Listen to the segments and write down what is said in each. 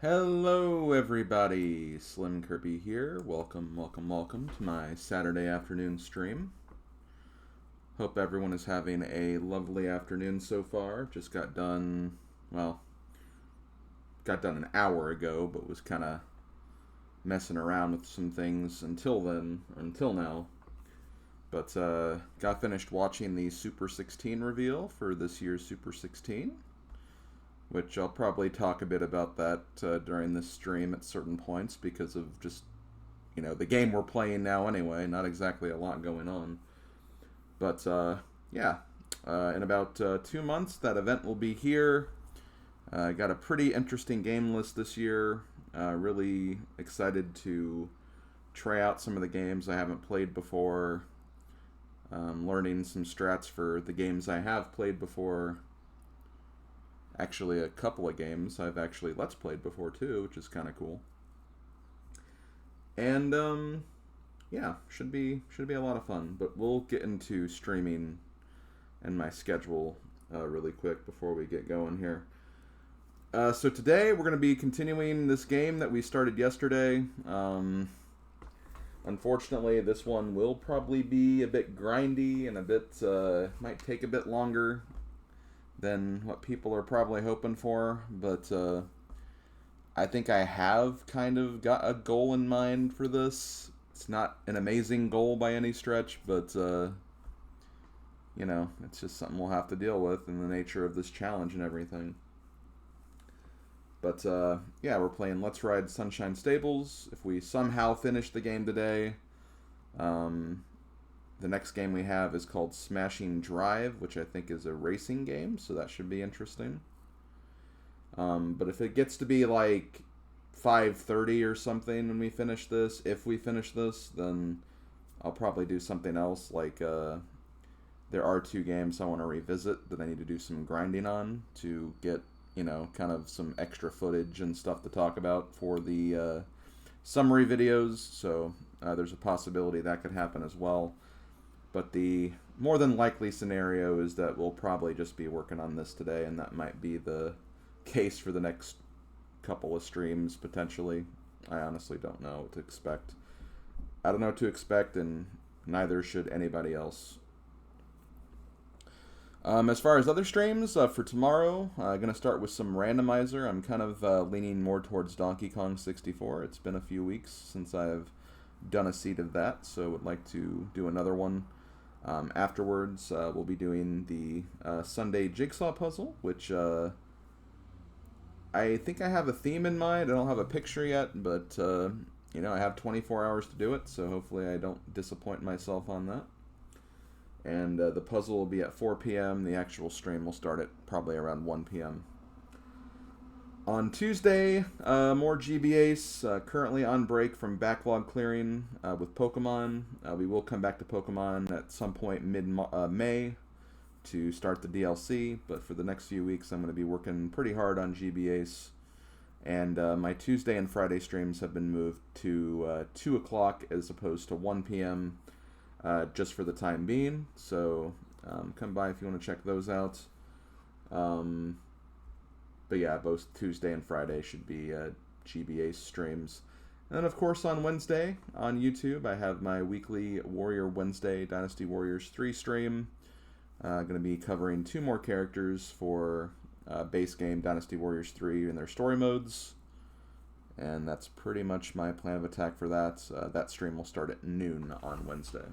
Hello everybody, SlimKirby here. Welcome to my Saturday afternoon stream. Hope everyone is having a lovely afternoon so far. Just got done, got done an hour ago, but was kind of messing around with some things until now. But got finished watching the Super 16 reveal for this year's Super 16. Which I'll probably talk a bit about that during this stream at certain points because of just, the game we're playing now anyway. Not exactly a lot going on. But, yeah. In about 2 months, that event will be here. Got a pretty interesting game list this year. Really excited to try out some of the games I haven't played before. Learning some strats for the games I have played before. Actually, a couple of games I've actually Let's Played before too, which is kind of cool. And yeah, should be a lot of fun. But we'll get into streaming and my schedule really quick before we get going here. So today we're going to be continuing this game that we started yesterday. Unfortunately, this one will probably be a bit grindy and a bit might take a bit longer than what people are probably hoping for, but I think I have kind of got a goal in mind for this. It's not an amazing goal by any stretch, but it's just something we'll have to deal with in the nature of this challenge and everything. But yeah, we're playing Let's Ride Sunshine Stables. If we somehow finish the game today, the next game we have is called Smashing Drive, which I think is a racing game, so that should be interesting. But if it gets to be like 5:30 or something when we finish this, if we finish this, then I'll probably do something else. Like, there are 2 games I want to revisit that I need to do some grinding on to get, kind of some extra footage and stuff to talk about for the summary videos, so there's a possibility that could happen as well. But the more than likely scenario is that we'll probably just be working on this today, and that might be the case for the next couple of streams, potentially. I honestly don't know what to expect. I don't know what to expect, and neither should anybody else. As far as other streams, for tomorrow, I'm going to start with some randomizer. I'm kind of leaning more towards Donkey Kong 64. It's been a few weeks since I've done a seed of that, so would like to do another one. Afterwards, we'll be doing the Sunday Jigsaw Puzzle, which I think I have a theme in mind. I don't have a picture yet, but, I have 24 hours to do it, so hopefully I don't disappoint myself on that. And the puzzle will be at 4 p.m. The actual stream will start at probably around 1 p.m. On Tuesday, more GBACE, currently on break from backlog clearing with Pokemon. We will come back to Pokemon at some point mid-May to start the DLC, but for the next few weeks I'm going to be working pretty hard on GBACE. And my Tuesday and Friday streams have been moved to 2 o'clock as opposed to 1 p.m. Just for the time being, so come by if you want to check those out. But yeah, both Tuesday and Friday should be GBACE streams. And then, of course, on Wednesday on YouTube, I have my weekly Warrior Wednesday Dynasty Warriors 3 stream. Going to be covering 2 more characters for base game Dynasty Warriors 3 in their story modes. And that's pretty much my plan of attack for that. That stream will start at noon on Wednesday.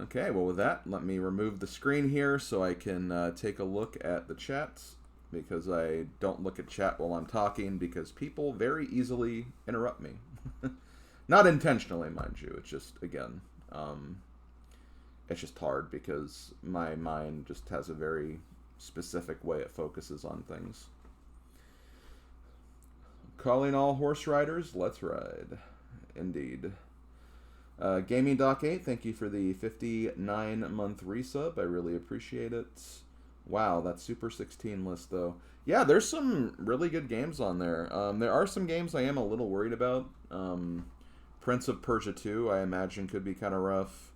Okay, well with that, let me remove the screen here so I can take a look at the chat, because I don't look at chat while I'm talking because people very easily interrupt me. Not intentionally, mind you. It's just, again, it's just hard because my mind just has a very specific way it focuses on things. Calling all horse riders, let's ride. Indeed. Gaming Doc 8, thank you for the 59-month resub. I really appreciate it. Wow, that Super 16 list, though. Yeah, there's some really good games on there. There are some games I am a little worried about. Prince of Persia 2, I imagine, could be kind of rough.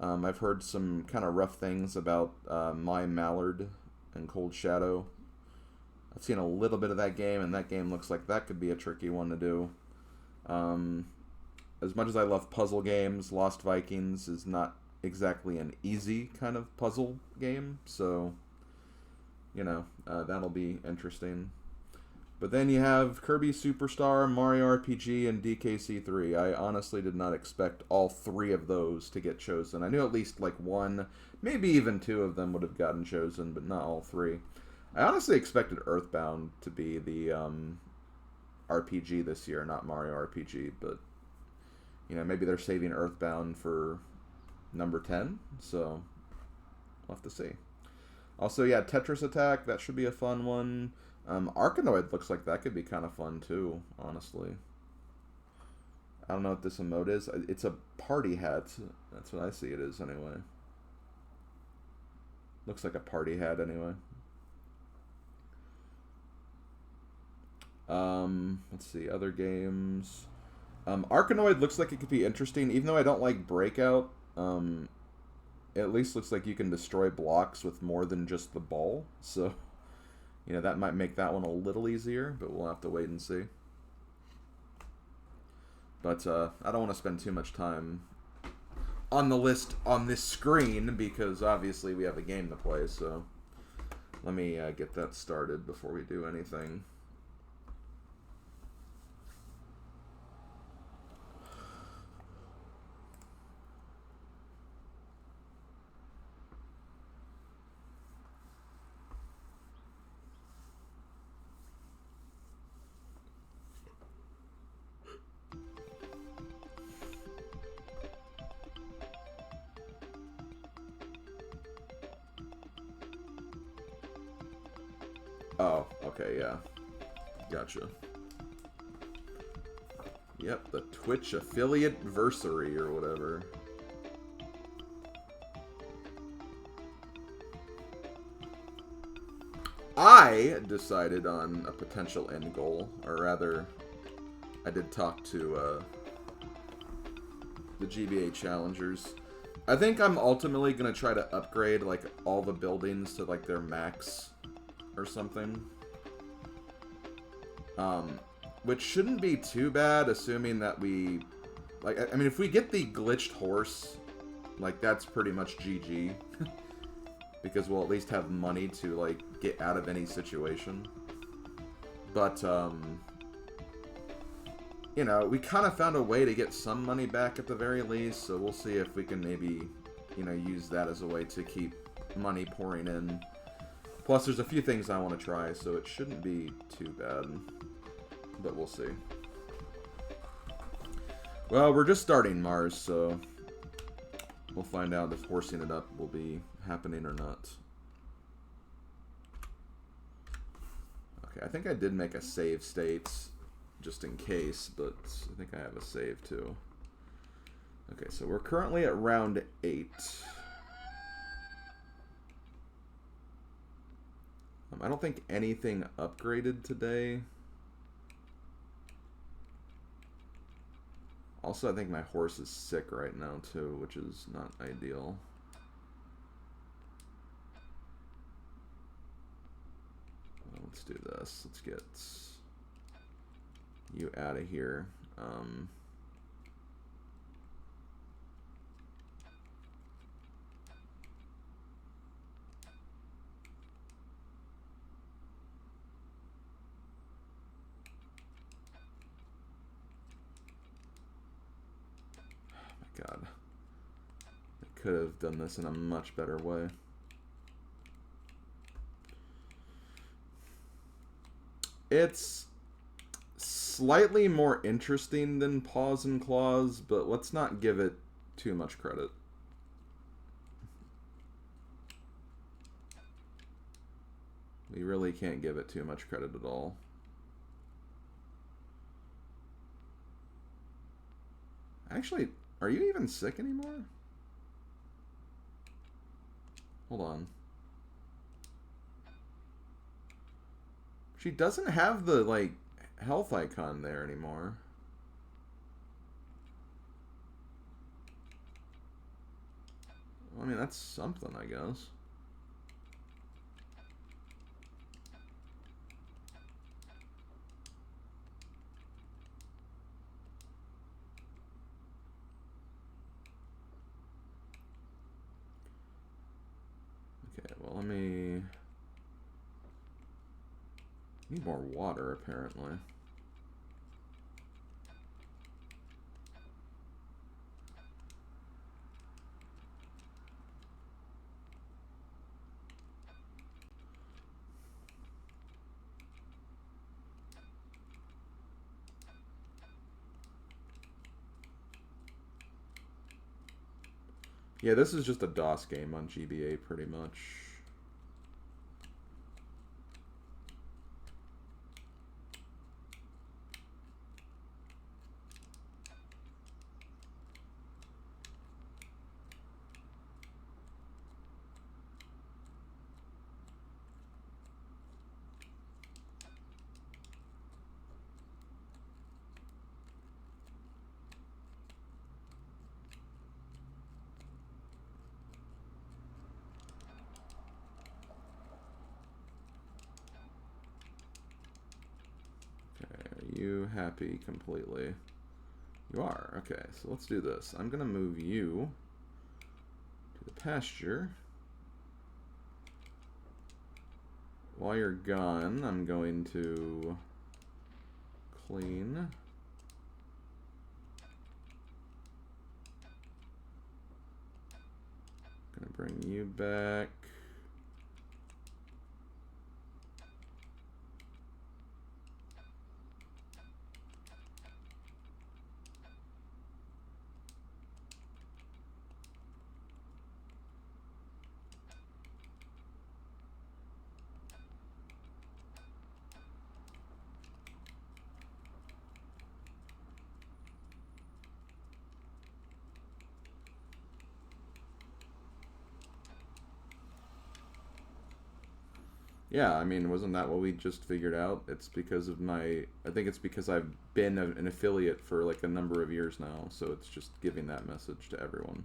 I've heard some kind of rough things about My Mallard and Cold Shadow. I've seen a little bit of that game, and that game looks like that could be a tricky one to do. As much as I love puzzle games, Lost Vikings is not exactly an easy kind of puzzle game, so, you know, that'll be interesting. But then you have Kirby Superstar, Mario RPG, and DKC3. I honestly did not expect all three of those to get chosen. I knew at least like one, maybe even two of them would have gotten chosen, but not all three. I honestly expected Earthbound to be the RPG this year, not Mario RPG, but, you know, maybe they're saving Earthbound for number 10, so we'll have to see. Also, yeah, Tetris Attack, that should be a fun one. Arkanoid looks like that could be kind of fun too, honestly. I don't know what this emote is. It's a party hat. That's what I see it is anyway. Looks like a party hat anyway. Let's see, other games. Arkanoid looks like it could be interesting, even though I don't like Breakout. It at least looks like you can destroy blocks with more than just the ball, so, you know, that might make that one a little easier, but we'll have to wait and see. But I don't want to spend too much time on the list on this screen, because obviously we have a game to play, so let me get that started before we do anything. Oh, okay, yeah. Gotcha. Yep, the Twitch affiliate-versary or whatever. I decided on a potential end goal, or rather, I did talk to the GBA challengers. I think I'm ultimately going to try to upgrade like all the buildings to like their max or something. Which shouldn't be too bad, assuming that we... Like, I mean, if we get the glitched horse, like, that's pretty much GG. Because we'll at least have money to, like, get out of any situation. But, you know, we kind of found a way to get some money back at the very least, so we'll see if we can maybe, you know, use that as a way to keep money pouring in. Plus, there's a few things I want to try, so it shouldn't be too bad. But we'll see. Well, we're just starting Mars, so we'll find out if horsing it up will be happening or not. Okay, I think I did make a save state just in case, but I think I have a save too. Okay, so we're currently at round 8. I don't think anything upgraded today. Also, I think my horse is sick right now, too, which is not ideal. Well, let's do this. Let's get you out of here. God, I could have done this in a much better way. It's slightly more interesting than Paws and Claws, but let's not give it too much credit. We really can't give it too much credit at all. Actually, are you even sick anymore? Hold on. She doesn't have the, like, health icon there anymore. I mean, that's something, I guess. Need more water, apparently. Yeah, this is just a DOS game on GBA, pretty much. You happy completely? You are. Okay, so let's do this. I'm going to move you to the pasture. While you're gone, I'm going to clean. Gonna bring you back. Yeah, I mean, wasn't that what we just figured out? It's because of my... I think it's because I've been an affiliate for like a number of years now, so it's just giving that message to everyone.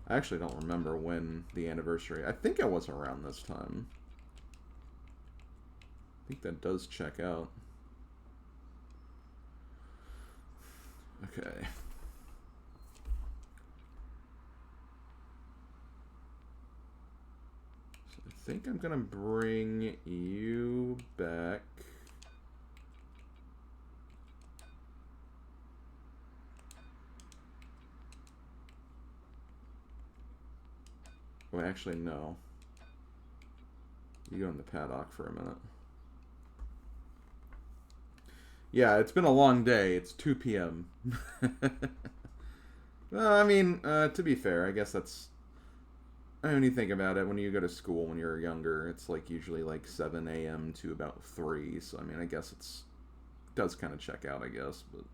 I actually don't remember when the anniversary... I think it was around this time. I think that does check out. Okay. So I think I'm gonna bring you back. Oh, actually, no. You go in the paddock for a minute. Yeah, it's been a long day. It's 2 p.m. Well, I mean, to be fair, I guess that's... When you think about it, when you go to school when you're younger, it's like usually like 7 a.m. to about 3. So, I mean, I guess it does kind of check out, I guess, but...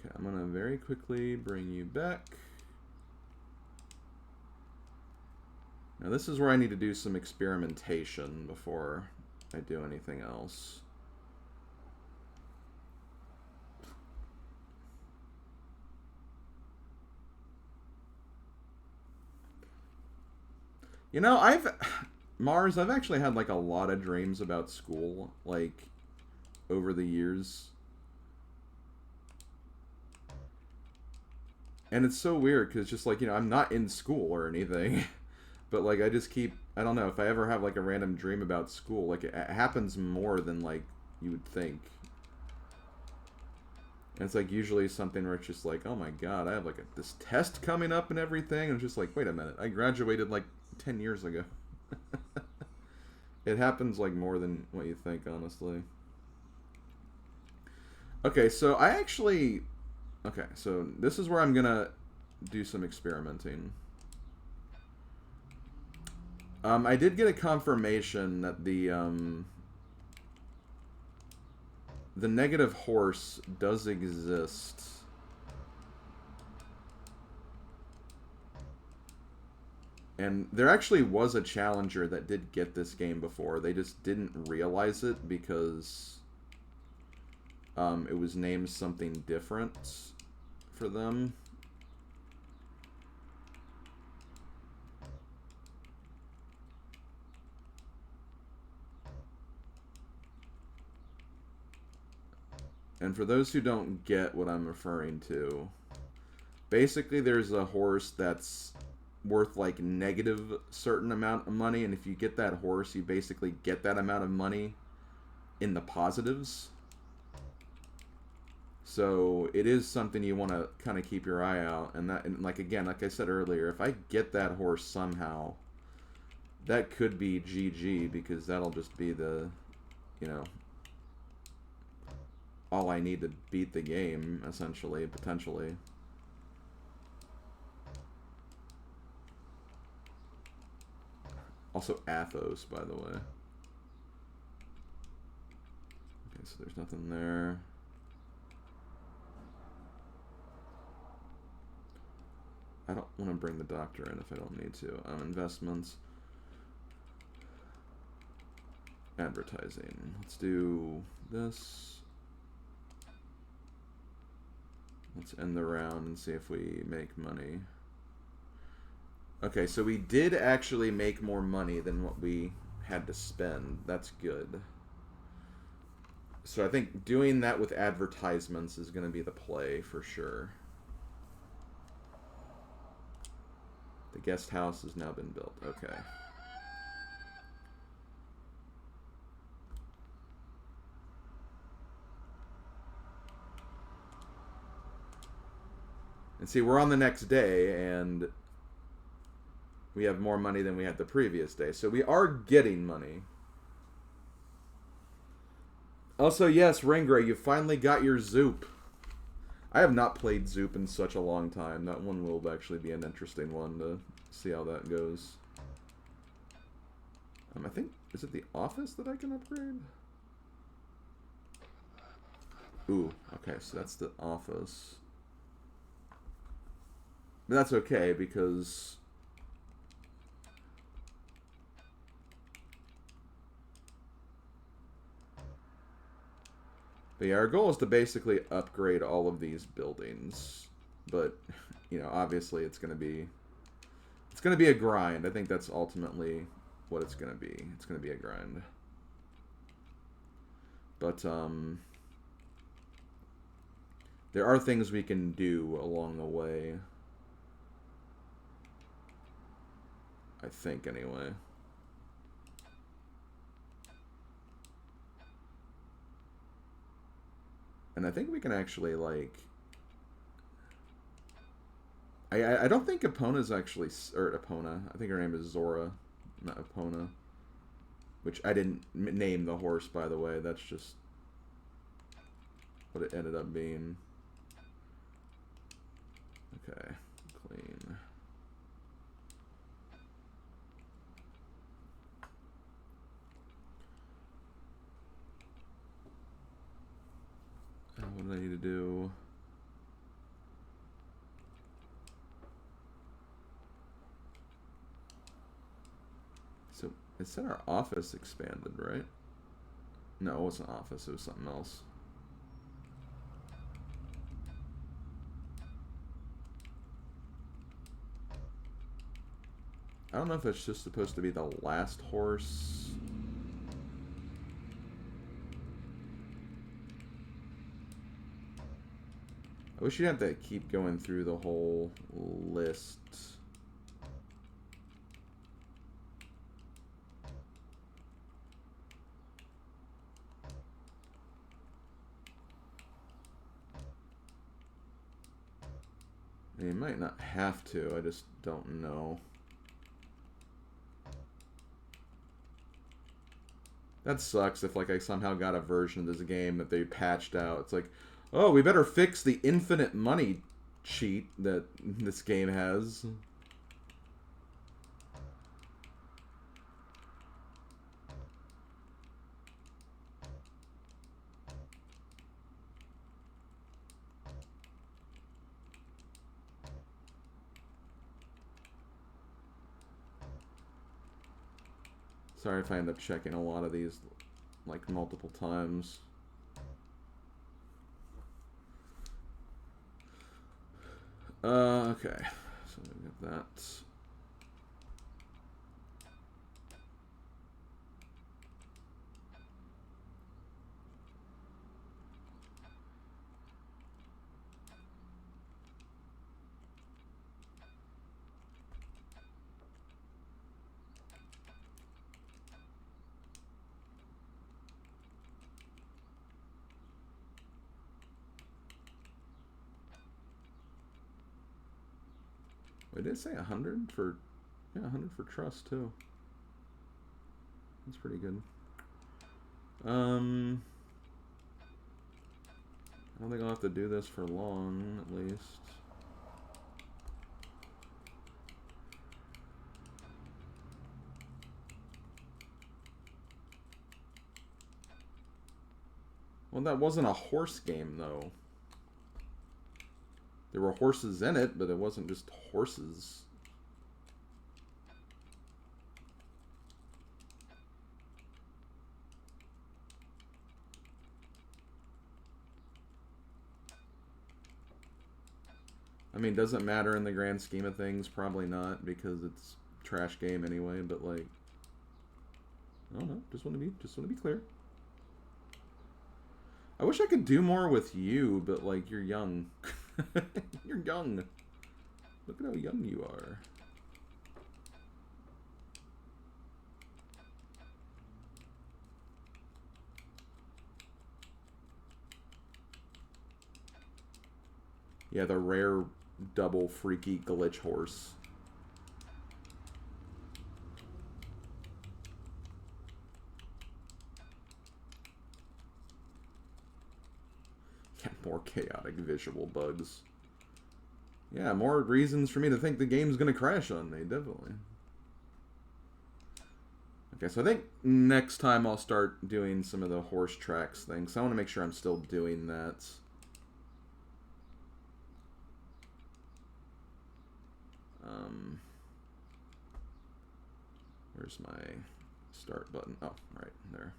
Okay, I'm gonna very quickly bring you back. Now this is where I need to do some experimentation before I do anything else. You know, Mars, I've actually had like a lot of dreams about school, like, over the years. And it's so weird, because just like, you know, I'm not in school or anything. But like, I just keep, I don't know, if I ever have like a random dream about school, like it happens more than like you would think. And it's like usually something where it's just like, oh my god, I have like this test coming up and everything. And it's just like, wait a minute, I graduated like 10 years ago. It happens like more than what you think, honestly. Okay, so I actually... Okay, so this is where I'm gonna do some experimenting. I did get a confirmation that the negative horse does exist. And there actually was a challenger that did get this game before. They just didn't realize it because it was named something different for them. And for those who don't get what I'm referring to, basically there's a horse that's worth like negative certain amount of money, and if you get that horse, you basically get that amount of money in the positives. So it is something you want to kind of keep your eye out. And that, and like again, like I said earlier, if I get that horse somehow, that could be GG, because that'll just be the, you know, all I need to beat the game, essentially, potentially. Also Athos, by the way. Okay, so there's nothing there. I don't want to bring the doctor in if I don't need to. Investments. Advertising. Let's do this. Let's end the round and see if we make money. Okay, so we did actually make more money than what we had to spend. That's good. So I think doing that with advertisements is going to be the play for sure. The guest house has now been built. Okay. And see, we're on the next day, and we have more money than we had the previous day. So we are getting money. Also, yes, Ringray, you finally got your Zoop. I have not played Zoop in such a long time. That one will actually be an interesting one to see how that goes. I think, is it the office that I can upgrade? Ooh, okay, so that's the office. But that's okay, because but yeah, our goal is to basically upgrade all of these buildings. But, you know, obviously it's gonna be a grind. I think that's ultimately what it's gonna be. It's gonna be a grind. But there are things we can do along the way. I think, anyway. And I think we can actually, like... I don't think Epona's actually... Or Epona. I think her name is Zora, not Epona. Which I didn't name the horse, by the way. That's just what it ended up being. Okay. Clean. What do I need to do? So, it said our office expanded, right? No, it wasn't office, it was something else. I don't know if it's just supposed to be the last horse. I wish you'd have to keep going through the whole list. I mean, you might not have to, I just don't know. That sucks if, like, I somehow got a version of this game that they patched out. It's like, oh, we better fix the infinite money cheat that this game has. Sorry if I end up checking a lot of these like multiple times. Okay, so we got that. Wait, did it say 100 for, yeah, 100 for trust too. That's pretty good. I don't think I'll have to do this for long, at least. Well, that wasn't a horse game, though. There were horses in it, but it wasn't just horses. I mean, doesn't matter in the grand scheme of things. Probably not, because it's a trash game anyway. But like, I don't know. Just want to be clear. I wish I could do more with you, but like, you're young. You're young. Look at how young you are. Yeah, the rare double freaky glitch horse. Yeah, more chaotic visual bugs. Yeah, more reasons for me to think the game's gonna crash on me, definitely. Okay, so I think next time I'll start doing some of the horse tracks things. I want to make sure I'm still doing that. Where's my start button? Oh, right there.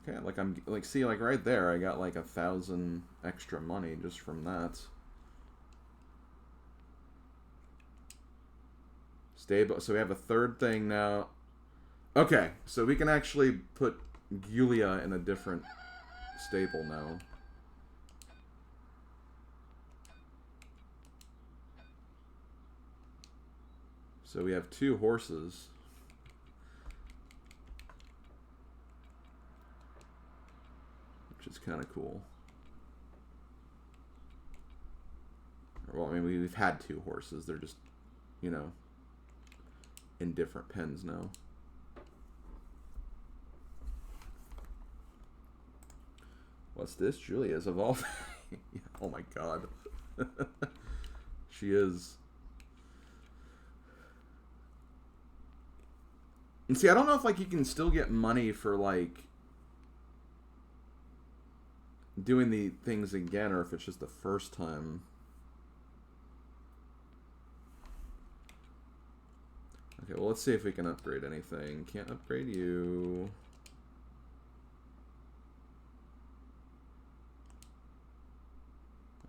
Okay, like I'm like, see, like right there, I got like 1,000 extra money just from that. Stable. So we have a third thing now. Okay, so we can actually put Yulia in a different stable now. So we have 2 horses. Which is kind of cool. Well, I mean, we've had 2 horses. They're just, you know, in different pens now. What's this? Julia's evolving. Oh my god. She is. And see, I don't know if like you can still get money for like doing the things again, or if it's just the first time. Okay, well, let's see if we can upgrade anything. Can't upgrade you.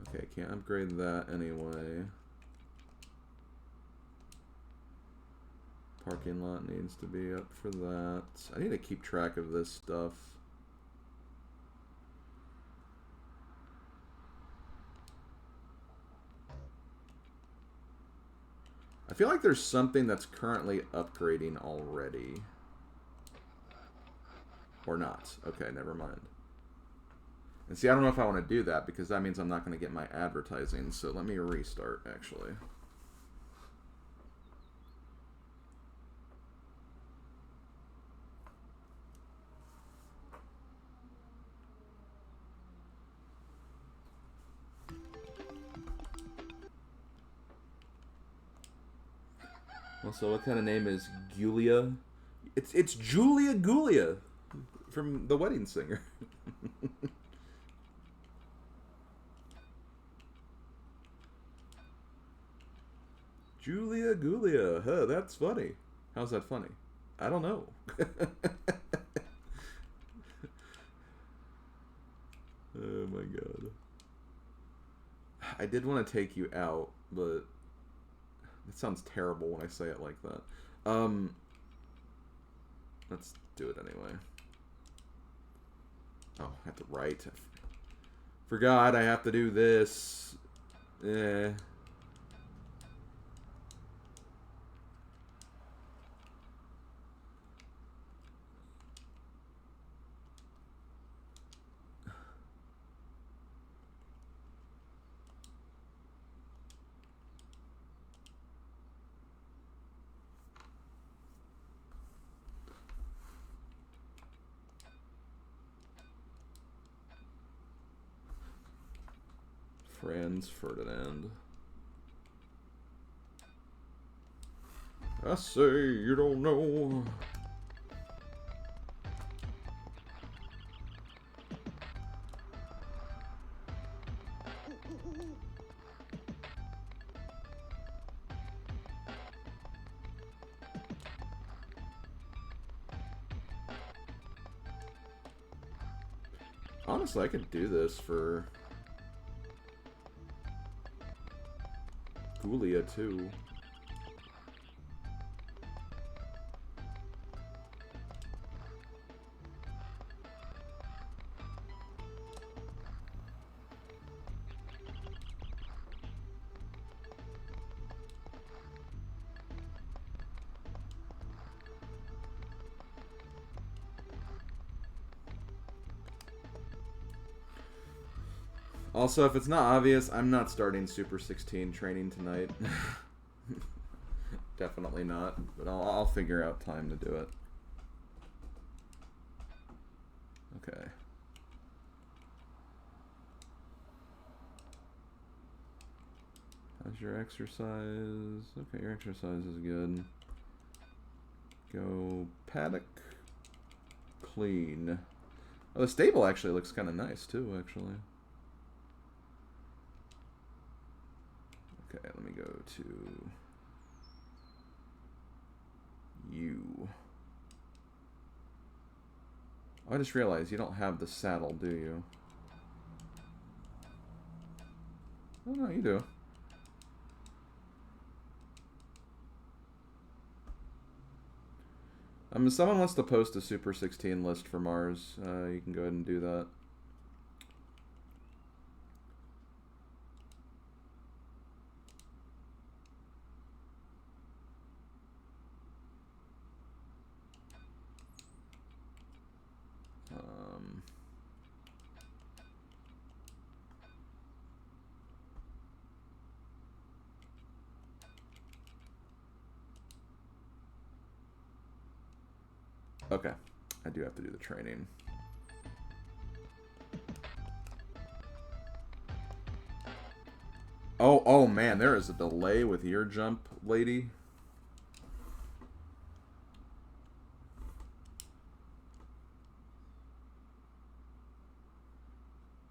Okay, can't upgrade that anyway. Parking lot needs to be up for that. I need to keep track of this stuff. I feel like there's something that's currently upgrading already. Or not. Okay, never mind. And see, I don't know if I want to do that, because that means I'm not going to get my advertising. So let me restart, actually. Also, what kind of name is Julia? It's Julia Gulia from The Wedding Singer. Julia Gulia. Huh, that's funny. How's that funny? I don't know. Oh my god. I did want to take you out, but it sounds terrible when I say it like that. Let's do it anyway. Oh, I have to write. Forgot I have to do this. Eh. Franz Ferdinand. I say you don't know. Honestly, I could do this for Gulia too. Also, if it's not obvious, I'm not starting Super 16 training tonight. Definitely not, but I'll figure out time to do it. Okay. How's your exercise? Okay, your exercise is good. Go paddock. Clean. Oh, the stable actually looks kind of nice too, actually. Okay, let me go to you. Oh, I just realized you don't have the saddle, do you? Oh, no, you do. If someone wants to post a Super 16 list for Mars, you can go ahead and do that. Okay, I do have to do the training. Oh man, there is a delay with your jump, lady.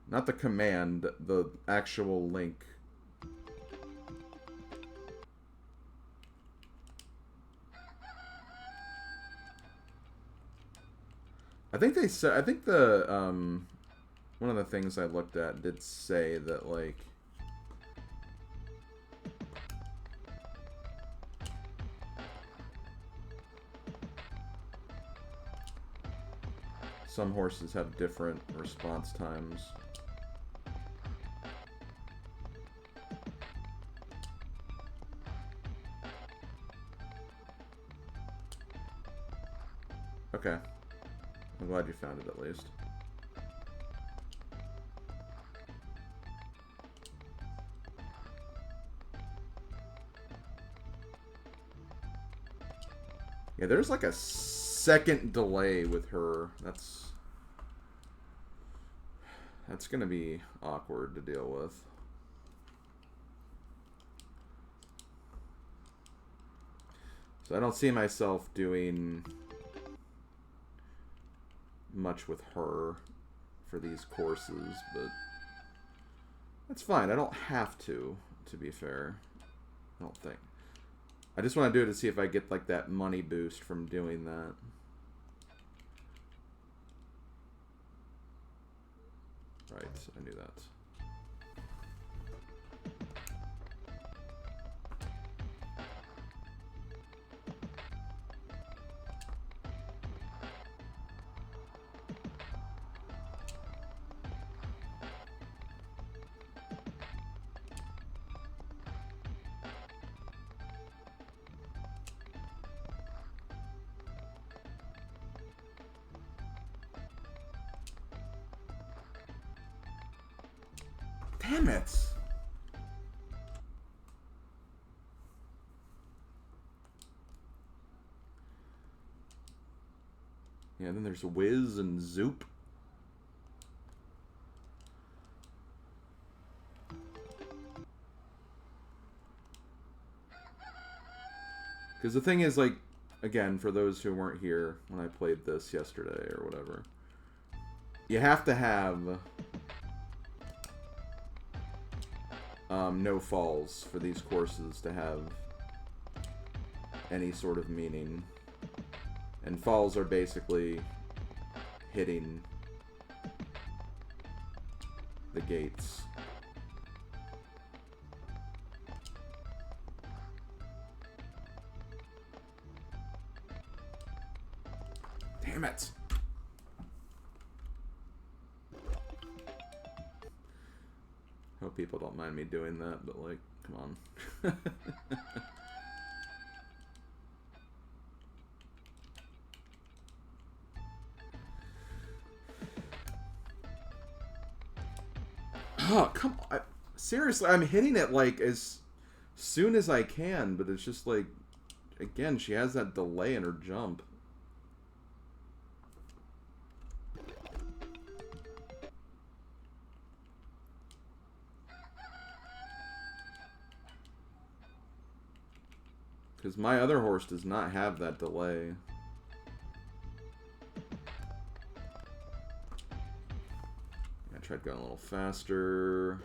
Not the command, the actual link. I think they said, I think the, one of the things I looked at did say that, like, some horses have different response times. Okay. I'm glad you found it at least. Yeah, there's like a second delay with her. That's gonna be awkward to deal with. So I don't see myself doing much with her for these courses, but that's fine. I don't have to be fair. I don't think. I just want to do it to see if I get like that money boost from doing that. Right, I knew that. Damn it! Yeah, then there's Wiz and Zoop. Because the thing is, like, again, for those who weren't here when I played this yesterday or whatever, you have to have no falls for these courses to have any sort of meaning. And falls are basically hitting the gates. Damn it! Hope people don't mind me doing that, but like, come on. Oh, come on. Seriously, I'm hitting it like as soon as I can, but it's just like, again, she has that delay in her jump. Because my other horse does not have that delay. I tried going a little faster.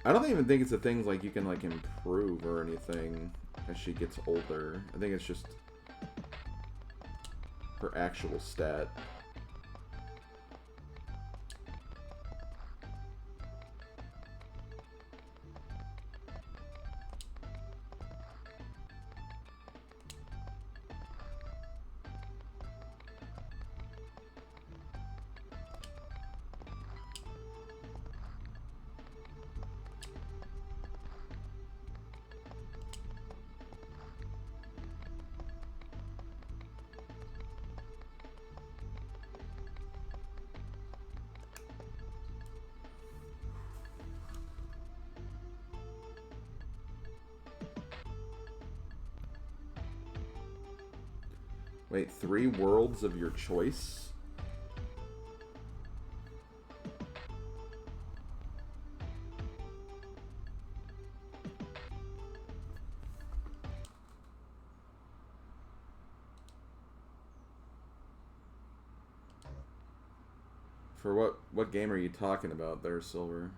I don't even think it's a thing like you can like improve or anything as she gets older. I think it's just her actual stat. Wait, 3 worlds of your choice? For what game are you talking about there, Silver?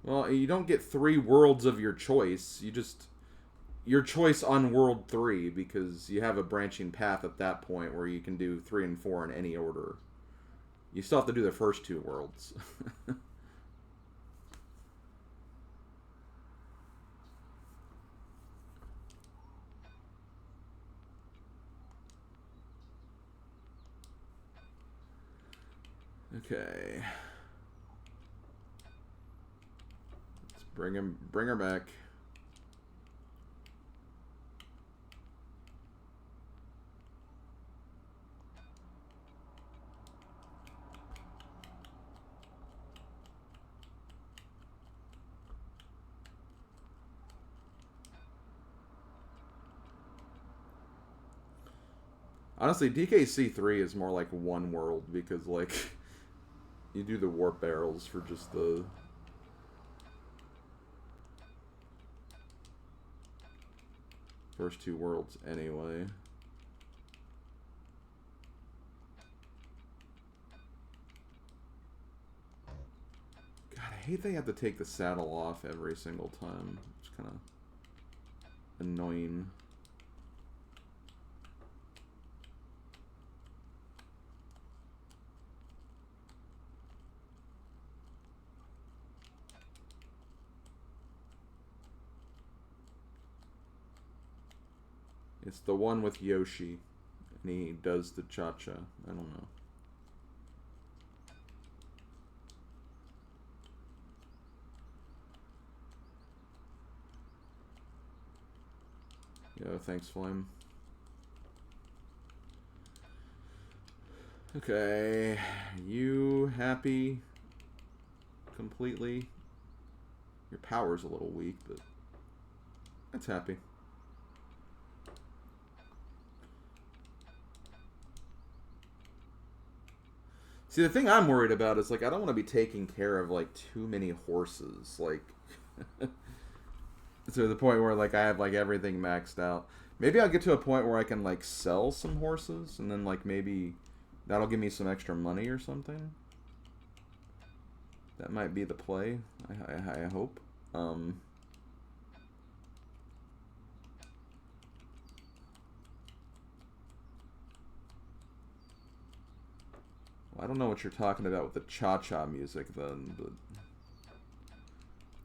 Well, you don't get 3 worlds of your choice. You just... Your choice on World 3, because you have a branching path at that point where you can do 3 and 4 in any order. You still have to do the first 2 worlds. Okay. Let's bring her back. Honestly, DKC3 is more like one world because, like, you do the warp barrels for just the... first two worlds anyway. God, I hate they have to take the saddle off every single time. It's kind of annoying. It's the one with Yoshi, and he does the cha-cha. I don't know. Yo, thanks, Flame. Okay, you happy completely? Your power's a little weak, but that's happy. See, the thing I'm worried about is, like, I don't want to be taking care of, like, too many horses. Like, to the point where, like, I have, like, everything maxed out. Maybe I'll get to a point where I can, like, sell some horses, and then, like, maybe that'll give me some extra money or something. That might be the play, I hope. I don't know what you're talking about with the cha-cha music, then, but...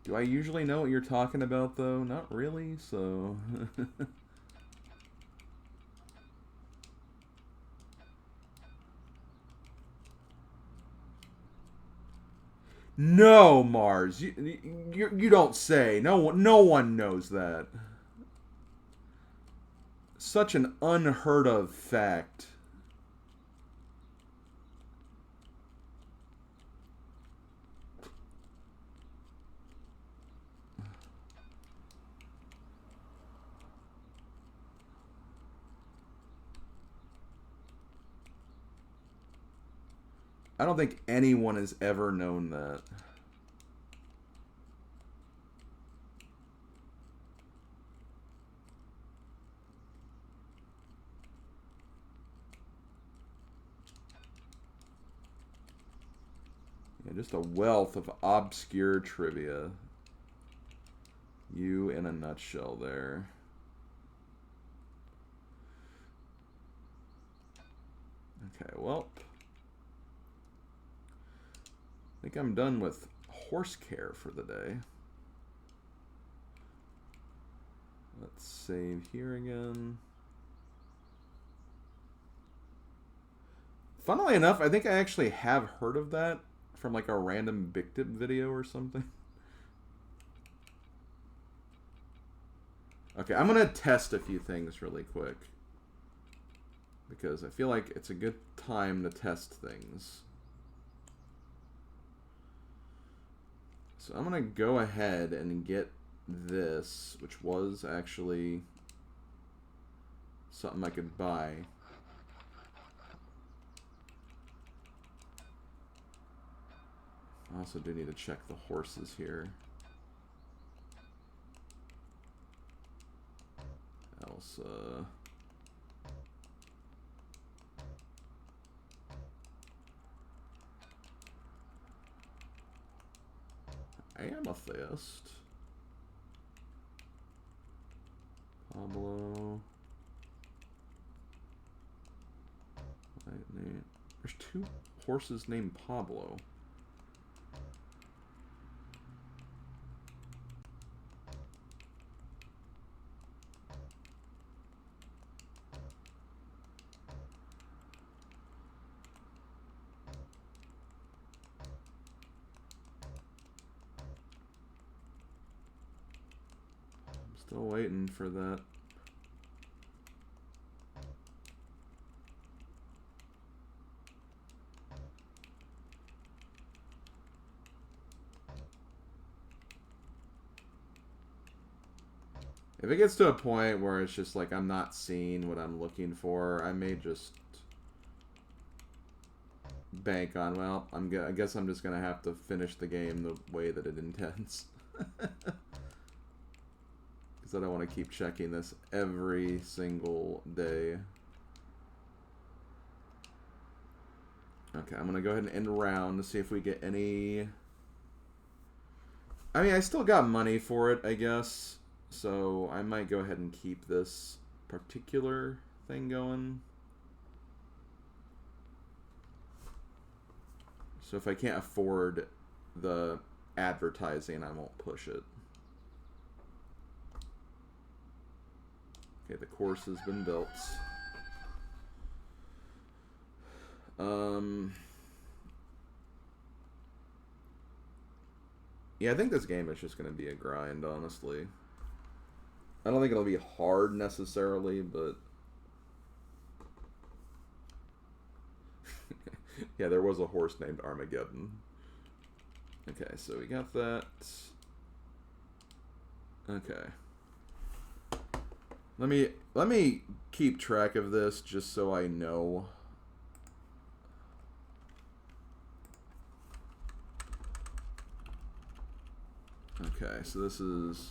Do I usually know what you're talking about, though? Not really, so... No, Mars! You don't say. No one knows that. Such an unheard of fact. I don't think anyone has ever known that. Yeah, just a wealth of obscure trivia. You in a nutshell there. Okay, well... I think I'm done with horse care for the day. Let's save here again. Funnily enough, I think I actually have heard of that from like a random BitTip video or something. Okay, I'm going to test a few things really quick. Because I feel like it's a good time to test things. So I'm going to go ahead and get this, which was actually something I could buy. I also do need to check the horses here. Elsa. Amethyst. Pablo. Lightning. There's two horses named Pablo. Still waiting for that. If it gets to a point where it's just like I'm not seeing what I'm looking for, I may just bank on, well, I guess I'm just going to have to finish the game the way that it intends. Because I don't want to keep checking this every single day. Okay, I'm going to go ahead and end round to see if we get any... I mean, I still got money for it, I guess. So I might go ahead and keep this particular thing going. So if I can't afford the advertising, I won't push it. Okay, the course has been built. Yeah, I think this game is just going to be a grind, honestly. I don't think it'll be hard necessarily, but... yeah, there was a horse named Armageddon. Okay, so we got that. Okay. Let me keep track of this just so I know. Okay, so this is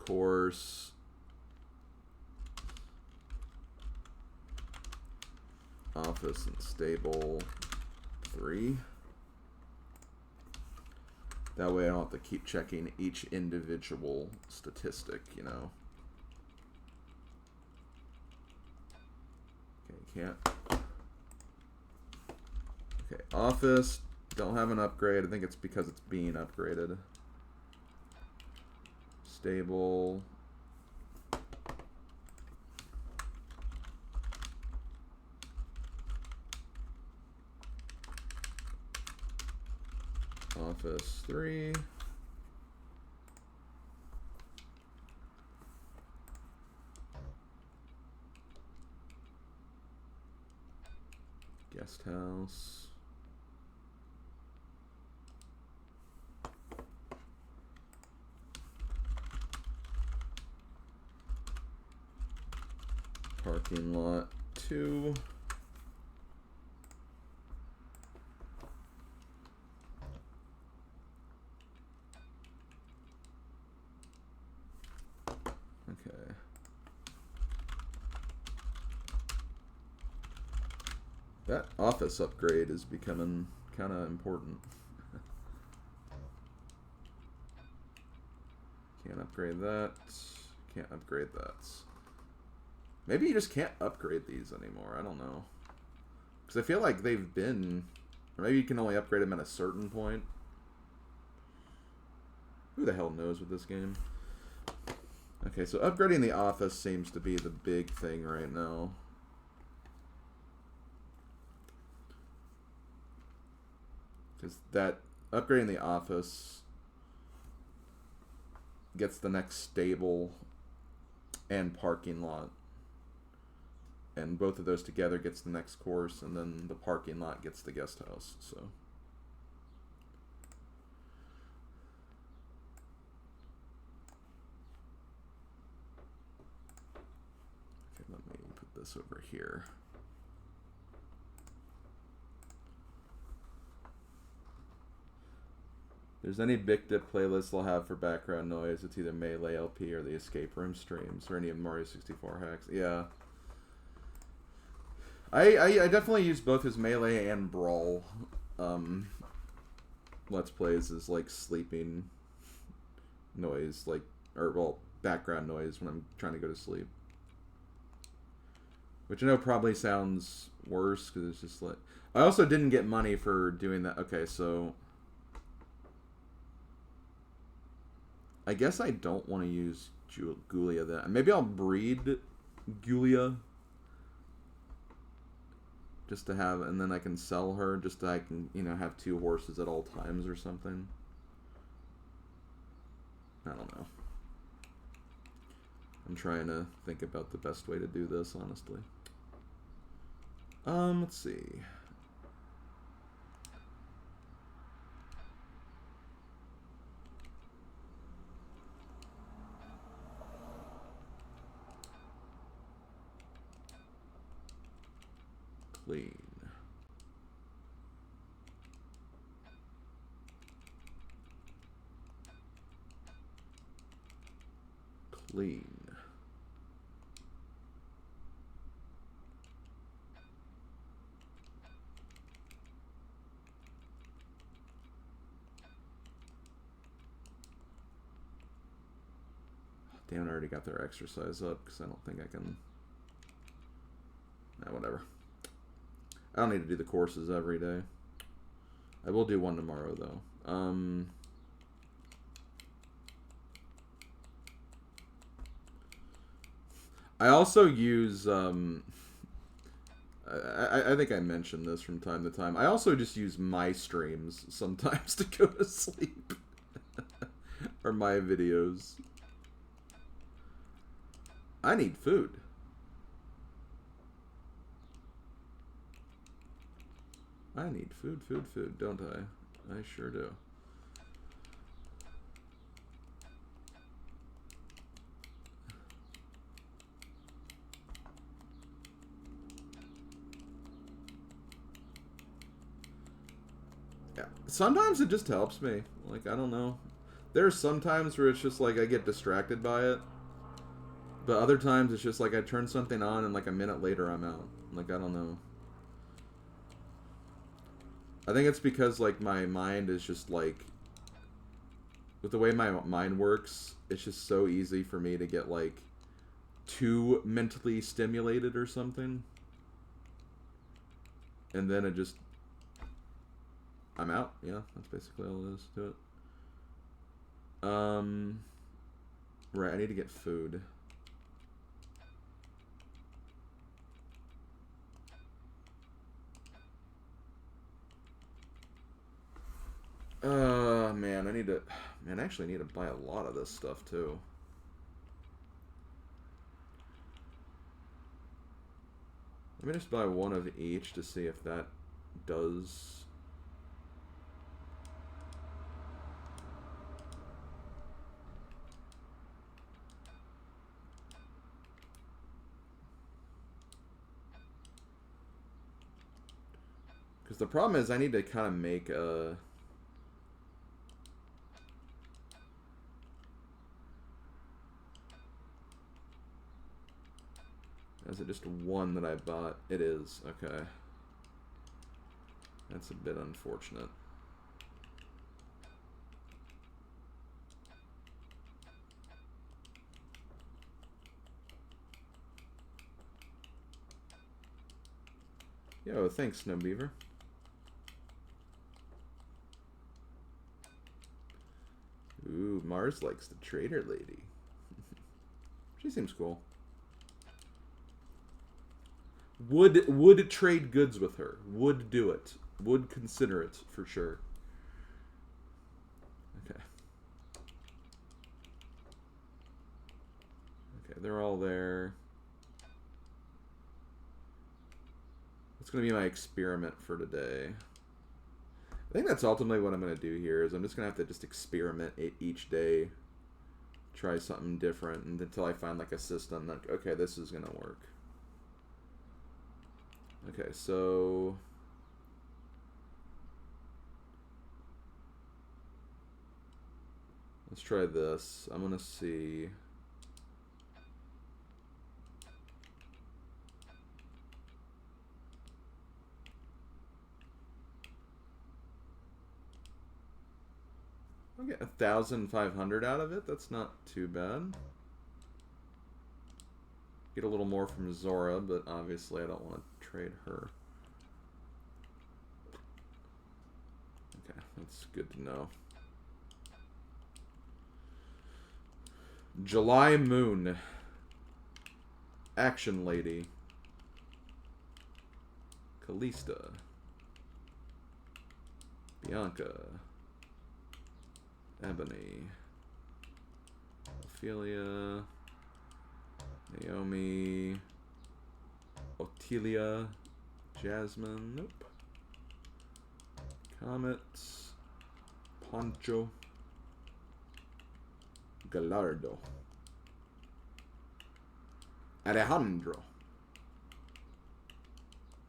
course, office and stable 3. That way I don't have to keep checking each individual statistic, you know. Okay, can't. Okay, office, don't have an upgrade. I think it's because it's being upgraded. Stable. Office 3. Guest house. Parking lot 2. Okay. That office upgrade is becoming kind of important. Can't upgrade that. Can't upgrade that. Maybe you just can't upgrade these anymore. I don't know. Because I feel like they've been... Or maybe you can only upgrade them at a certain point. Who the hell knows with this game? Okay, so upgrading the office seems to be the big thing right now. Because that... Upgrading the office gets the next stable and parking lot. And both of those together gets the next course, and then the parking lot gets the guest house. So, okay, let me put this over here. If there's any Big Dip playlist I'll have for background noise, it's either Melee LP or the Escape Room streams, or any of Mario 64 hacks. Yeah. I definitely use both his Melee and Brawl Let's Plays as like sleeping noise, like, or well, background noise when I'm trying to go to sleep. Which I know probably sounds worse because it's just like... I also didn't get money for doing that. Okay, so... I guess I don't want to use Gulia then. Maybe I'll breed Gulia. Just to have, and then I can sell her, just so I can, you know, have 2 horses at all times or something. I don't know. I'm trying to think about the best way to do this, honestly. Let's see. Clean. Clean. Damn, I already got their exercise up because I don't think I can. Nah, whatever. I don't need to do the courses every day. I will do one tomorrow, though. I also use, I think I mentioned this from time to time. I also just use my streams sometimes to go to sleep. Or my videos. I need food. I need food, don't I? I sure do. Yeah. Sometimes it just helps me. Like, I don't know. There's some times where it's just like I get distracted by it. But other times it's just like I turn something on and like a minute later I'm out. Like, I don't know. I think it's because like my mind is just like, with the way my mind works, it's just so easy for me to get like too mentally stimulated or something. And then it just, I'm out. Yeah, that's basically all it is to it. Right, I need to get food. Man, I actually need to buy a lot of this stuff, too. Let me just buy one of each to see if that does... Because the problem is I need to kind of make a... Is it just one that I bought? It is. Okay. That's a bit unfortunate. Yo, thanks, Snow Beaver. Ooh, Mars likes the trader lady. She seems cool. Would trade goods with her. Would do it. Would consider it for sure. Okay. Okay, they're all there. It's going to be my experiment for today. I think that's ultimately what I'm going to do here, is I'm just going to have to just experiment each day. Try something different until I find like a system that, okay, this is going to work. Okay, so... Let's try this. I'm going to see... I'll get 1,500 out of it. That's not too bad. Get a little more from Zora, but obviously I don't want to trade her. Okay, that's good to know. July Moon. Action Lady. Kalista. Bianca. Ebony. Ophelia, Naomi, Otilia, Jasmine, nope. Comet, Poncho, Gallardo, Alejandro,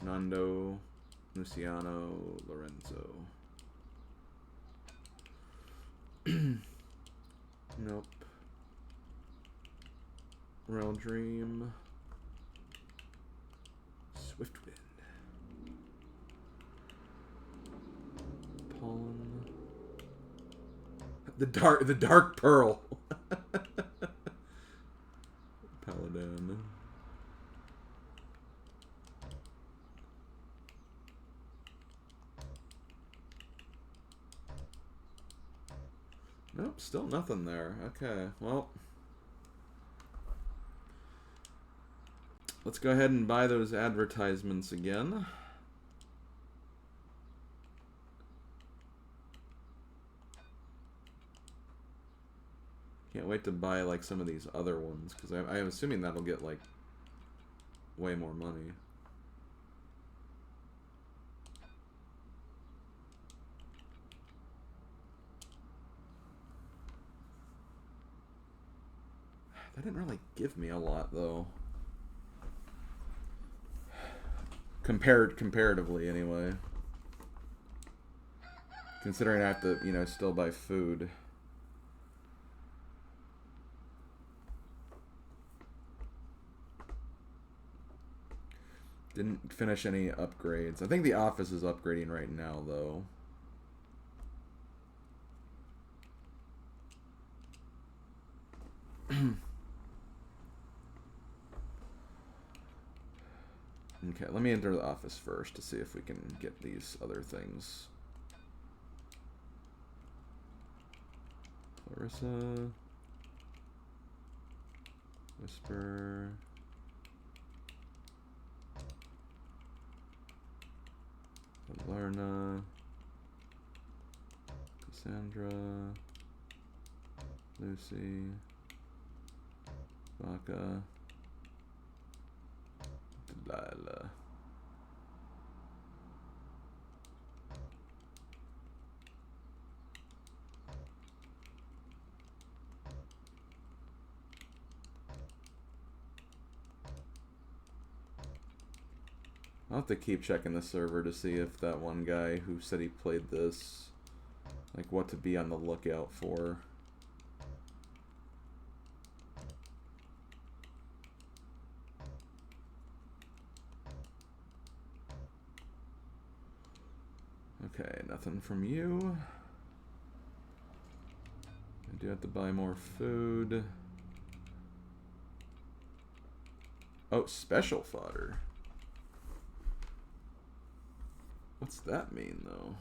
Nando, Luciano, Lorenzo. Nope. Real Dream, Swiftwind, Pollen, the Dark Pearl, Paladin. Nope, still nothing there. Okay, well, let's go ahead and buy those advertisements again. Can't wait to buy like some of these other ones, because I'm assuming that'll get like way more money. That didn't really give me a lot though. Comparatively anyway. Considering I have to, you know, still buy food. Didn't finish any upgrades. I think the office is upgrading right now, though. Okay, let me enter the office first to see if we can get these other things. Clarissa. Whisper. Larna. Cassandra. Lucy. Vaca. Delilah. I'll have to keep checking the server to see if that one guy who said he played this, like what to be on the lookout for. Okay, nothing from you. I do have to buy more food. Oh, special fodder. What's that mean, though?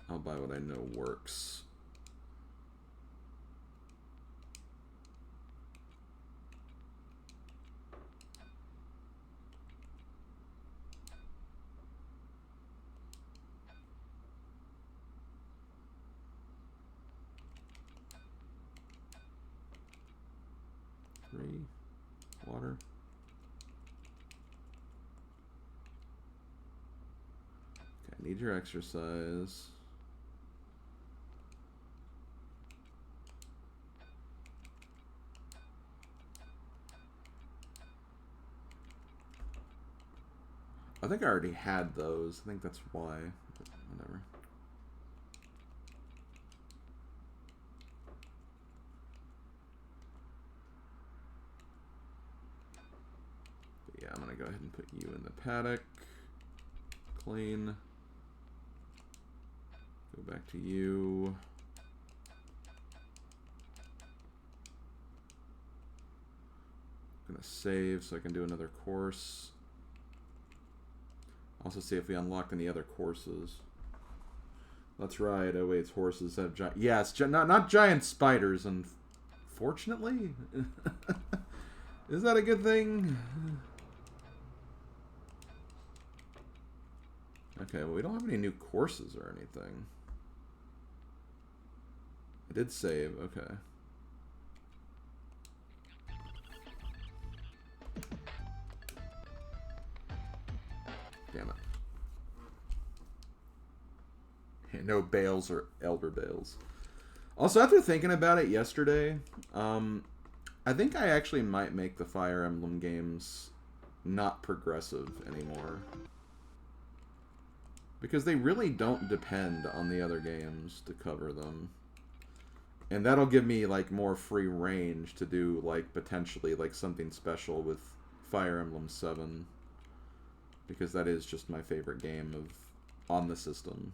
I'll buy what I know works. Water. Okay, I need your exercise. I think I already had those. I think that's why. But whatever. But yeah, I'm gonna go ahead and put you in the paddock. Clean. Go back to you. I'm gonna save so I can do another course. Also see if we unlocked any other courses. That's right. Oh wait, horses have giant. Yeah, it's not giant spiders. Unfortunately, is that a good thing? Okay, well, we don't have any new courses or anything. I did save. Okay. Damn it. No bales or elder bales. Also, after thinking about it yesterday, I think I actually might make the Fire Emblem games not progressive anymore. Because they really don't depend on the other games to cover them. And that'll give me, like, more free range to do, like, potentially, like, something special with Fire Emblem 7. Because that is just my favorite game on the system.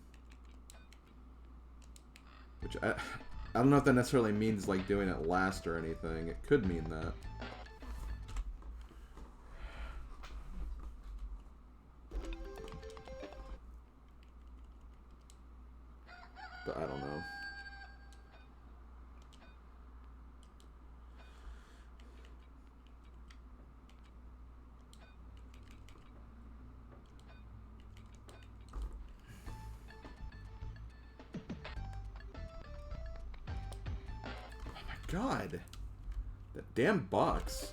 Which, I don't know if that necessarily means, like, doing it last or anything. It could mean that. But I don't know. God, that damn box.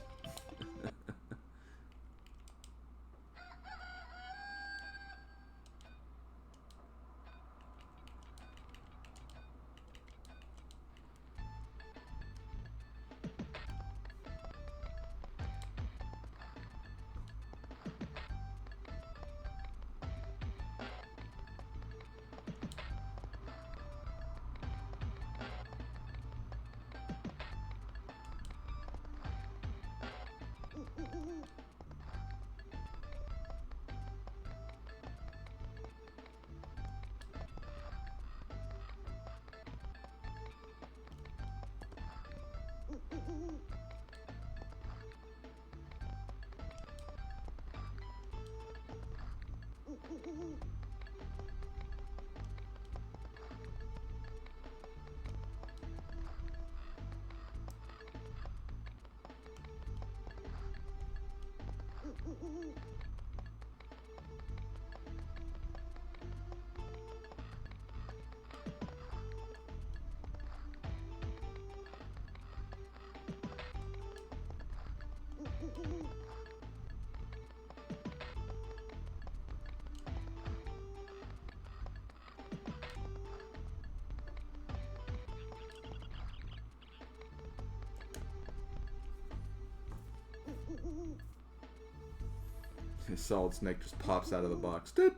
Solid Snake just pops out of the box. Okay.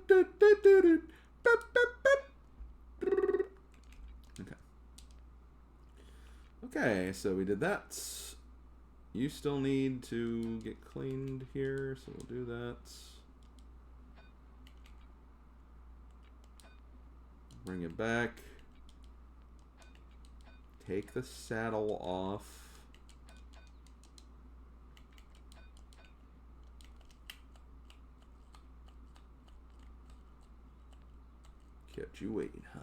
Okay, so we did that. You still need to get cleaned here, so we'll do that. Bring it back. Take the saddle off. Kept you waiting, huh?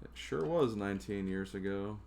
It sure was 19 years ago.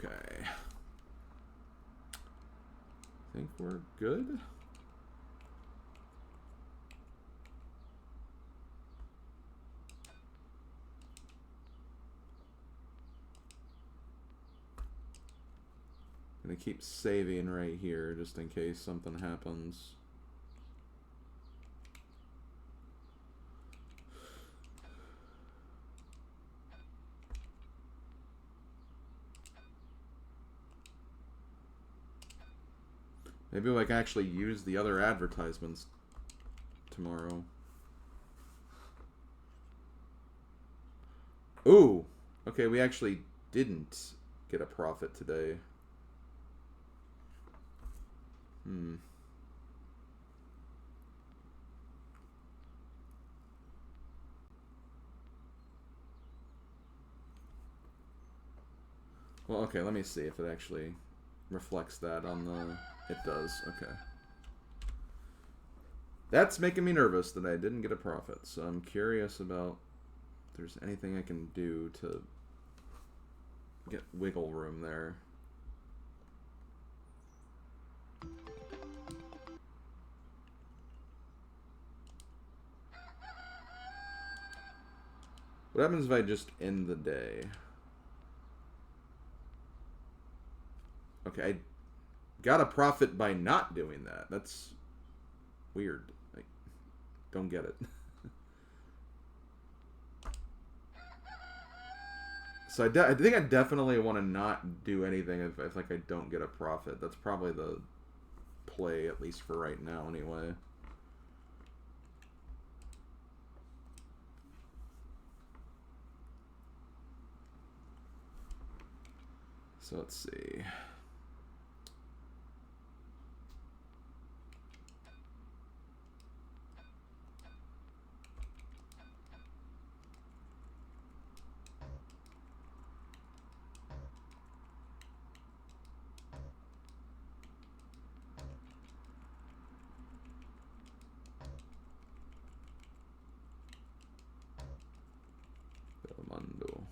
Okay. I think we're good. I'm gonna keep saving right here just in case something happens. Maybe I can actually use the other advertisements tomorrow. Ooh! Okay, we actually didn't get a profit today. Well, okay, let me see if it actually reflects that on the... It does, okay. That's making me nervous that I didn't get a profit, so I'm curious about if there's anything I can do to get wiggle room there. What happens if I just end the day? Okay, I got a profit by not doing that. That's weird. I don't get it. So I think I definitely want to not do anything if like I don't get a profit. That's probably the play, at least for right now anyway. So let's see. Belmondo.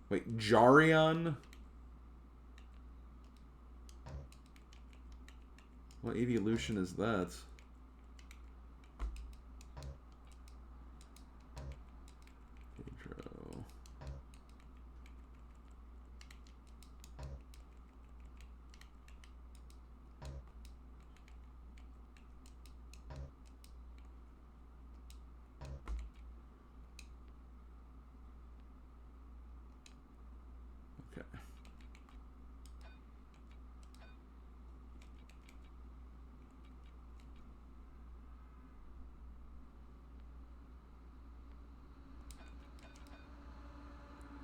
Wait, Jarion? What evolution is that? Pedro. Okay.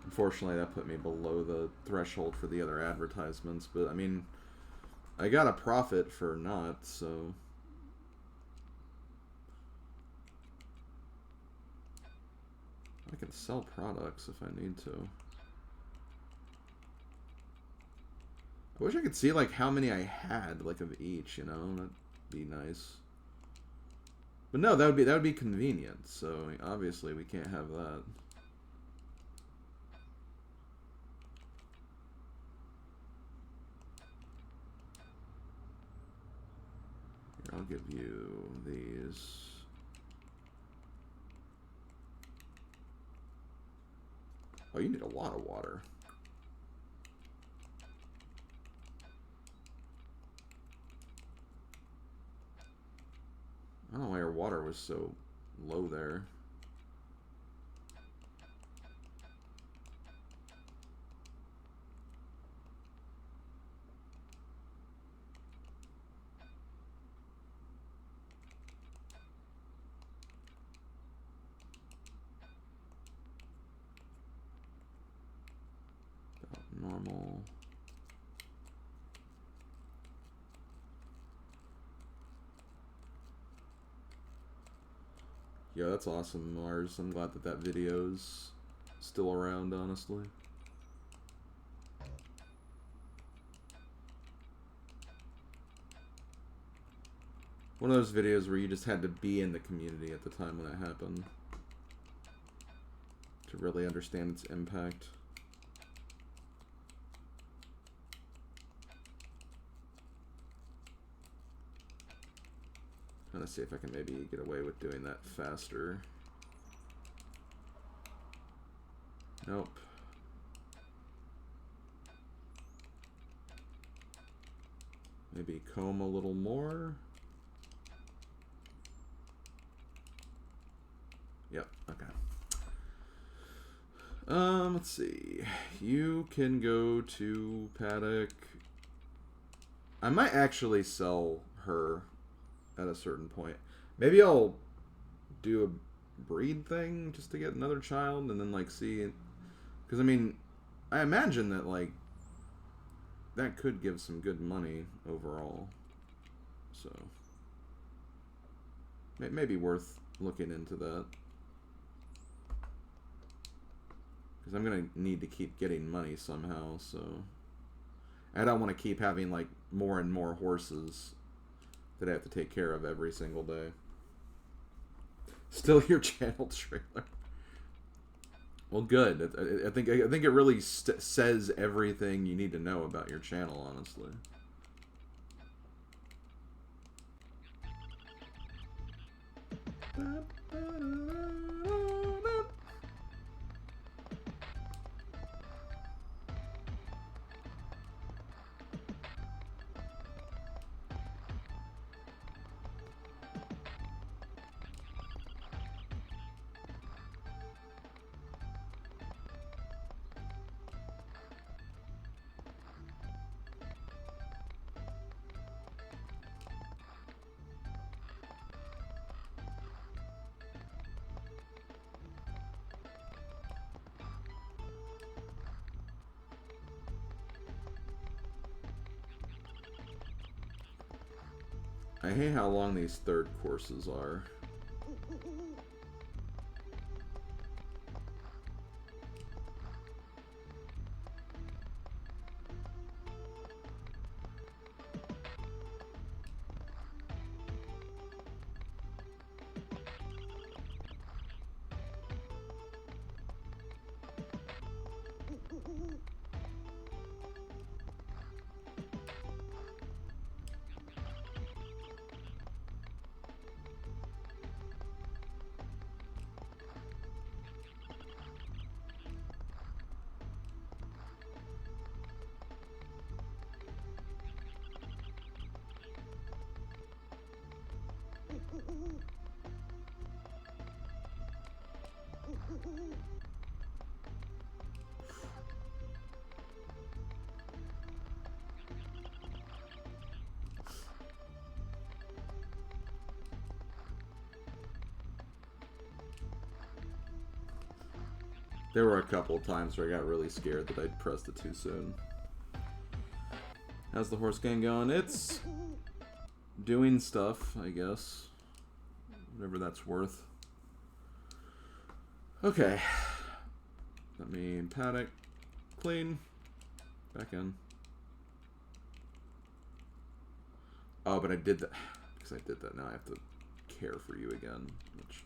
Unfortunately, that put me below the threshold for the other advertisements, but I mean, I got a profit for not, so... I can sell products if I need to. I wish I could see, like, how many I had, like, of each, you know? That'd be nice. But no, that would be convenient, so obviously we can't have that. Here, I'll give you these. Oh, you need a lot of water. I don't know why your water was so low there. About normal. Yeah, that's awesome, Mars. I'm glad that that video's still around, honestly. One of those videos where you just had to be in the community at the time when that happened to really understand its impact. I'm gonna see if I can maybe get away with doing that faster. Nope. Maybe comb a little more. Yep, okay. Let's see. You can go to Paddock. I might actually sell her at a certain point. Maybe I'll do a breed thing just to get another child and then like see, because I mean, I imagine that like that could give some good money overall, so it may be worth looking into that, because I'm gonna need to keep getting money somehow. So I don't want to keep having like more and more horses that I have to take care of every single day. Still your channel trailer. Well, good. I think it really says everything you need to know about your channel, honestly. I hate how long these third courses are. There were a couple of times where I got really scared that I'd pressed it too soon. How's the horse game going? It's doing stuff, I guess. Whatever that's worth. Okay. Let me paddock. Clean. Back in. Oh, but I did that. Because I did that, now I have to care for you again. Which...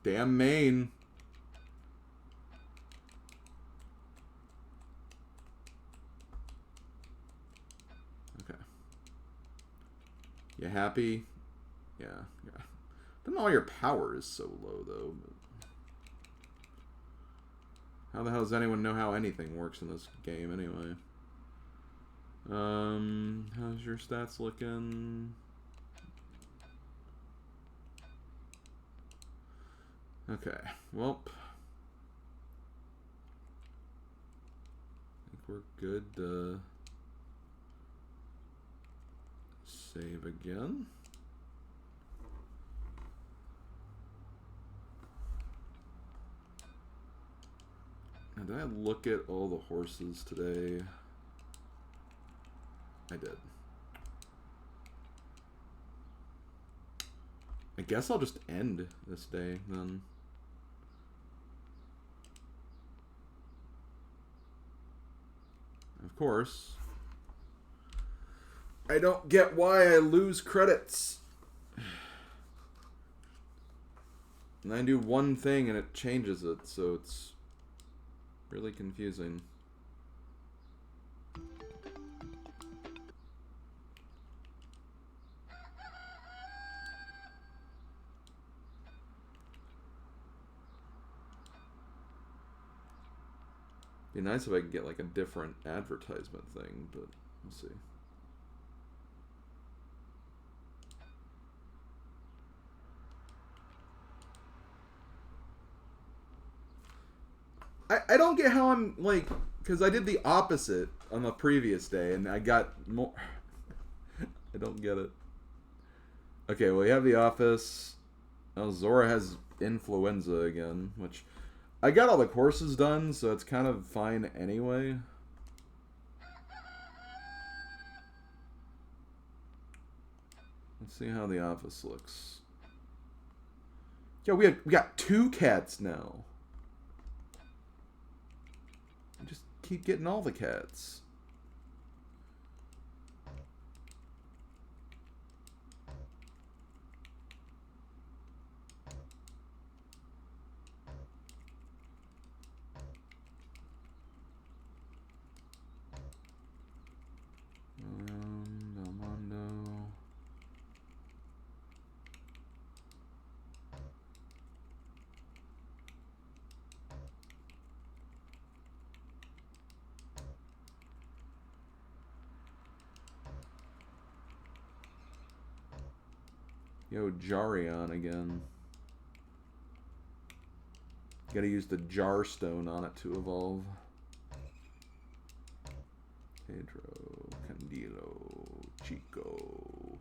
Damn Maine. Okay. You happy? Yeah, yeah. I don't know why your power is so low, though. But how the hell does anyone know how anything works in this game, anyway? How's your stats looking? Okay, well, we're good to save again. Now, did I look at all the horses today? I did. I guess I'll just end this day then. Of course, I don't get why I lose credits. And I do one thing and it changes it, so it's really confusing. Be nice if I could get like a different advertisement thing, but we'll see. I don't get how I'm like, because I did the opposite on the previous day and I got more. I don't get it. Okay, well, we have The Office. Oh, Zora has influenza again, which I got all the courses done, so it's kind of fine anyway. Let's see how The Office looks. Yeah, we got 2 cats now. Just keep getting all the cats. Belmondo. Yo, Jarion again. Gotta use the jar stone on it to evolve. Pedro, Candido, Chico,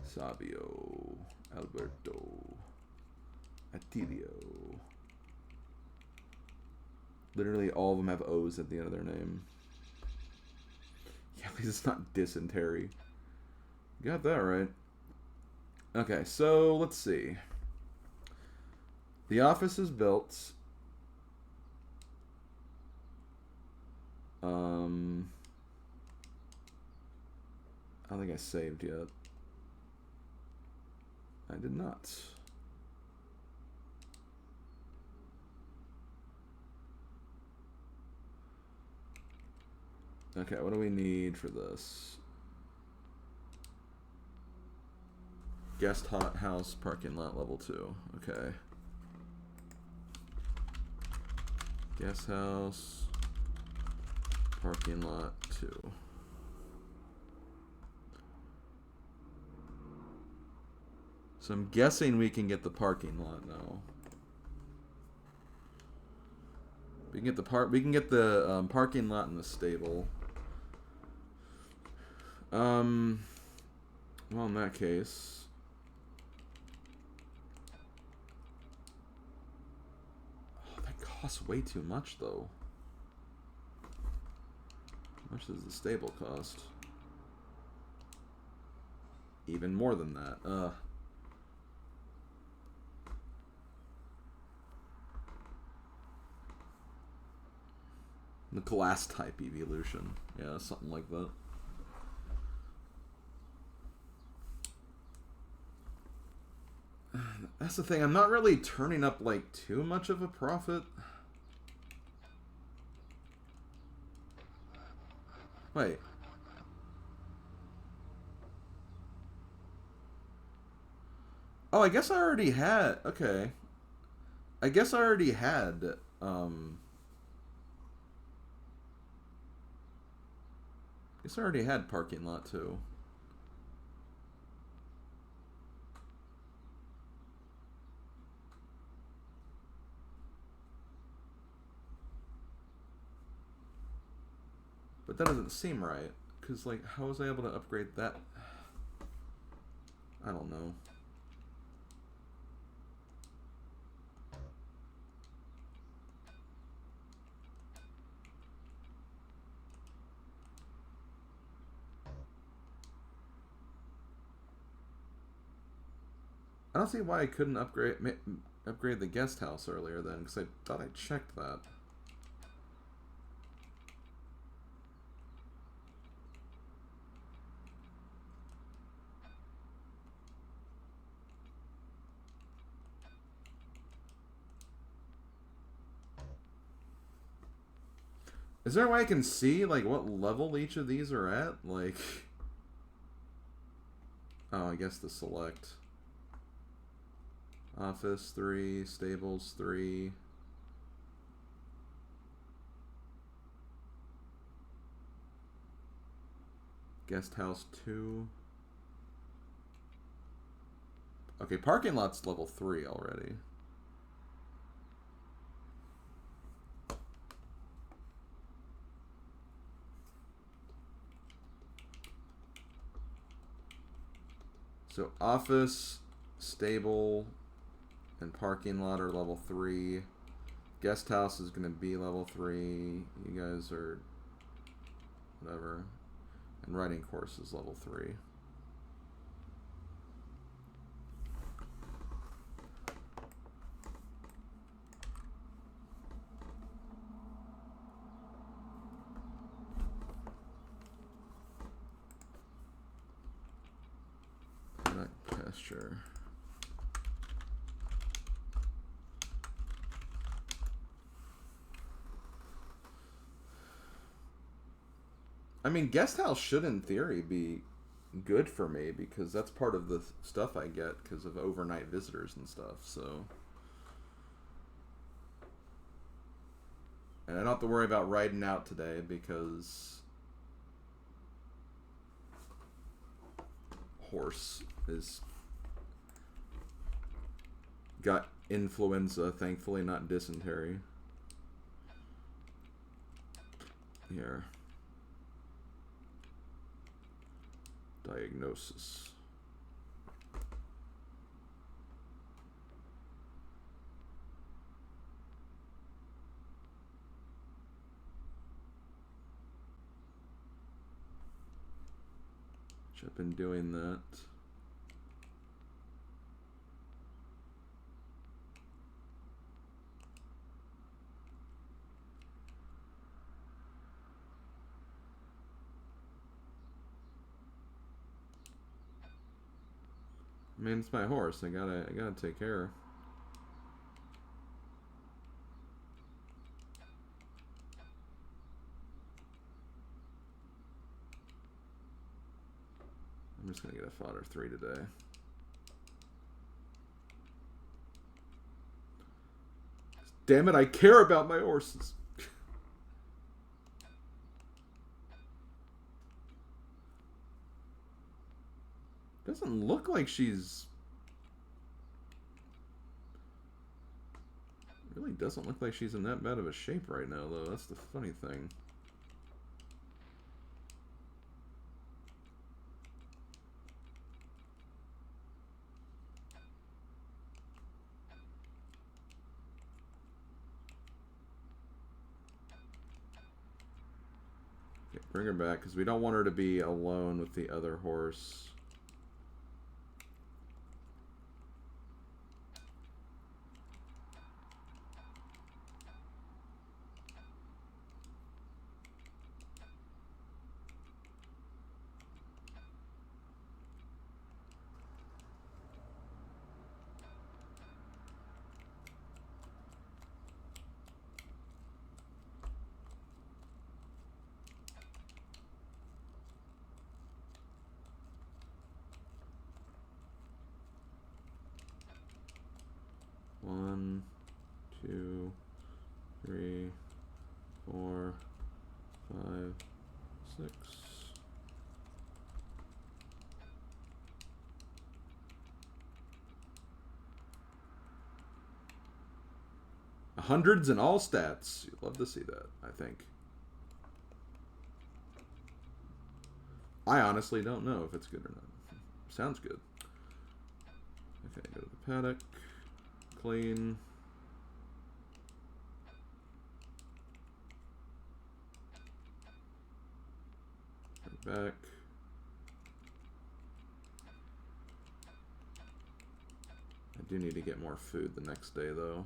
Sabio, Alberto, Atilio. Literally all of them have O's at the end of their name. Yeah, at least it's not dysentery. Got that right. Okay, so let's see. The Office is built. I don't think I saved yet. I did not. Okay, what do we need for this? Guest hot house parking lot level 2. Okay. Guest house parking lot 2. So I'm guessing we can get the parking lot now. We can get the parking lot in the stable. Well, in that case, oh, that costs way too much, though. How much does the stable cost? Even more than that. The glass type evolution. Yeah, something like that. That's the thing. I'm not really turning up like too much of a profit. Wait. Oh, I guess I already had. Okay. I guess I already had. I guess I already had parking lot too. But that doesn't seem right. Because, like, how was I able to upgrade that? I don't know. I don't see why I couldn't upgrade the guest house earlier then, because I thought I checked that. Is there a way I can see, like, what level each of these are at? Like... Oh, I guess the select. Office 3, stables 3. Guest house 2. Okay, parking lot's level 3 already. So office, stable, and parking lot are level 3. Guest house is going to be level 3. You guys are whatever. And riding course is level 3. Pasture. I mean, guest house should, in theory, be good for me because that's part of the stuff I get because of overnight visitors and stuff. So, and I don't have to worry about riding out today because horse is got influenza, thankfully not dysentery. Here. Diagnosis. Which I've been doing that. I mean, it's my horse. I gotta take care. I'm just gonna get a fodder 3 today. Damn it! I care about my horses. Doesn't look like she's... Really doesn't look like she's in that bad of a shape right now, though. That's the funny thing. Okay, bring her back, because we don't want her to be alone with the other horse. One, 2, 3, 4, 5, 6. Hundreds in all stats. You'd love to see that, I think. I honestly don't know if it's good or not. Sounds good. Okay, go to the paddock. Clean. Back. I do need to get more food the next day, though.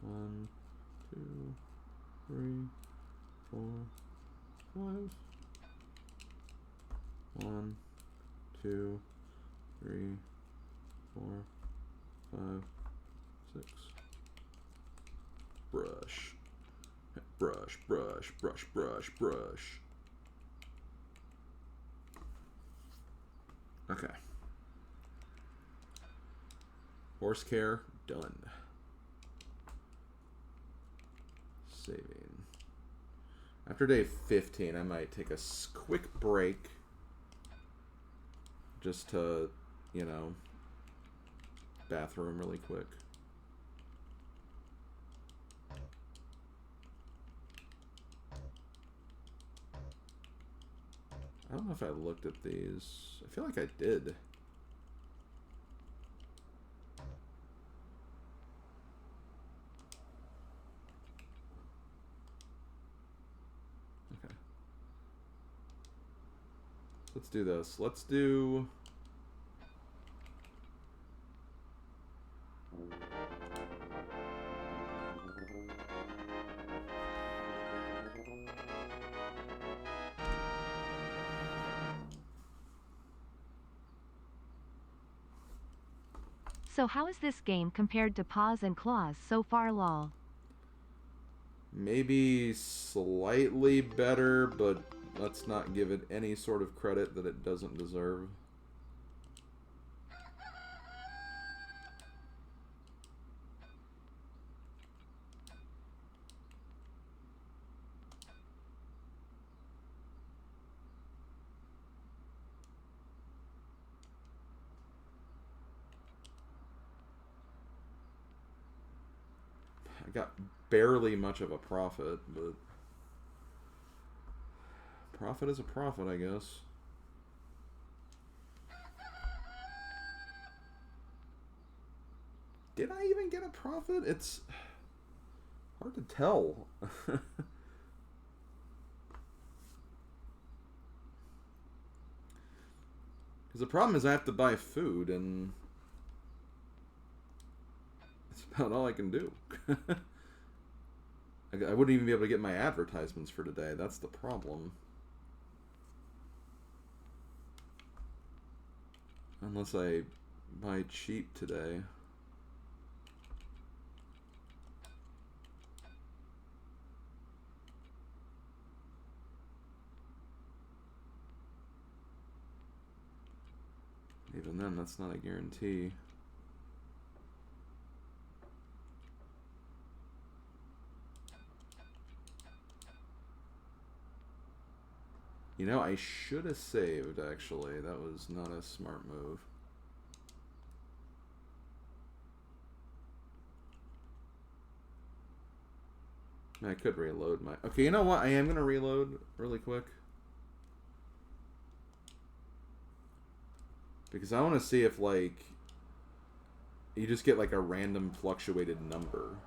One, two, three, four, five. 1, 2, 3, 4, 5, 6. Brush. Brush, brush, brush, brush, brush. Okay. Horse care, done. Saving. After day 15, I might take a quick break. Just to, you know, bathroom really quick. I don't know if I looked at these. I feel like I did. Okay. Let's do this. Let's do... So how is this game compared to Paws and Claws so far, lol? Maybe slightly better, but let's not give it any sort of credit that it doesn't deserve. I got barely much of a profit, but profit is a profit, I guess. Did I even get a profit? It's hard to tell. Because the problem is I have to buy food, and that's about all I can do. I wouldn't even be able to get my advertisements for today. That's the problem. Unless I buy cheap today. Even then, that's not a guarantee. You know, I should have saved, actually. That was not a smart move. I could reload my... Okay, you know what? I am going to reload really quick. Because I want to see if, like, you just get, like, a random fluctuated number.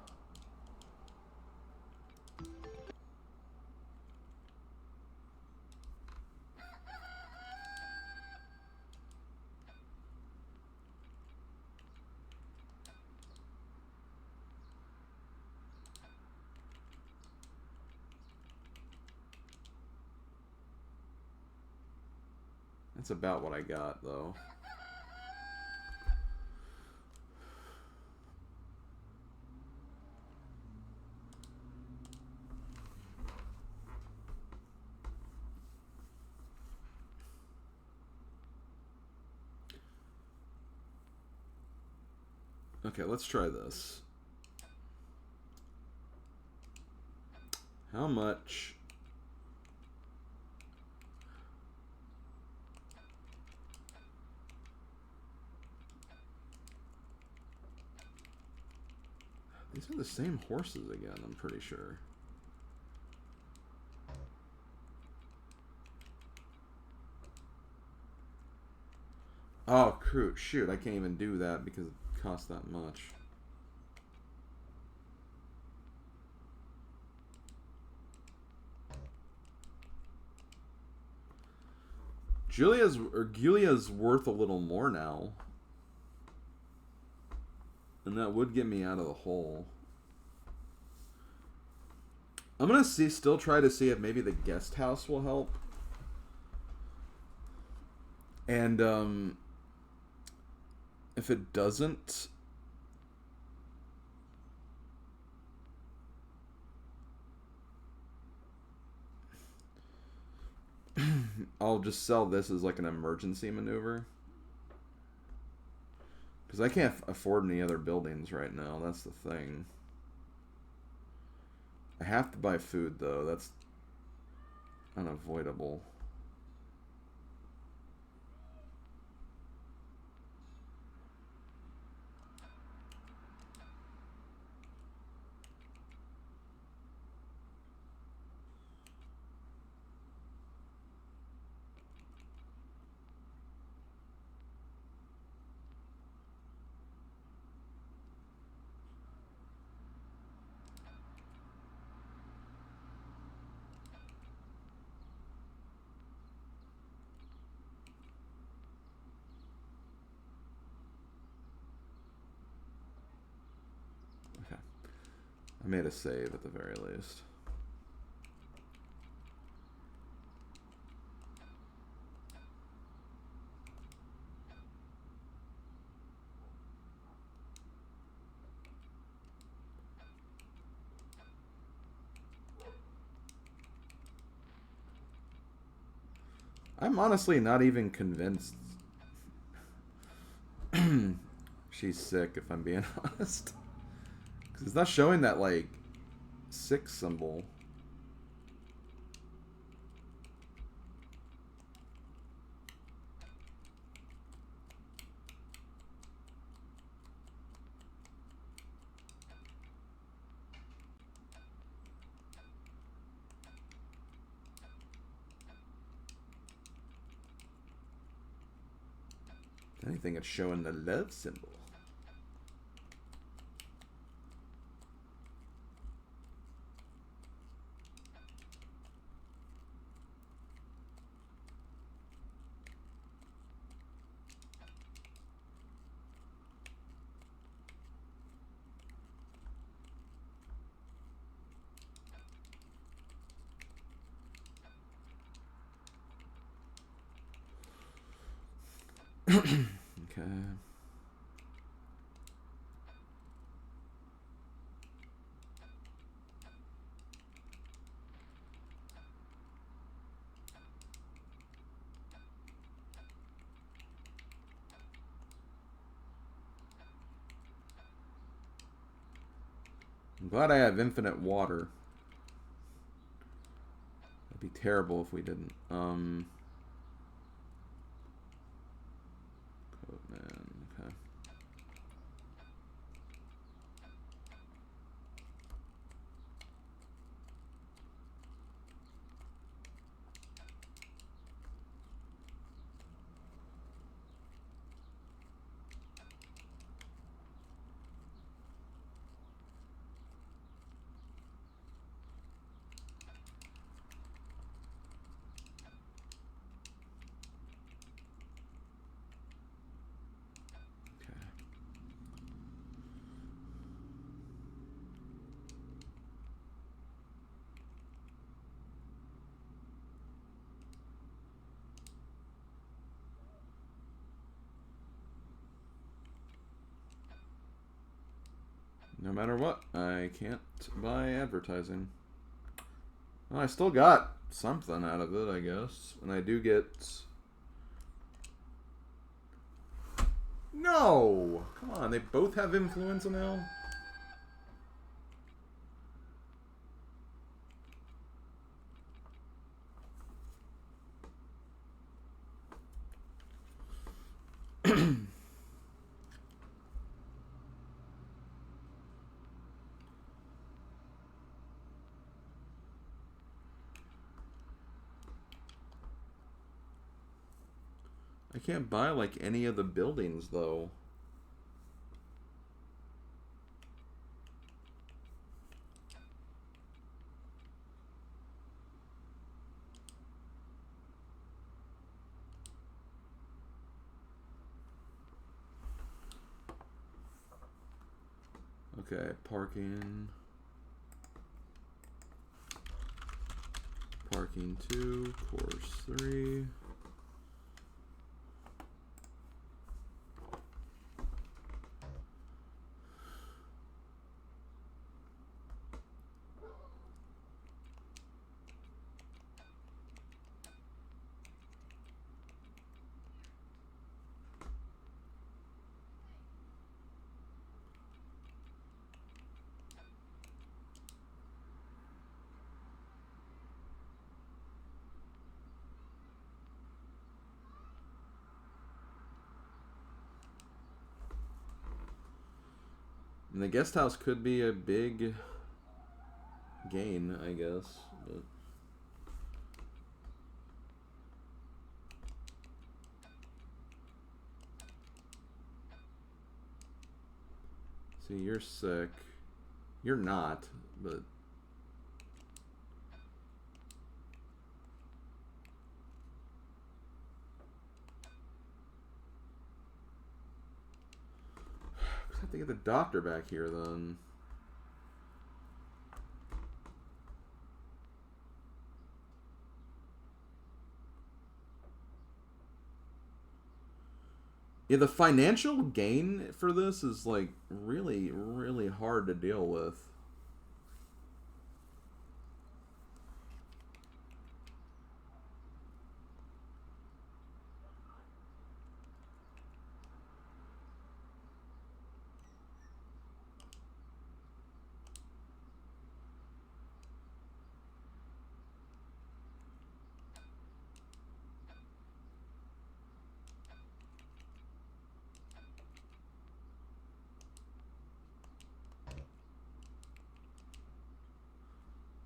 That's about what I got, though. Okay, let's try this. How much... These are the same horses again, I'm pretty sure. Oh, shoot, I can't even do that because it costs that much. Giulia's worth a little more now. And that would get me out of the hole. I'm gonna still try to see if maybe the guest house will help. And if it doesn't, I'll just sell this as like an emergency maneuver. Because I can't afford any other buildings right now. That's the thing. I have to buy food, though. That's unavoidable. I made a save at the very least. I'm honestly not even convinced she's sick, if I'm being honest. Because it's not showing that, like, 6 symbol. If anything, it's showing the love symbol. Okay. I'm glad I have infinite water. It'd be terrible if we didn't. Coatman, okay. No matter what, I can't buy advertising. Well, I still got something out of it, I guess. And I do get... No! Come on, they both have influenza now? I can't buy like any of the buildings though. Okay, parking. Parking 2, course 3. And the guest house could be a big gain, I guess. But see, you're sick. You're not, but I have to get the doctor back here then. Yeah, the financial gain for this is like really, really hard to deal with.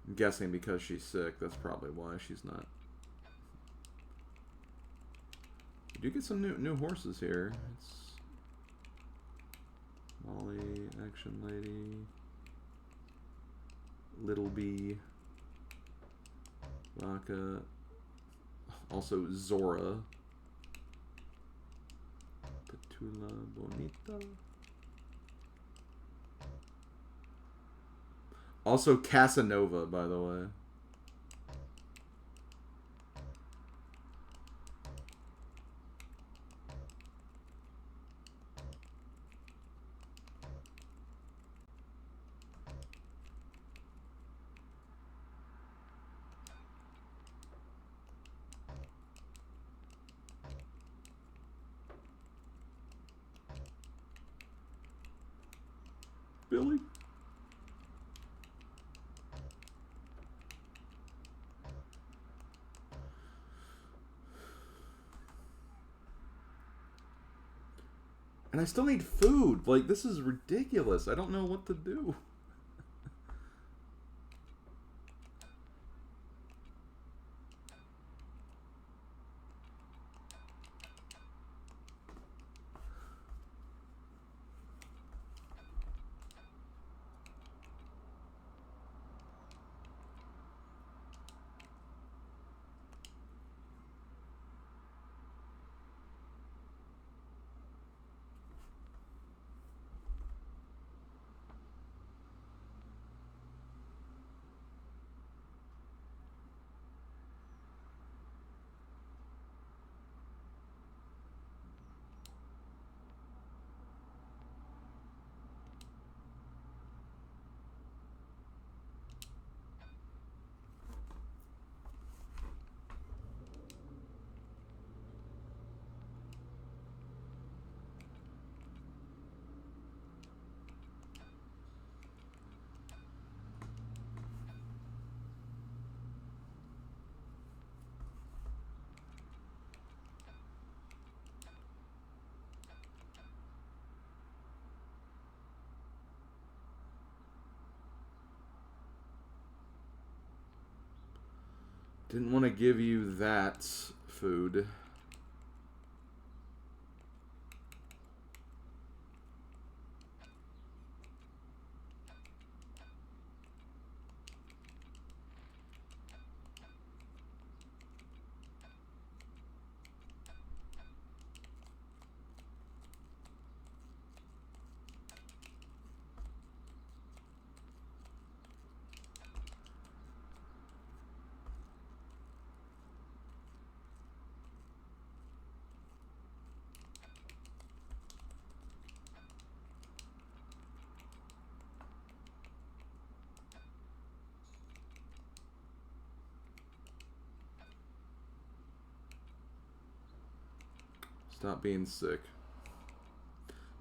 I'm guessing because she's sick, that's probably why she's not. You do get some new horses here. It's Molly, Action Lady, Little Bee, Vodka, also Zora, Petula Bonita. Also Casanova, by the way. Billy? And I still need food. Like, this is ridiculous. I don't know what to do. Didn't want to give you that food. Stop being sick.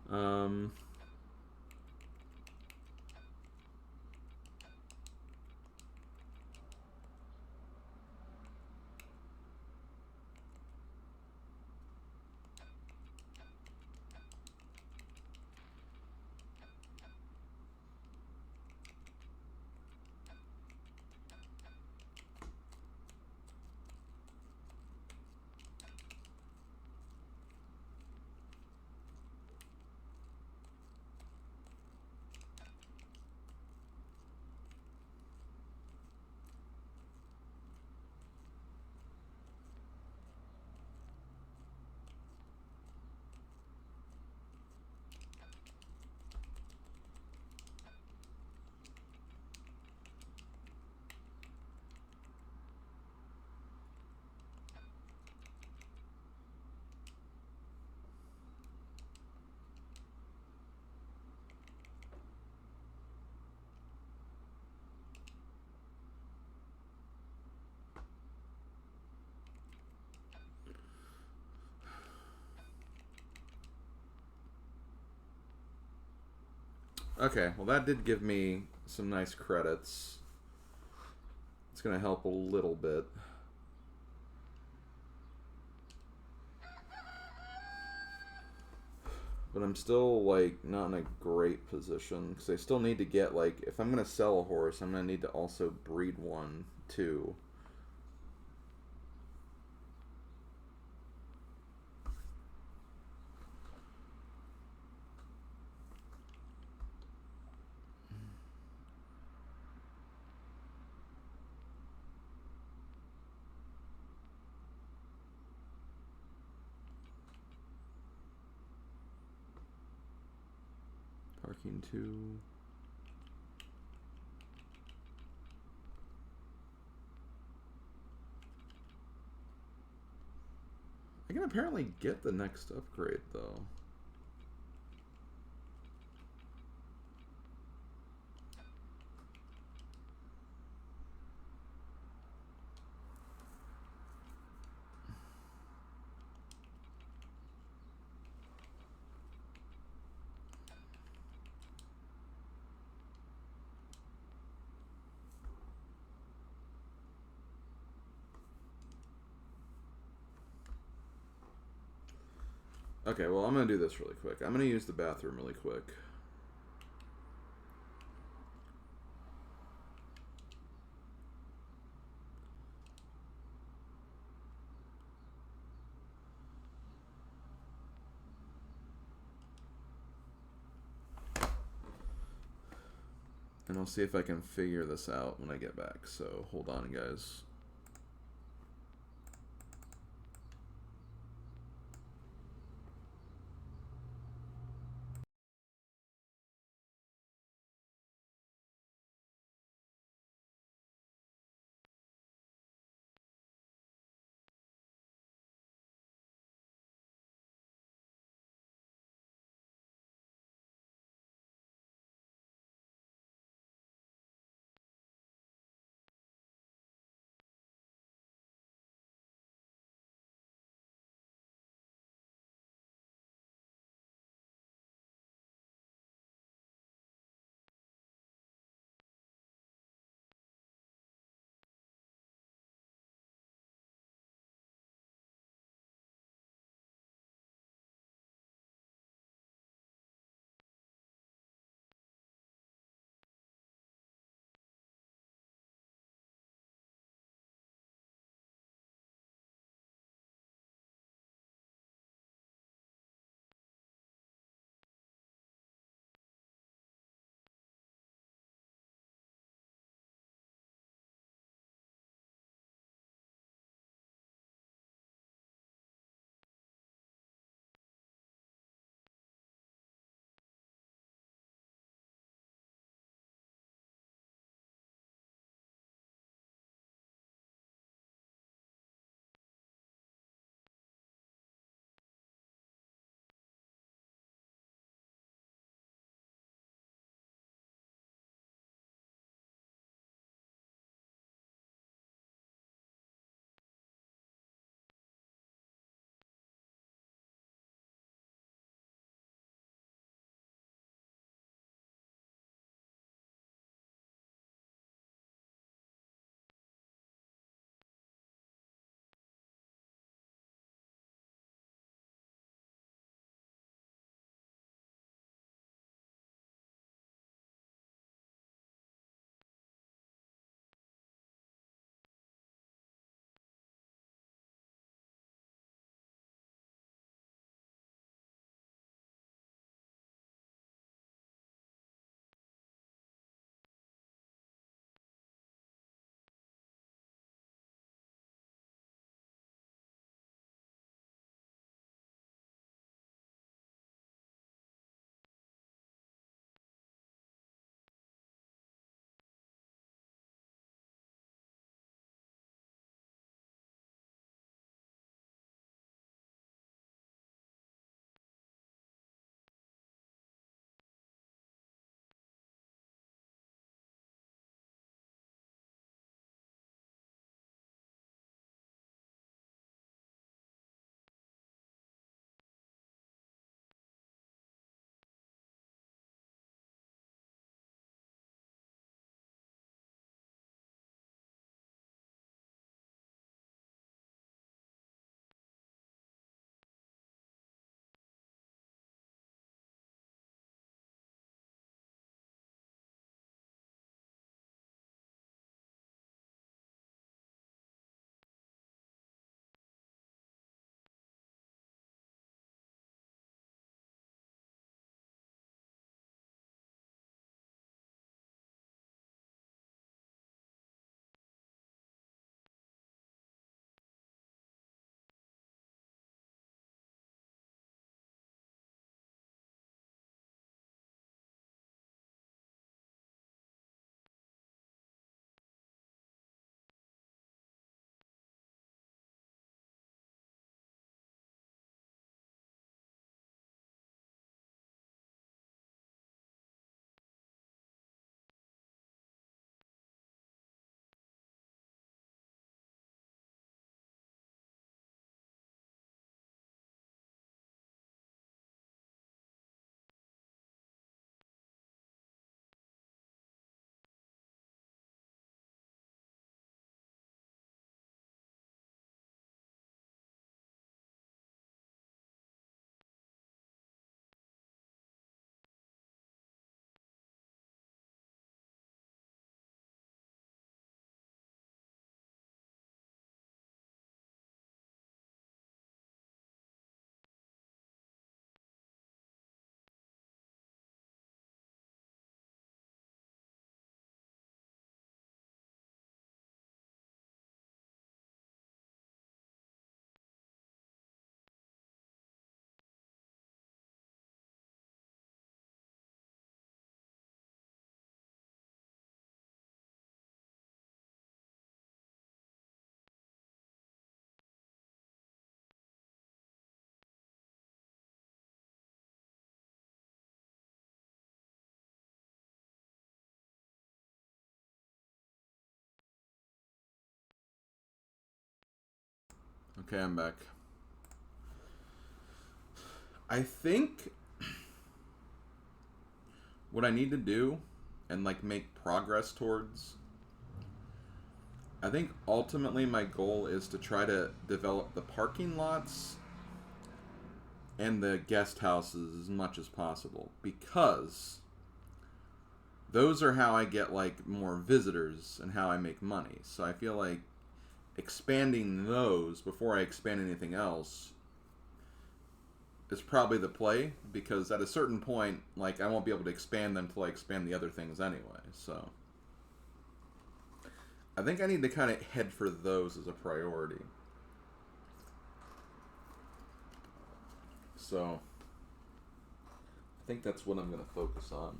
Um... Okay, well that did give me some nice credits. It's going to help a little bit. But I'm still, like, not in a great position. Because I still need to get, like, if I'm going to sell a horse, I'm going to need to also breed one, too. Parking 2. I can apparently get the next upgrade, though. Okay, well, I'm going to do this really quick. I'm going to use the bathroom really quick. And I'll see if I can figure this out when I get back. So, hold on, guys. Okay, I'm back. I think what I need to do and like make progress towards, I think ultimately my goal is to try to develop the parking lots and the guest houses as much as possible, because those are how I get like more visitors and how I make money. So I feel like expanding those before I expand anything else is probably the play, because at a certain point, like, I won't be able to expand them until I expand the other things anyway. So I think I need to kind of head for those as a priority. So I think that's what I'm going to focus on.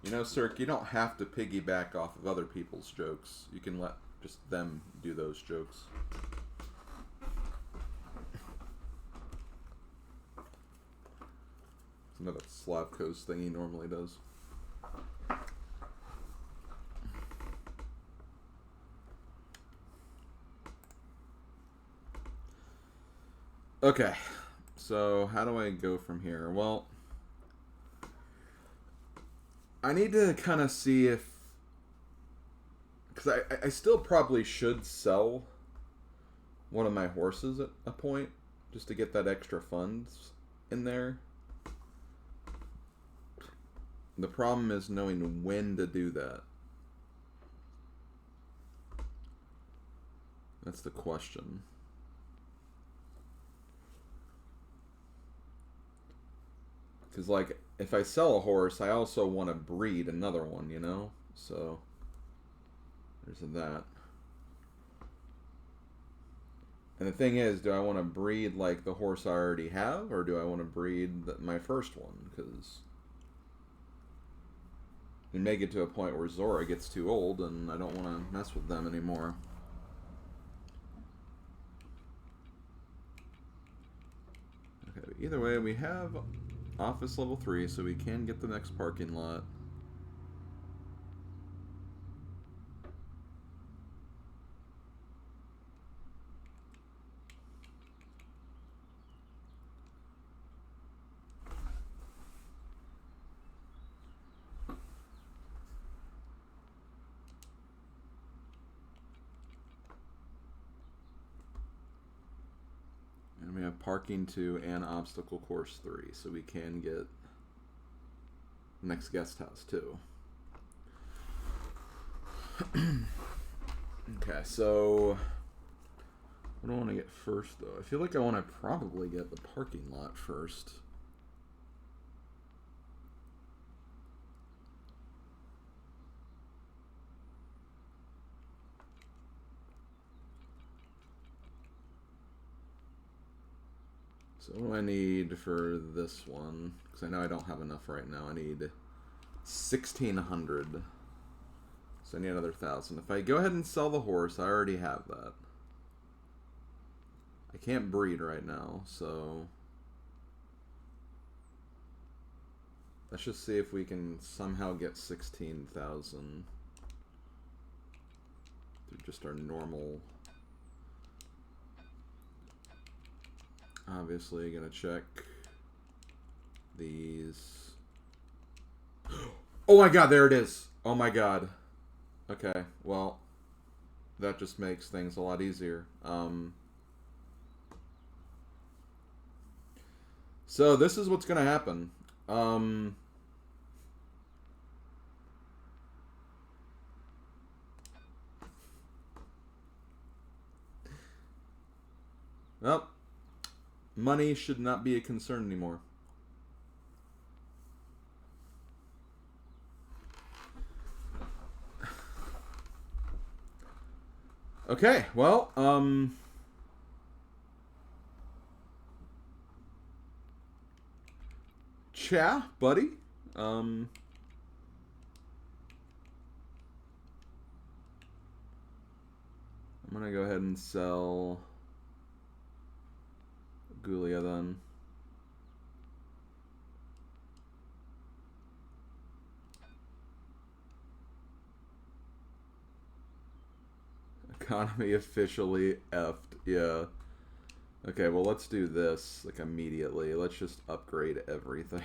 You know, Cirque, you don't have to piggyback off of other people's jokes. You can let just them do those jokes. It's another Slavko's thing he normally does. Okay, so how do I go from here? Well, I need to kind of see if, because I still probably should sell one of my horses at a point, just to get that extra funds in there. The problem is knowing when to do that. That's the question. Because, like, if I sell a horse, I also want to breed another one, you know? So, there's that. And the thing is, do I want to breed, like, the horse I already have, or do I want to breed my first one? Because we may get to a point where Zora gets too old, and I don't want to mess with them anymore. Okay, but either way, we have office level 3, so we can get the next parking lot. And we have parking 2 and obstacle course 3, so we can get the next guest house too. Okay, so what do I want to get first though? I feel like I want to probably get the parking lot first. So what do I need for this one? Because I know I don't have enough right now. I need 1,600. So I need another 1,000. If I go ahead and sell the horse, I already have that. I can't breed right now, so let's just see if we can somehow get 16,000 through just our normal. Obviously, gonna check these. Oh my god, there it is. Oh my god. Okay, well, that just makes things a lot easier. So this is what's gonna happen. Well, money should not be a concern anymore. Okay, well, Cha, buddy. I'm gonna go ahead and sell Gulia then. Economy officially effed. Yeah. Okay, well, let's do this, like, immediately. Let's just upgrade everything.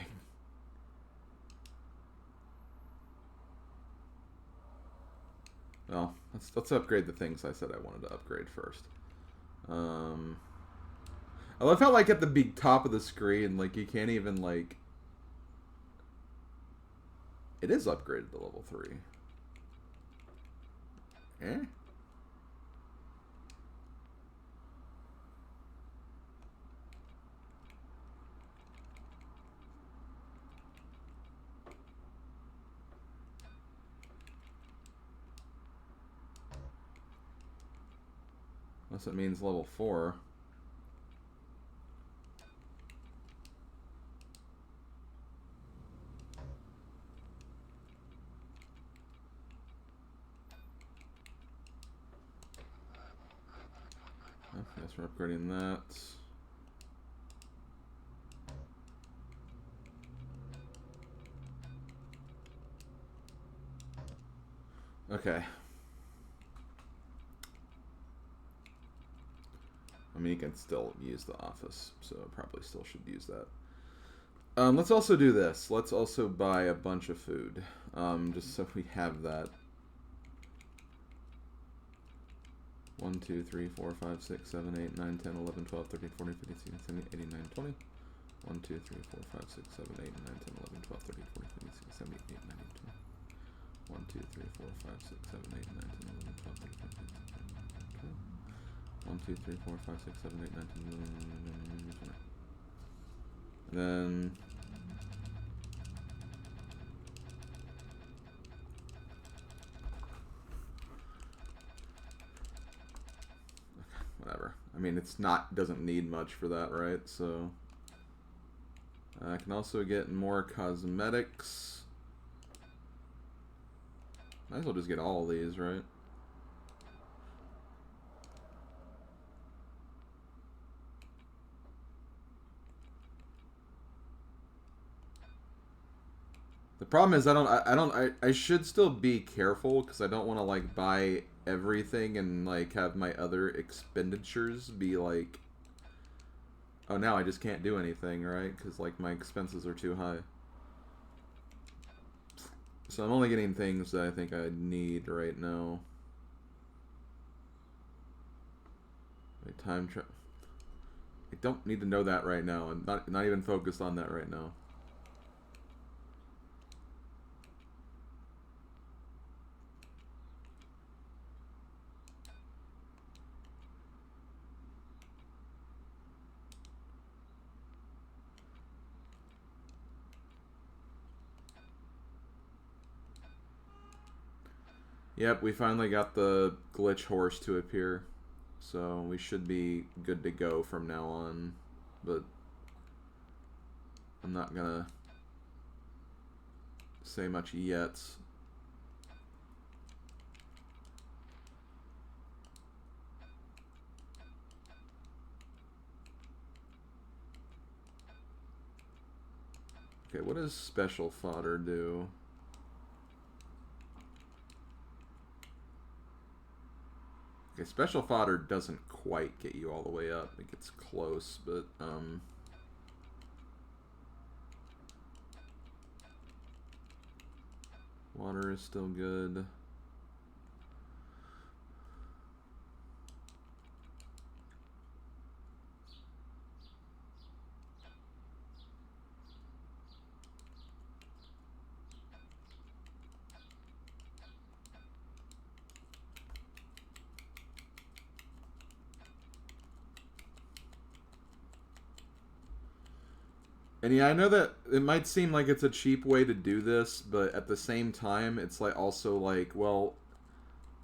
Well, let's upgrade the things I said I wanted to upgrade first. I love how, like, at the top of the screen, like, you can't even, like... It is upgraded to level 3. Eh? Unless it means level 4. I guess we're upgrading that. Okay. I mean, you can still use the office, so probably still should use that. Let's also do this. Let's also buy a bunch of food, just so we have that. 1, 2, 3, 4, 5, 6, 7, 8, 9, 10, 11, 12, 13, 14, 15, 16, 17, 18, 19, 20. 1, 2, 3, 4, 5, 6, 7, 8, 9, 10, 11, 12, 13, 14, 15, 16, 17, 18, 19, 20. 1, 2, 3, 4, 5, 6, 7, 8, 9, 10, 11, 12, 13, 14, 15, 16, 17, 18, 20. 1, 2, 3, 4, 5, 6, 7, 8, 9, 10, 11, 12, 20. And then... whatever. I mean, it's not, doesn't need much for that, right? So... I can also get more cosmetics. Might as well just get all of these, right? The problem is I should still be careful because I don't want to like buy everything and like have my other expenditures be like, oh, now I just can't do anything, right? Because like my expenses are too high. So I'm only getting things that I think I need right now. Time travel. I don't need to know that right now. I'm not even focused on that right now. Yep, we finally got the glitch horse to appear. So we should be good to go from now on. But I'm not gonna say much yet. Okay, what does special fodder do? Okay, special fodder doesn't quite get you all the way up. It gets close, but water is still good. And yeah, I know that it might seem like it's a cheap way to do this, but at the same time, it's like also like, well,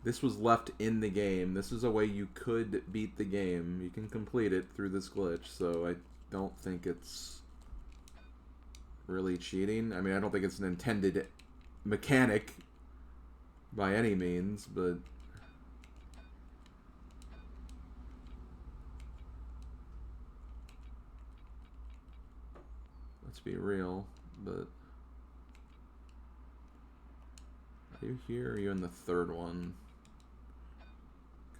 this was left in the game. This is a way you could beat the game. You can complete it through this glitch, so I don't think it's really cheating. I mean, I don't think it's an intended mechanic by any means, but... let's be real, but... are you here or are you in the third one?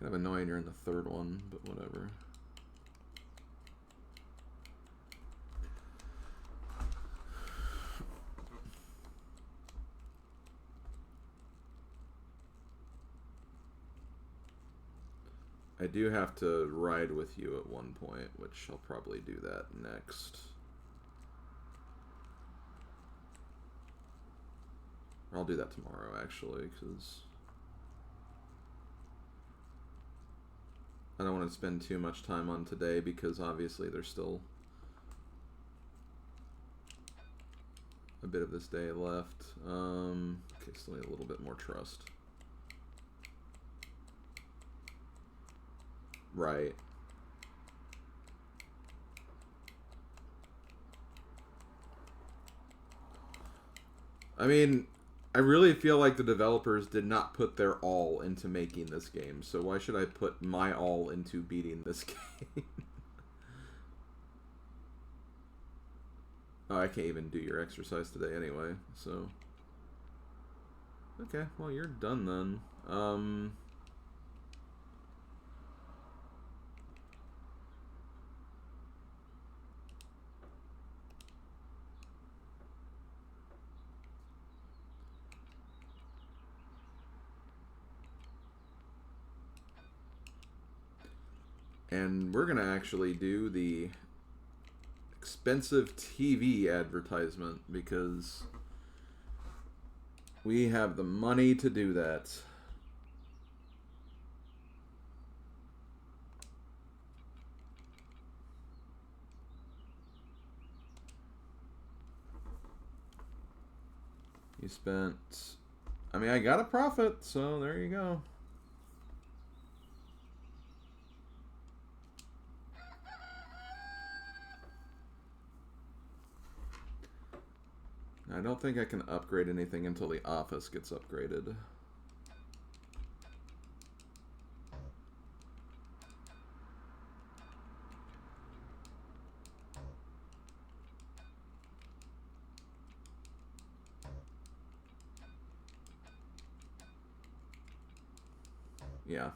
Kind of annoying you're in the third one, but whatever. I do have to ride with you at one point, which I'll probably do that next. Or I'll do that tomorrow, actually, because I don't want to spend too much time on today, because obviously there's still a bit of this day left. Okay, still need a little bit more trust. Right. I mean, I really feel like the developers did not put their all into making this game, so why should I put my all into beating this game? Oh, I can't even do your exercise today anyway, so... Okay, well, you're done then. And we're going to actually do the expensive TV advertisement because we have the money to do that. You spent... I mean, I got a profit, so there you go. I don't think I can upgrade anything until the office gets upgraded. Yeah.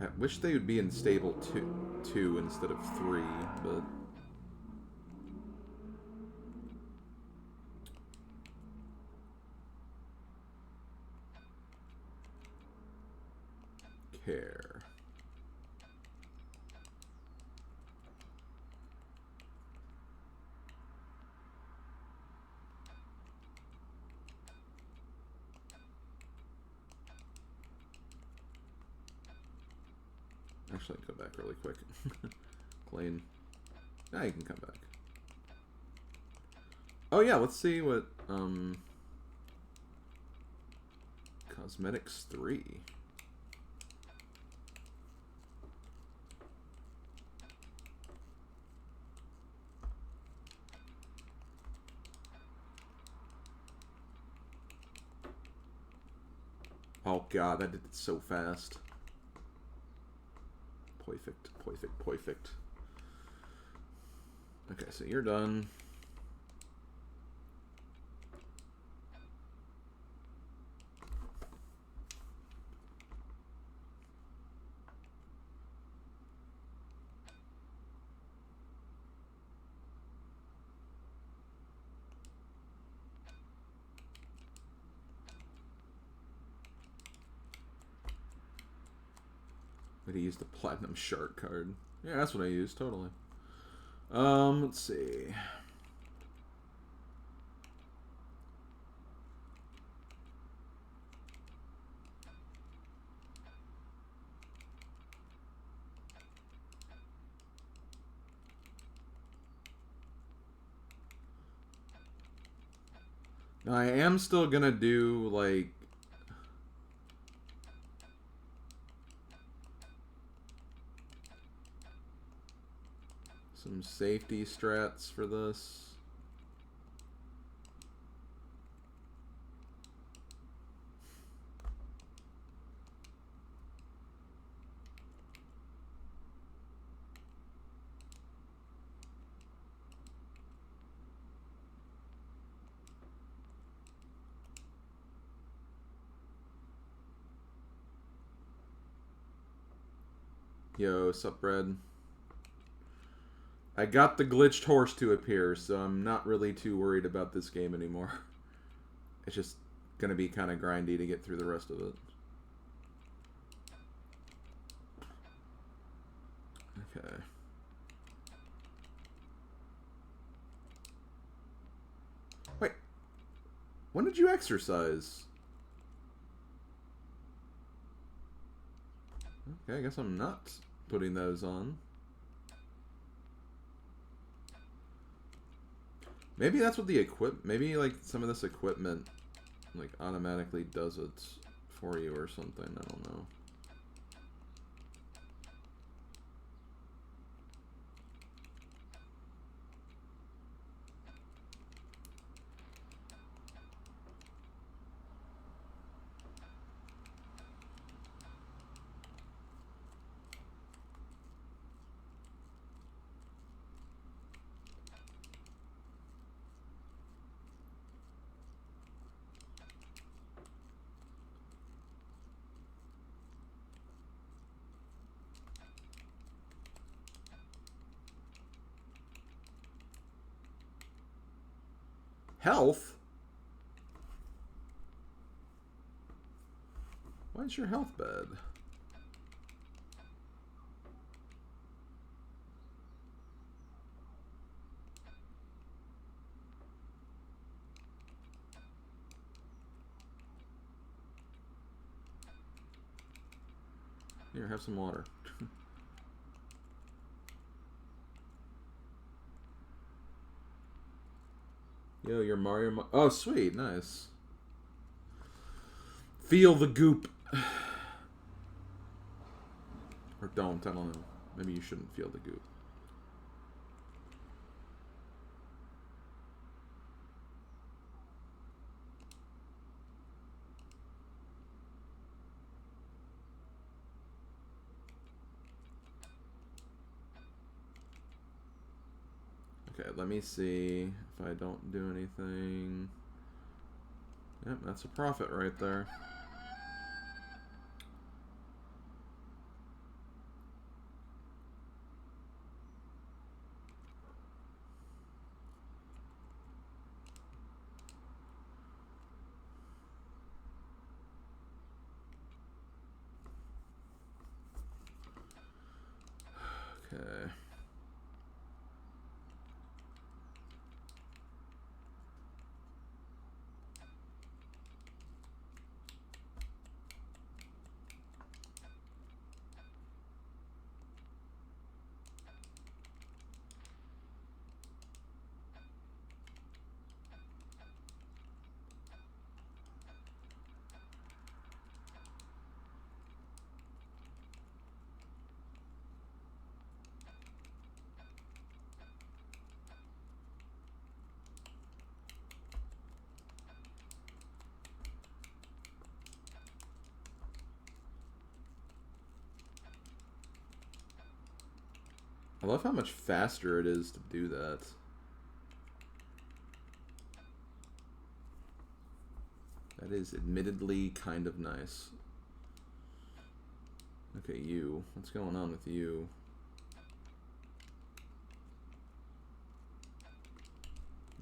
I wish they would be in stable 2 instead of 3, but... Care. Actually, go back really quick. Clean. Now you can come back. Oh yeah, let's see what Cosmetics 3. Oh god, that did it so fast. Perfect, perfect, perfect. Okay, so you're done. But he used the Platinum Shark card. Yeah, that's what I used, totally. Let's see. Now, I am still gonna do, like... some safety strats for this. Yo, sup, bread? I got the glitched horse to appear, so I'm not really too worried about this game anymore. It's just gonna be kind of grindy to get through the rest of it. Okay. Wait. When did you exercise? Okay, I guess I'm not putting those on. Maybe that's what the maybe like some of this equipment like automatically does it for you or something. I don't know. Health? Why is your health bad? Here, have some water. Yo, your Mario... Oh, sweet. Nice. Feel the goop. Or don't. I don't know. Maybe you shouldn't feel the goop. Okay, let me see if I don't do anything. Yep, that's a profit right there. Okay. I love how much faster it is to do that. That is admittedly kind of nice. Okay, you. What's going on with you?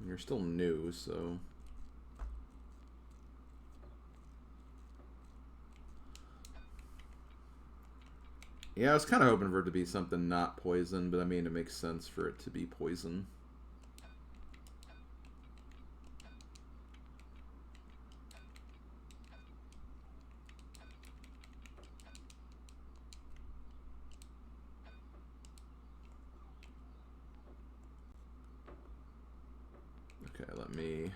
You're still new, so... Yeah, I was kind of hoping for it to be something not poison, but I mean, it makes sense for it to be poison. Okay, let me...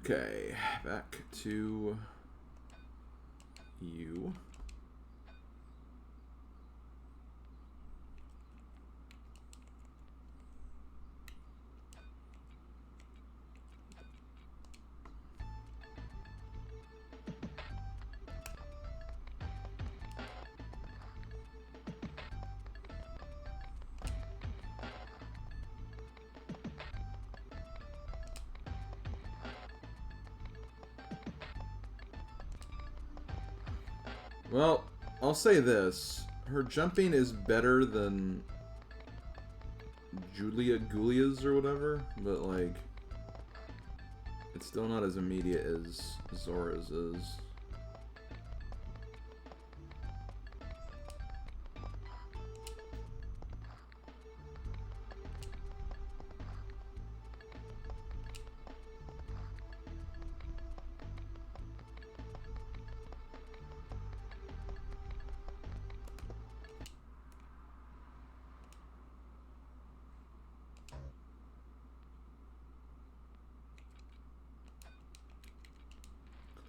Okay, back to you. Well, I'll say this. Her jumping is better than Julia's or whatever, but, like, it's still not as immediate as Zora's is.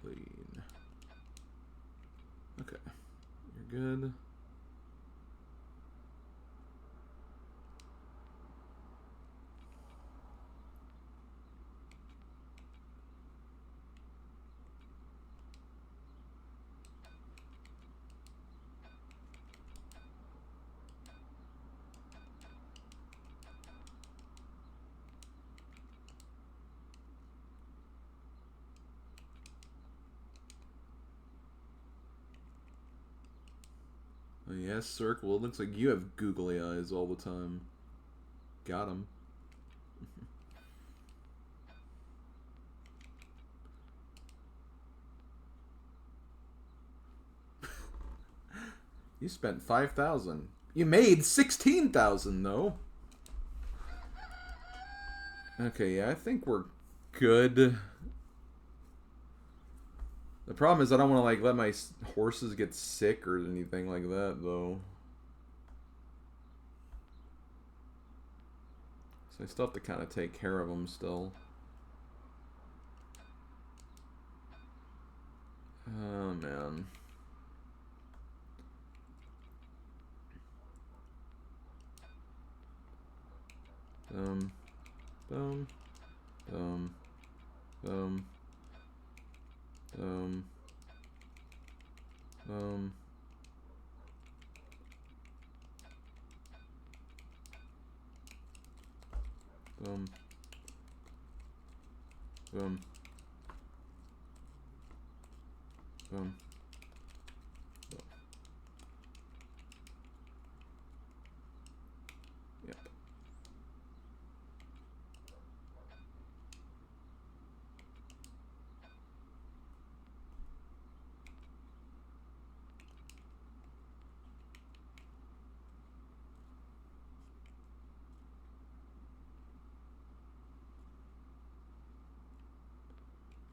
Clean. Okay. You're good. Oh, yes, Circle. It looks like you have googly eyes all the time. Got him. You spent 5,000. You made 16,000 though. Okay, yeah, I think we're good. The problem is I don't want to like let my horses get sick or anything like that though. So I still have to kind of take care of them still. Oh man. Boom. Boom. Boom. Boom. Boom. Boom. Boom. Boom. Boom. Yep.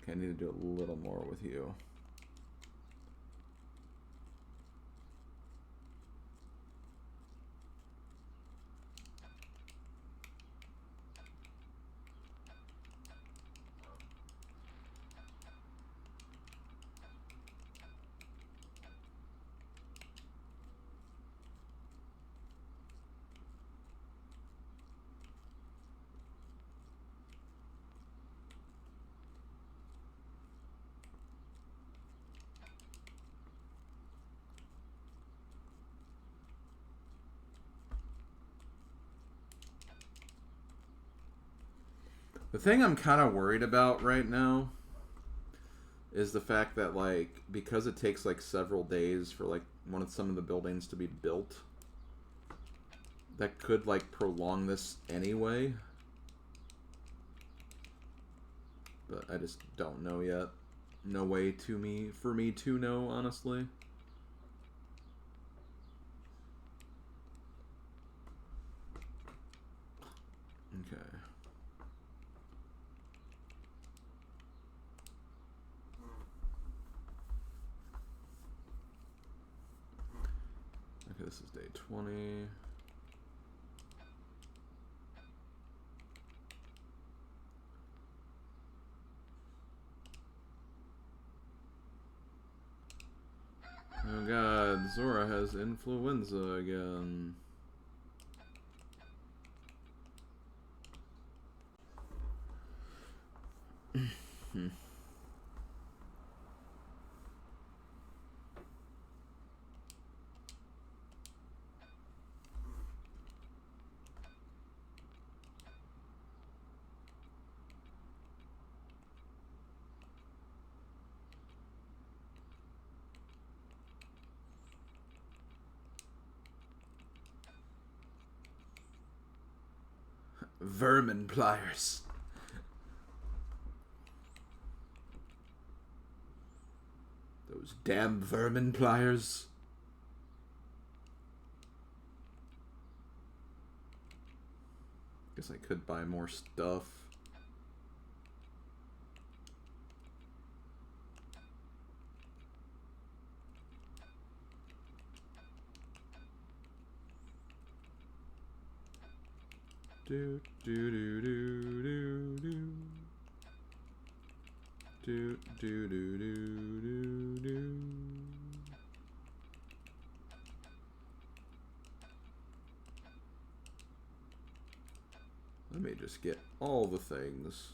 Okay, I need to do a little more with you. The thing I'm kind of worried about right now is the fact that, like, because it takes, like, several days for, like, some of the buildings to be built, that could, like, prolong this anyway. But I just don't know yet. No way for me to know, honestly. Okay. Okay, this is day 20. Oh god, Zora has influenza again. Vermin pliers. Those damn vermin pliers. Guess I could buy more stuff. Do do do do do do. Do do do do do do. Let me just get all the things.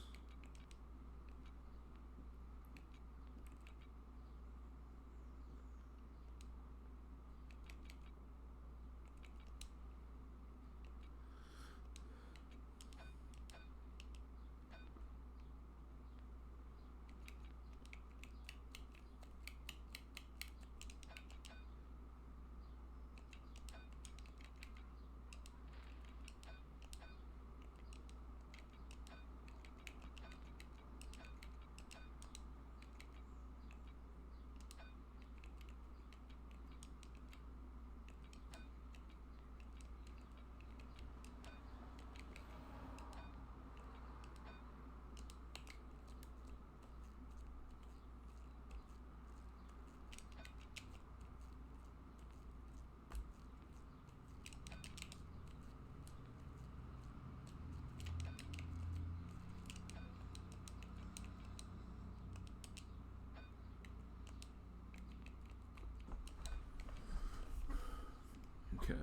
Okay.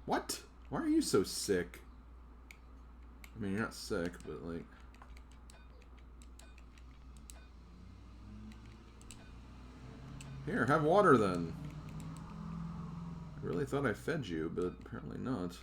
What? Why are you so sick? I mean, you're not sick, but like... Here, have water then. I really thought I fed you, but apparently not.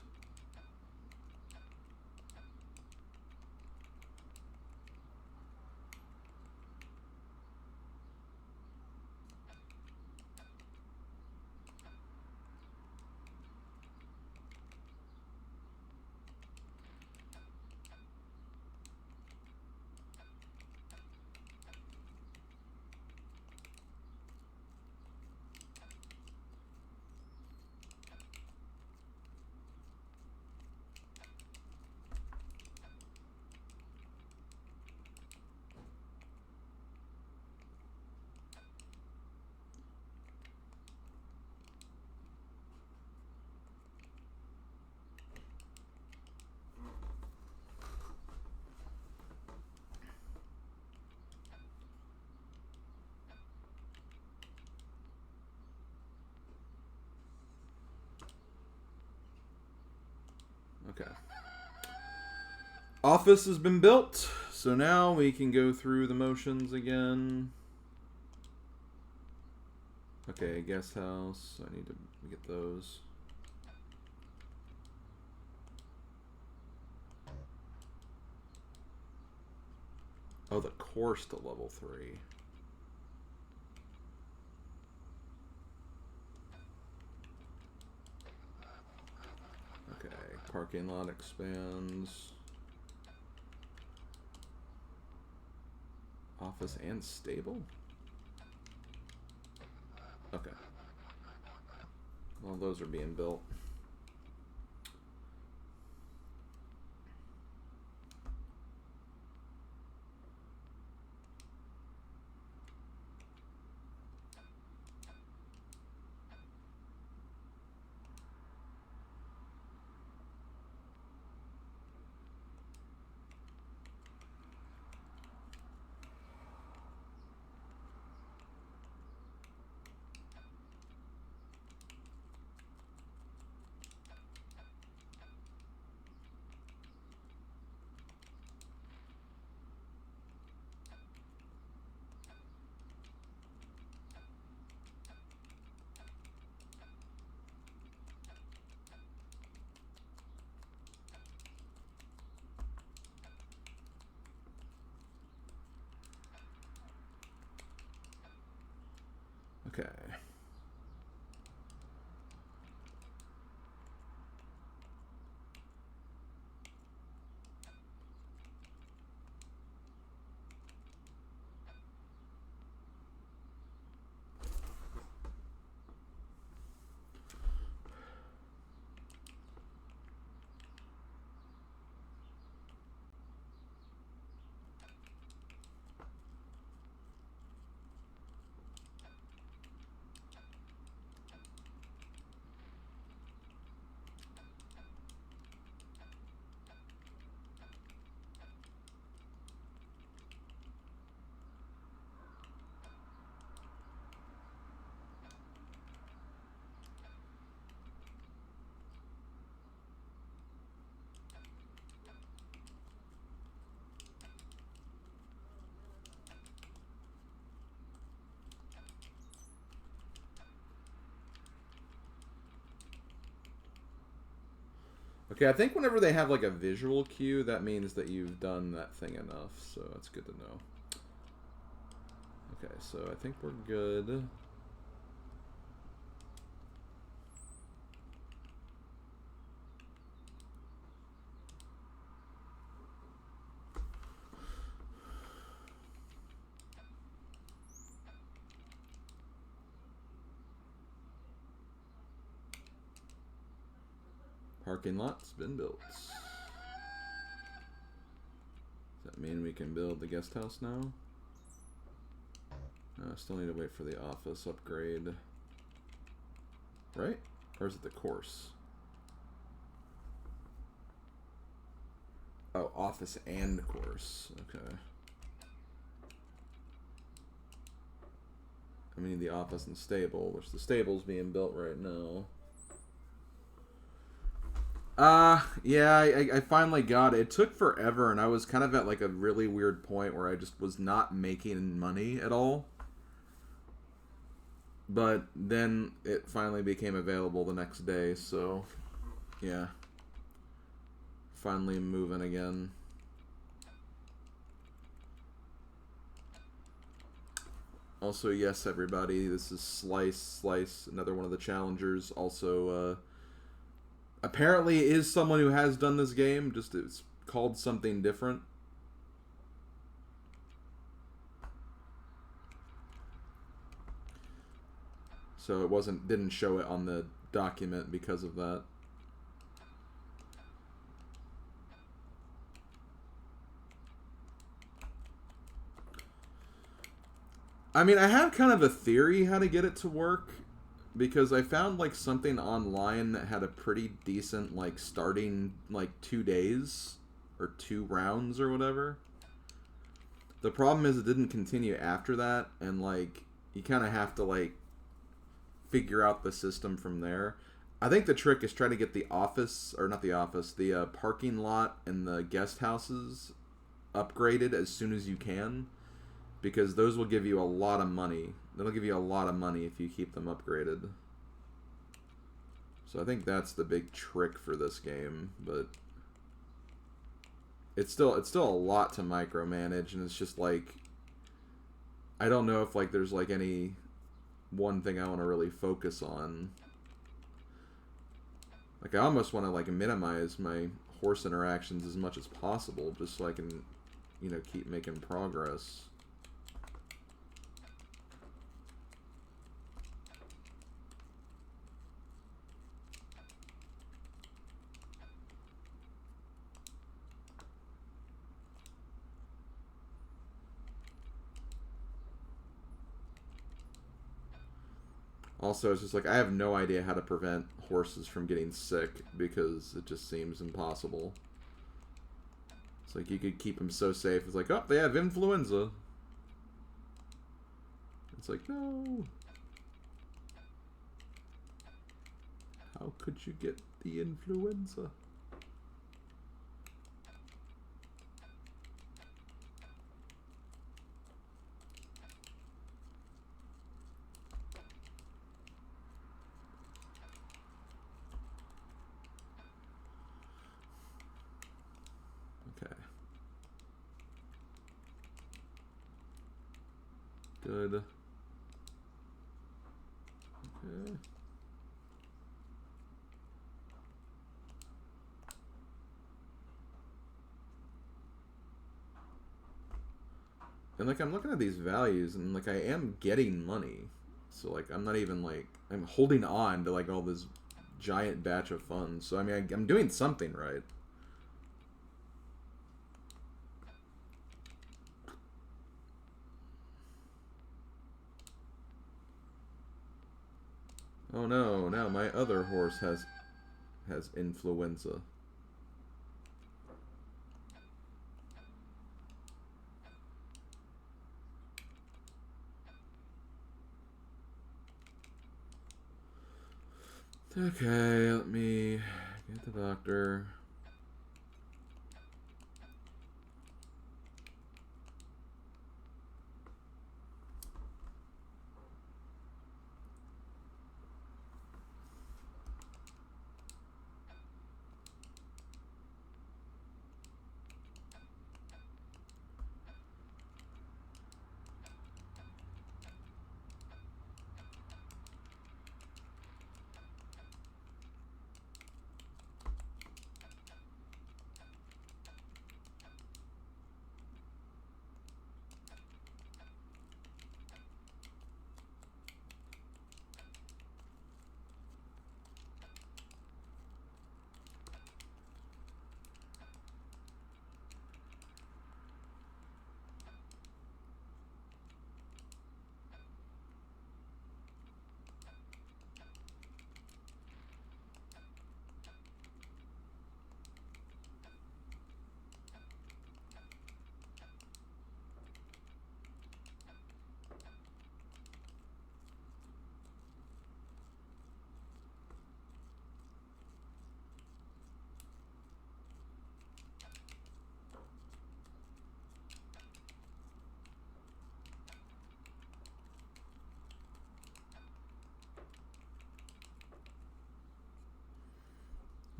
Okay. Office has been built, so now we can go through the motions again. Okay, guest house. I need to get those. Oh, the course to level 3. Okay, parking lot expands. Office and stable? Okay. Well, those are being built. Okay. Okay, I think whenever they have like a visual cue, that means that you've done that thing enough, so that's good to know. Okay, so I think we're good. Parking lot's been built. Does that mean we can build the guest house now? No, I still need to wait for the office upgrade. Right? Or is it the course? Oh, office and course. Okay. I mean the office and stable, which the stable's being built right now. Yeah, I finally got it. It took forever, and I was kind of at like a really weird point where I just was not making money at all. But then it finally became available the next day, so yeah. Finally moving again. Also, yes, everybody, this is Slice, another one of the challengers. Also, apparently is someone who has done this game, just it's called something different. So it didn't show it on the document because of that. I mean, I have kind of a theory how to get it to work, because I found like something online that had a pretty decent like starting like 2 days or 2 rounds or whatever. The problem is it didn't continue after that, and like you kind of have to like figure out the system from there. I think the trick is try to get the office, or not the office, the parking lot and the guest houses upgraded as soon as you can, because those will give you a lot of money. That'll give you a lot of money if you keep them upgraded. So I think that's the big trick for this game, but it's still a lot to micromanage, and it's just like I don't know if like there's like any one thing I want to really focus on. Like I almost want to like minimize my horse interactions as much as possible, just so I can, you know, keep making progress. Also, it's just like I have no idea how to prevent horses from getting sick, because it just seems impossible. It's like you could keep them so safe. It's like, oh, they have influenza. It's like, no. How could you get the influenza? Okay. Good. Okay. And like I'm looking at these values, and like I am getting money. So like I'm not even like I'm holding on to like all this giant batch of funds. So I mean I'm doing something right. Oh no, now my other horse has influenza. Okay, let me get the doctor.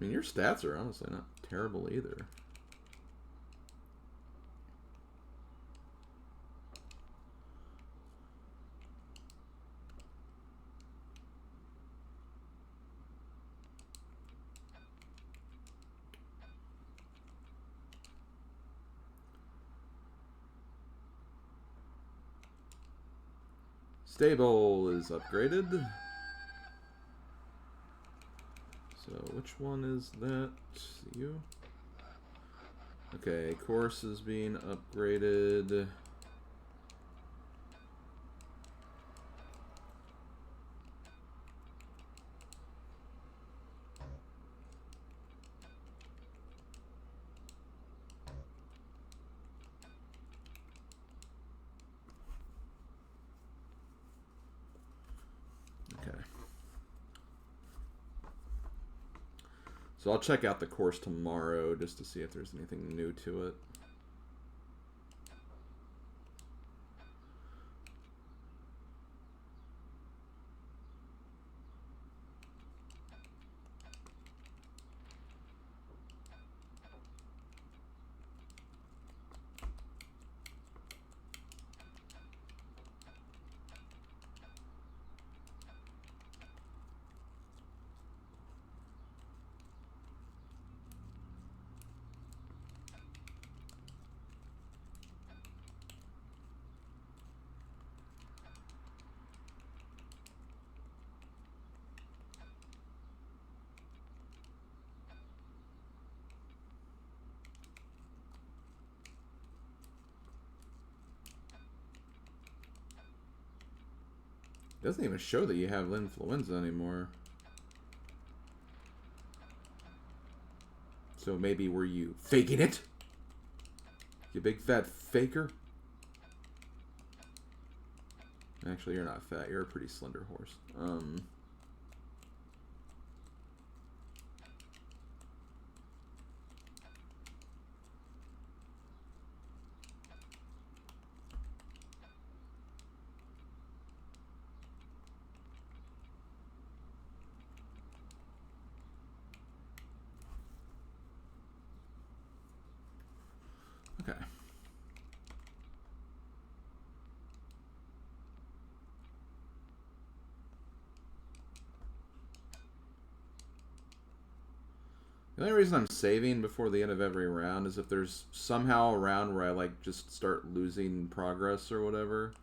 I mean, your stats are honestly not terrible either. Stable is upgraded. So which one is that? You? Okay, course is being upgraded. Okay. So I'll check out the course tomorrow just to see if there's anything new to it. It doesn't even show that you have influenza anymore. So maybe were you faking it? You big fat faker? Actually, you're not fat. You're a pretty slender horse. Okay. The only reason I'm saving before the end of every round is if there's somehow a round where I like just start losing progress or whatever.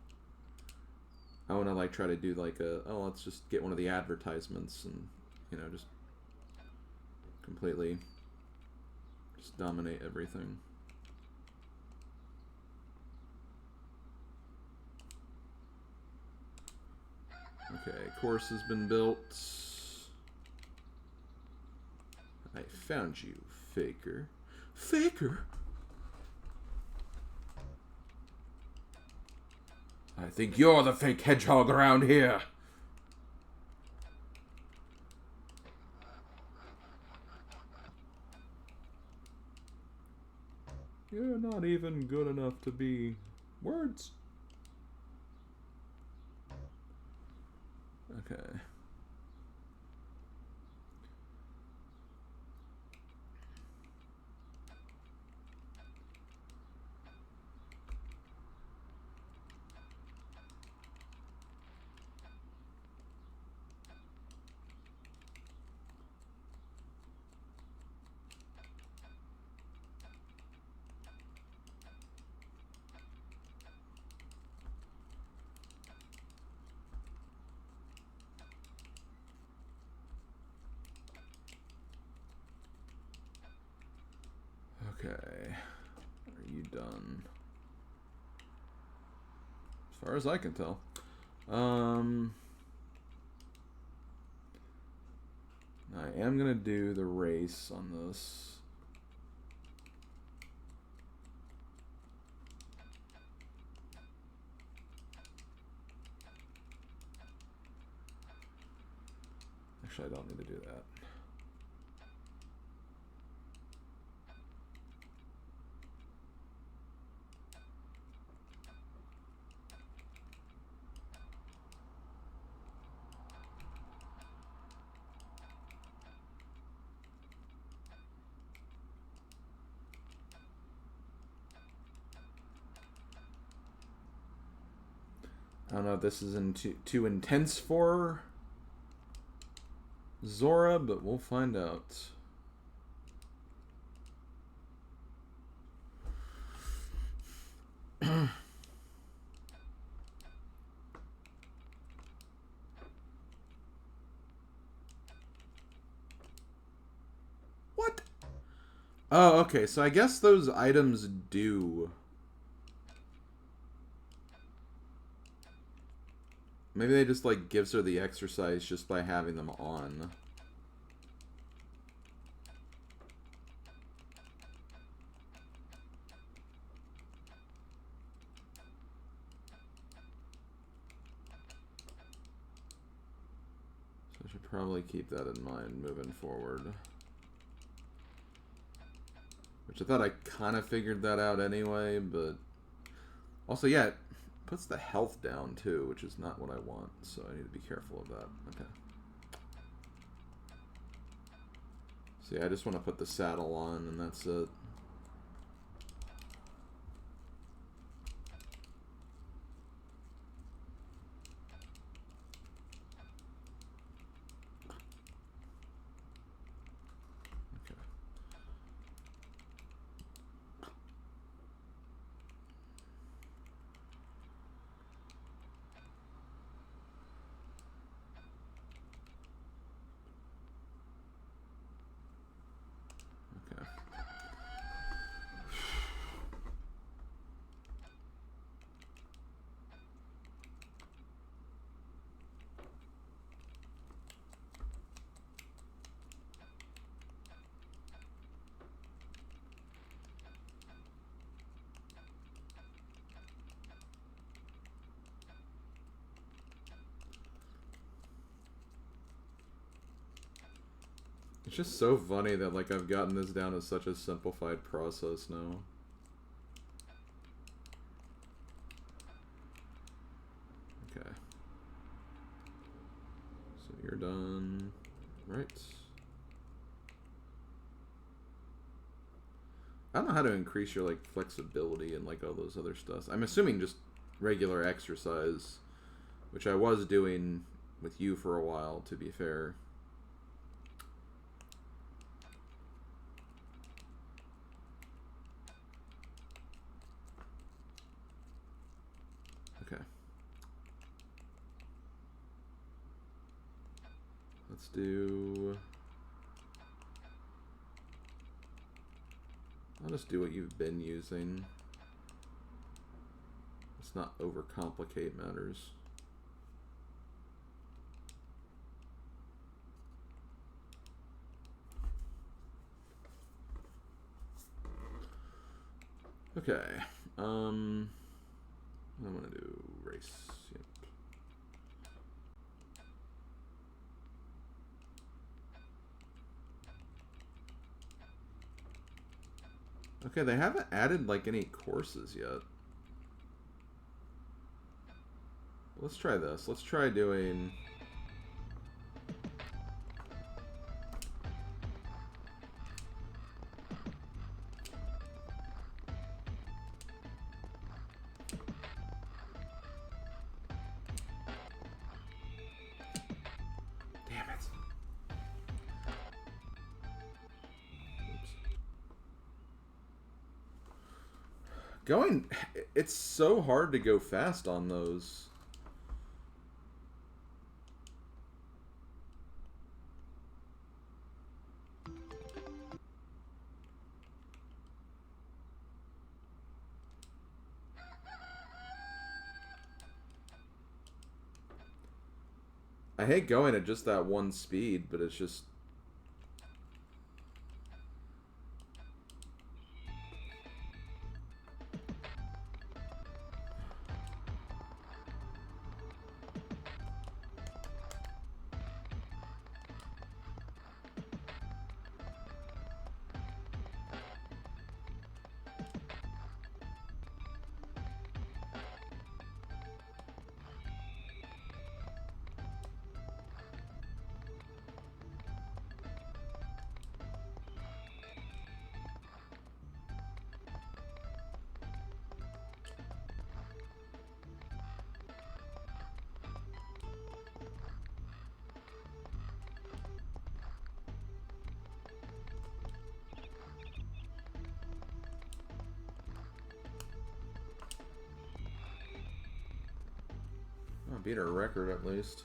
I want to like try to do like a, oh, let's just get one of the advertisements and, you know, just completely just dominate everything. Okay, course has been built. I found you, faker. Faker? I think you're the fake hedgehog around here. You're not even good enough to be words. Okay. Okay. Are you done? As far as I can tell. I am gonna do the race on this. Actually, I don't need to do that. I don't know if this is too intense for Zora, but we'll find out. What? Oh, okay. So I guess those items do. Maybe they just, like, gives her the exercise just by having them on. So I should probably keep that in mind moving forward. Which I thought I kind of figured that out anyway, but... Also, yeah, it puts the health down, too, which is not what I want, so I need to be careful of that. Okay. So yeah, I just want to put the saddle on, and that's it. It's just so funny that, like, I've gotten this down as such a simplified process now. Okay. So you're done. Right. I don't know how to increase your, like, flexibility and, like, all those other stuff. I'm assuming just regular exercise, which I was doing with you for a while, to be fair. Okay. Let's do... I'll just do what you've been using. Let's not overcomplicate matters. Okay. I'm gonna do race. Yep. Okay, they haven't added, like, any courses yet. Let's try this. Let's try doing... Damn it. Oops. It's so hard to go fast on those. I hate going at just that one speed, but it's just... beat our record at least.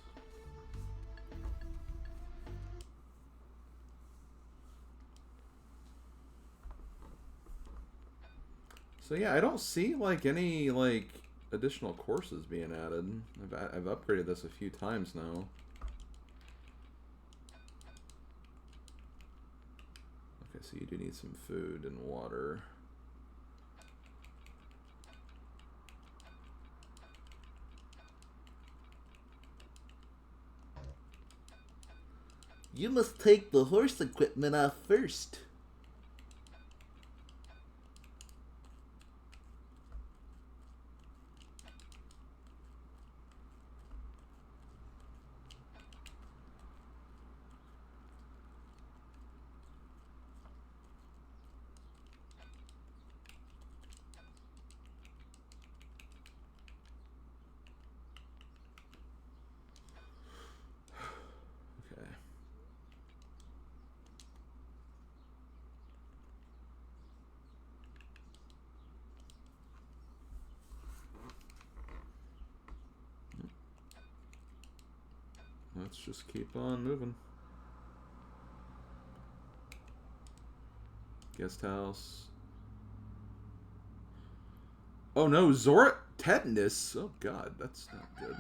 So yeah, I don't see like any like additional courses being added. I've upgraded this a few times now. Okay, so you do need some food and water. You must take the horse equipment off first. Okay. Let's just keep on moving. Guest house. Oh no, Zora tetanus. Oh god, that's not good.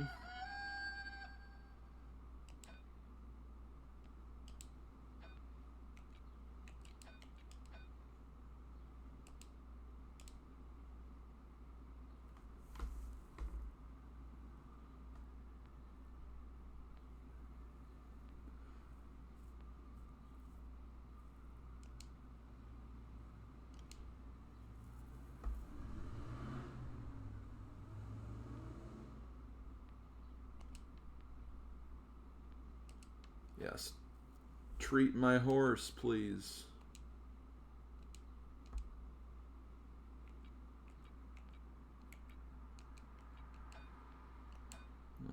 Yes. Treat my horse, please.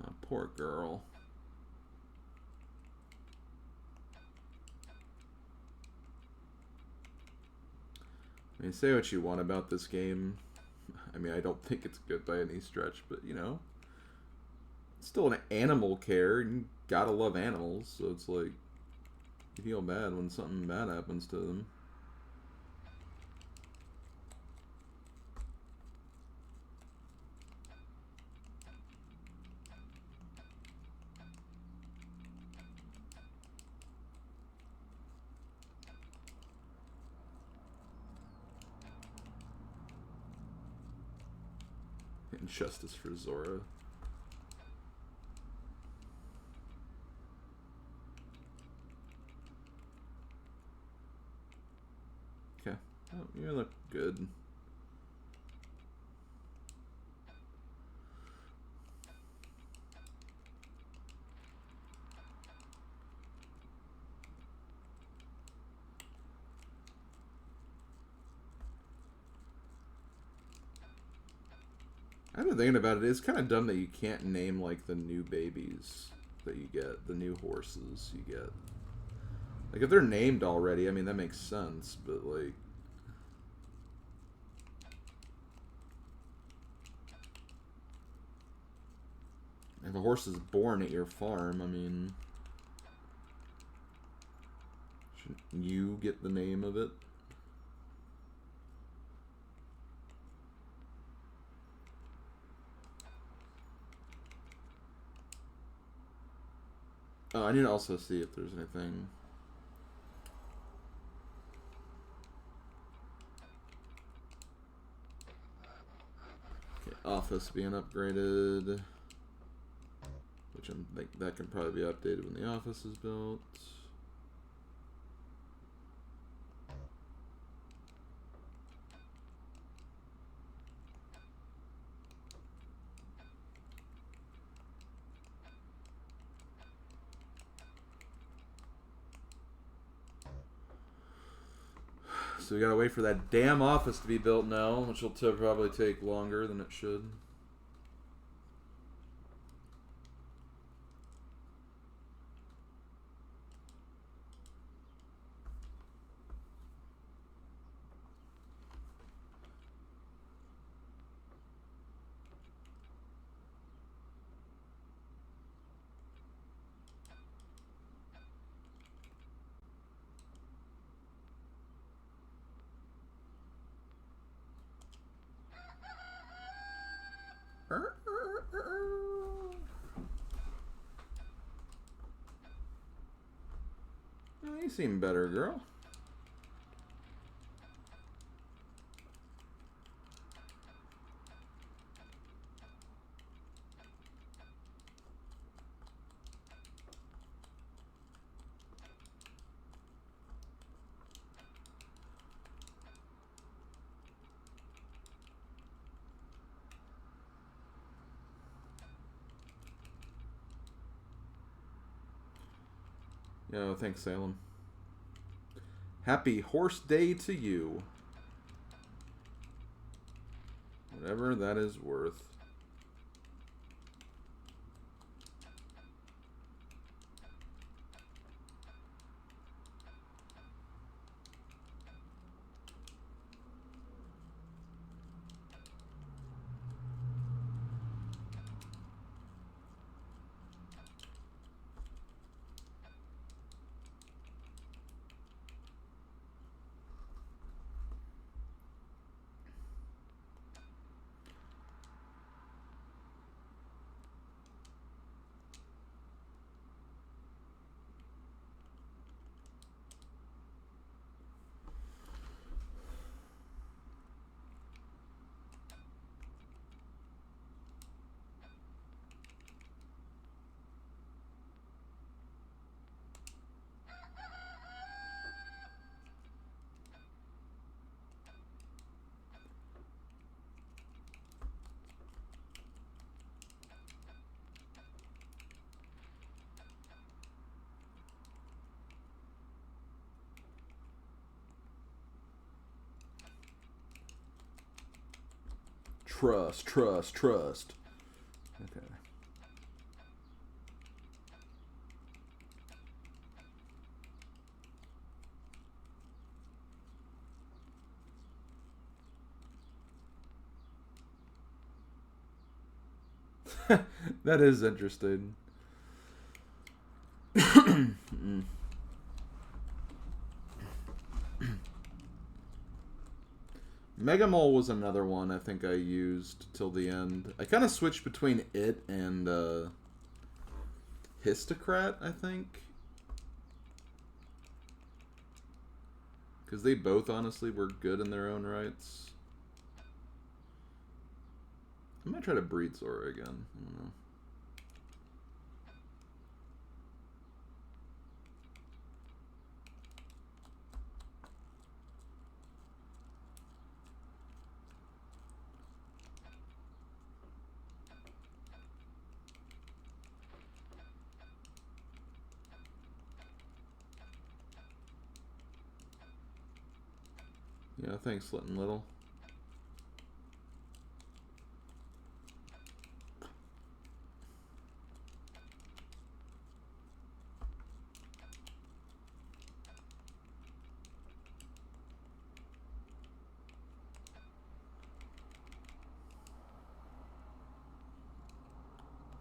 Oh, poor girl. I mean, say what you want about this game. I mean, I don't think it's good by any stretch, but you know, it's still an animal care, and you gotta love animals, so it's like, you feel bad when something bad happens to them. Injustice for Zora. Okay. Oh, you look good. I've been thinking about it. It's kind of dumb that you can't name like the new babies that you get, the new horses you get. Like if they're named already, I mean that makes sense, but like if a horse is born at your farm, I mean, shouldn't you get the name of it? Oh, I need to also see if there's anything. Okay, office being upgraded. Which I think that can probably be updated when the office is built. So we gotta wait for that damn office to be built now, which will probably take longer than it should. seem better, girl. Yo, thanks, Salem. Happy Horse Day to you. Whatever that is worth. Trust, trust, trust. Okay. That is interesting. Mega Mole was another one I think I used till the end. I kind of switched between it and Histocrat, I think. Because they both honestly were good in their own rights. I might try to breed Zora again. I don't know. Yeah, thanks, Litton Little.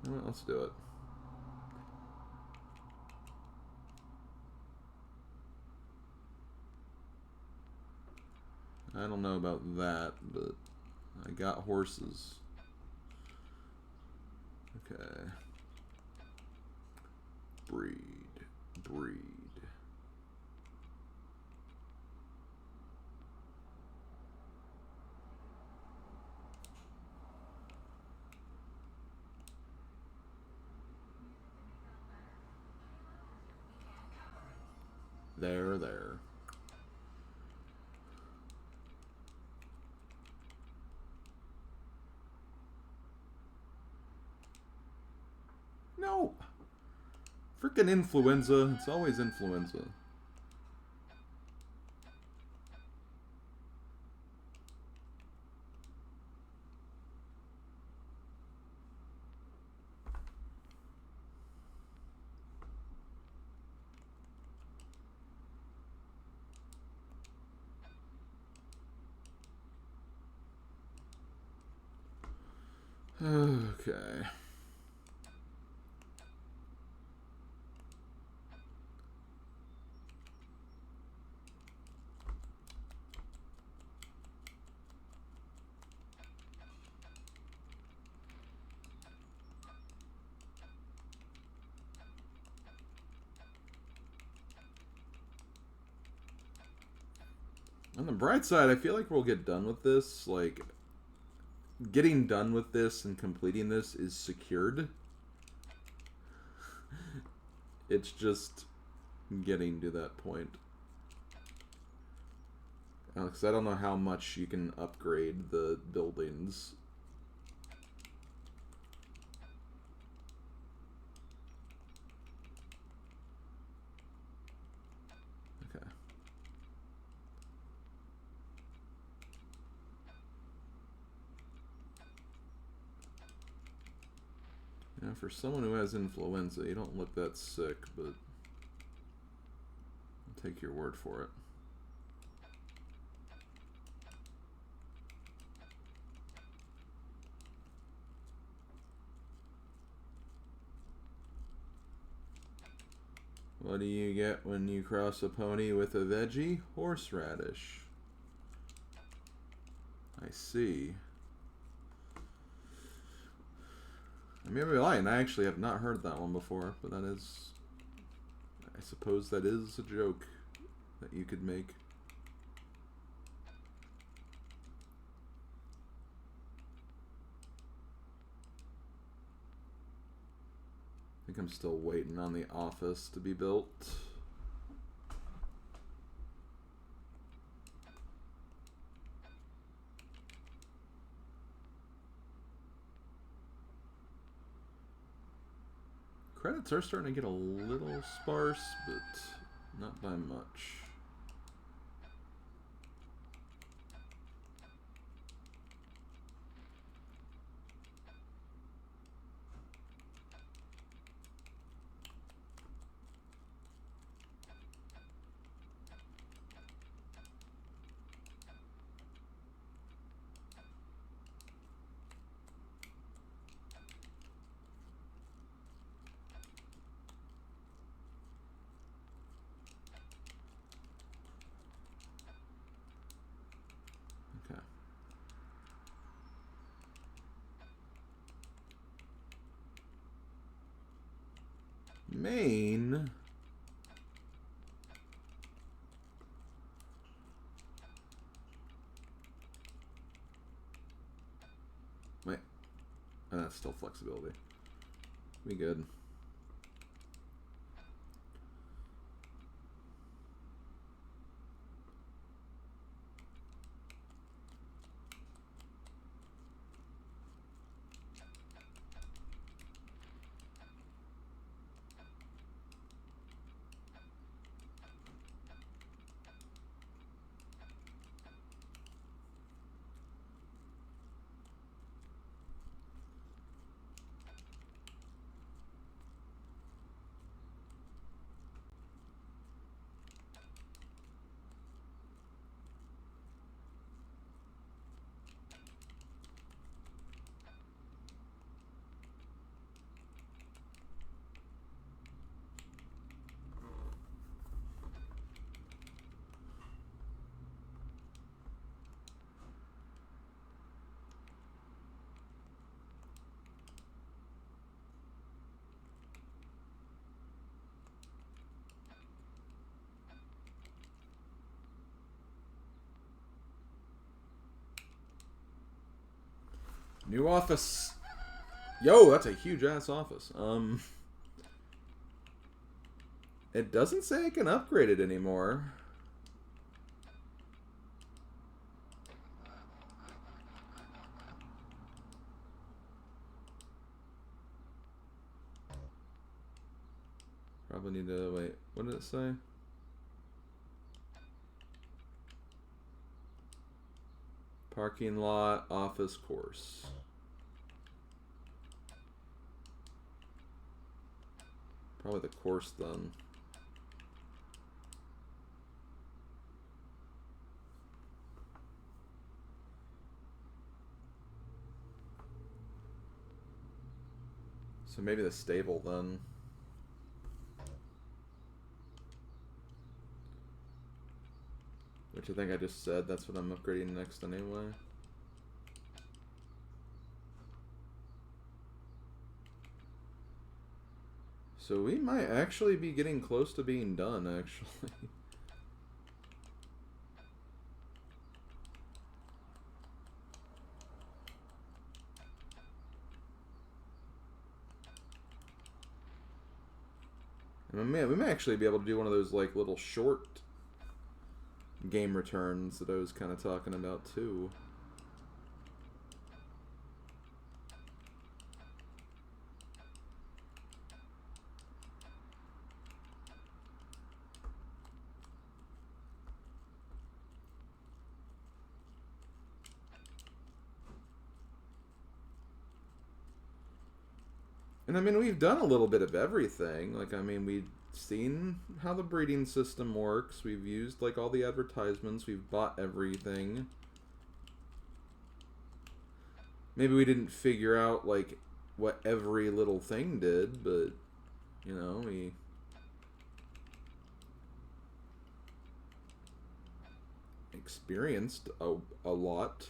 Well, let's do it. I don't know about that, but I got horses. Okay. Breed. Breed. There. No! Freaking influenza. It's always influenza. Okay. On the bright side, I feel like we'll get done with this. Like, getting done with this and completing this is secured. It's just getting to that point. Because I don't know how much you can upgrade the buildings. Okay. Now, for someone who has influenza, you don't look that sick, but I'll take your word for it. What do you get when you cross a pony with a veggie? Horseradish. I see. I may be lying, I actually have not heard that one before, but that is... I suppose that is a joke that you could make. I think I'm still waiting on the office to be built. Credits are starting to get a little sparse, but not by much. Main. Wait. Oh, that's still flexibility. We good. New office. Yo, that's a huge ass office. It doesn't say I can upgrade it anymore. Probably need to wait. What did it say? Parking lot, office course. Probably the course then. So maybe the stable then. Which I think I just said, that's what I'm upgrading next anyway. So we might actually be getting close to being done, actually. And we may actually be able to do one of those like little short game returns that I was kind of talking about too. And I mean, we've done a little bit of everything. Like, I mean, we've seen how the breeding system works. We've used, like, all the advertisements. We've bought everything. Maybe we didn't figure out, like, what every little thing did, but, you know, we experienced a lot.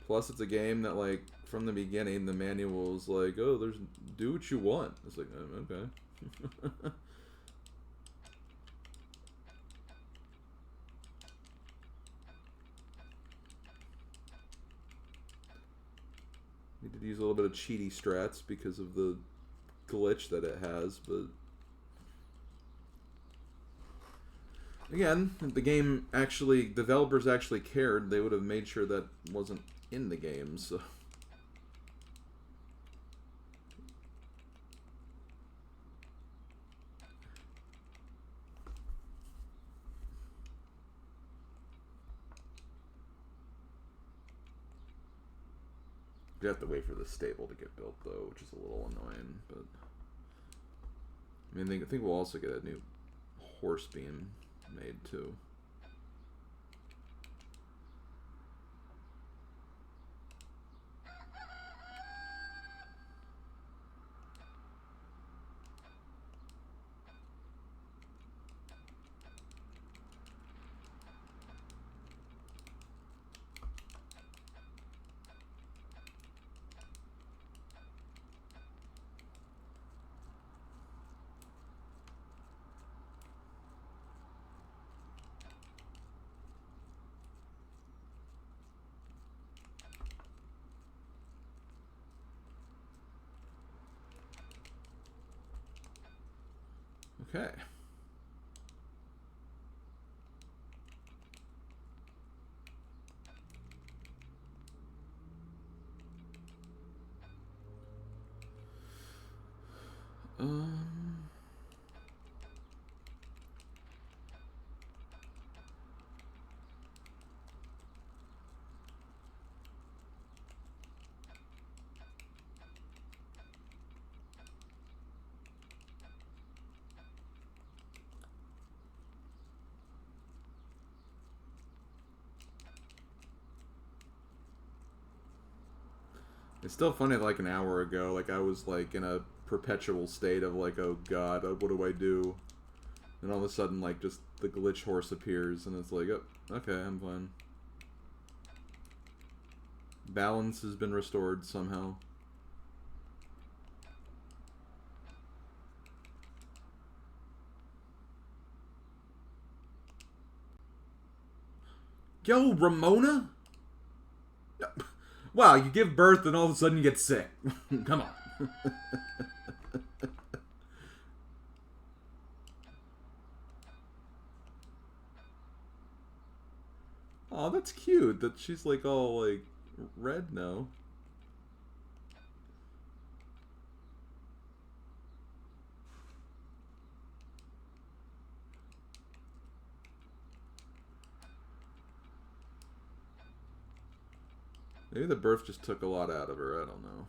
Plus, it's a game that, like, from the beginning, the manual was like, oh, do what you want. It's like, okay. Need to use a little bit of cheaty strats because of the glitch that it has, but again, if the game actually, developers actually cared, they would have made sure that wasn't in the game, so. You have to wait for the stable to get built, though, which is a little annoying, but I mean, I think we'll also get a new horse beam made, too. Okay. It's still funny, like an hour ago, like I was like in a perpetual state of like, oh god, what do I do? And all of a sudden, like, just the glitch horse appears, and it's like, oh, okay, I'm fine. Balance has been restored somehow. Yo, Ramona? Wow, you give birth and all of a sudden you get sick. Come on. Oh, that's cute that she's like all like red now. Maybe the birth just took a lot out of her, I don't know.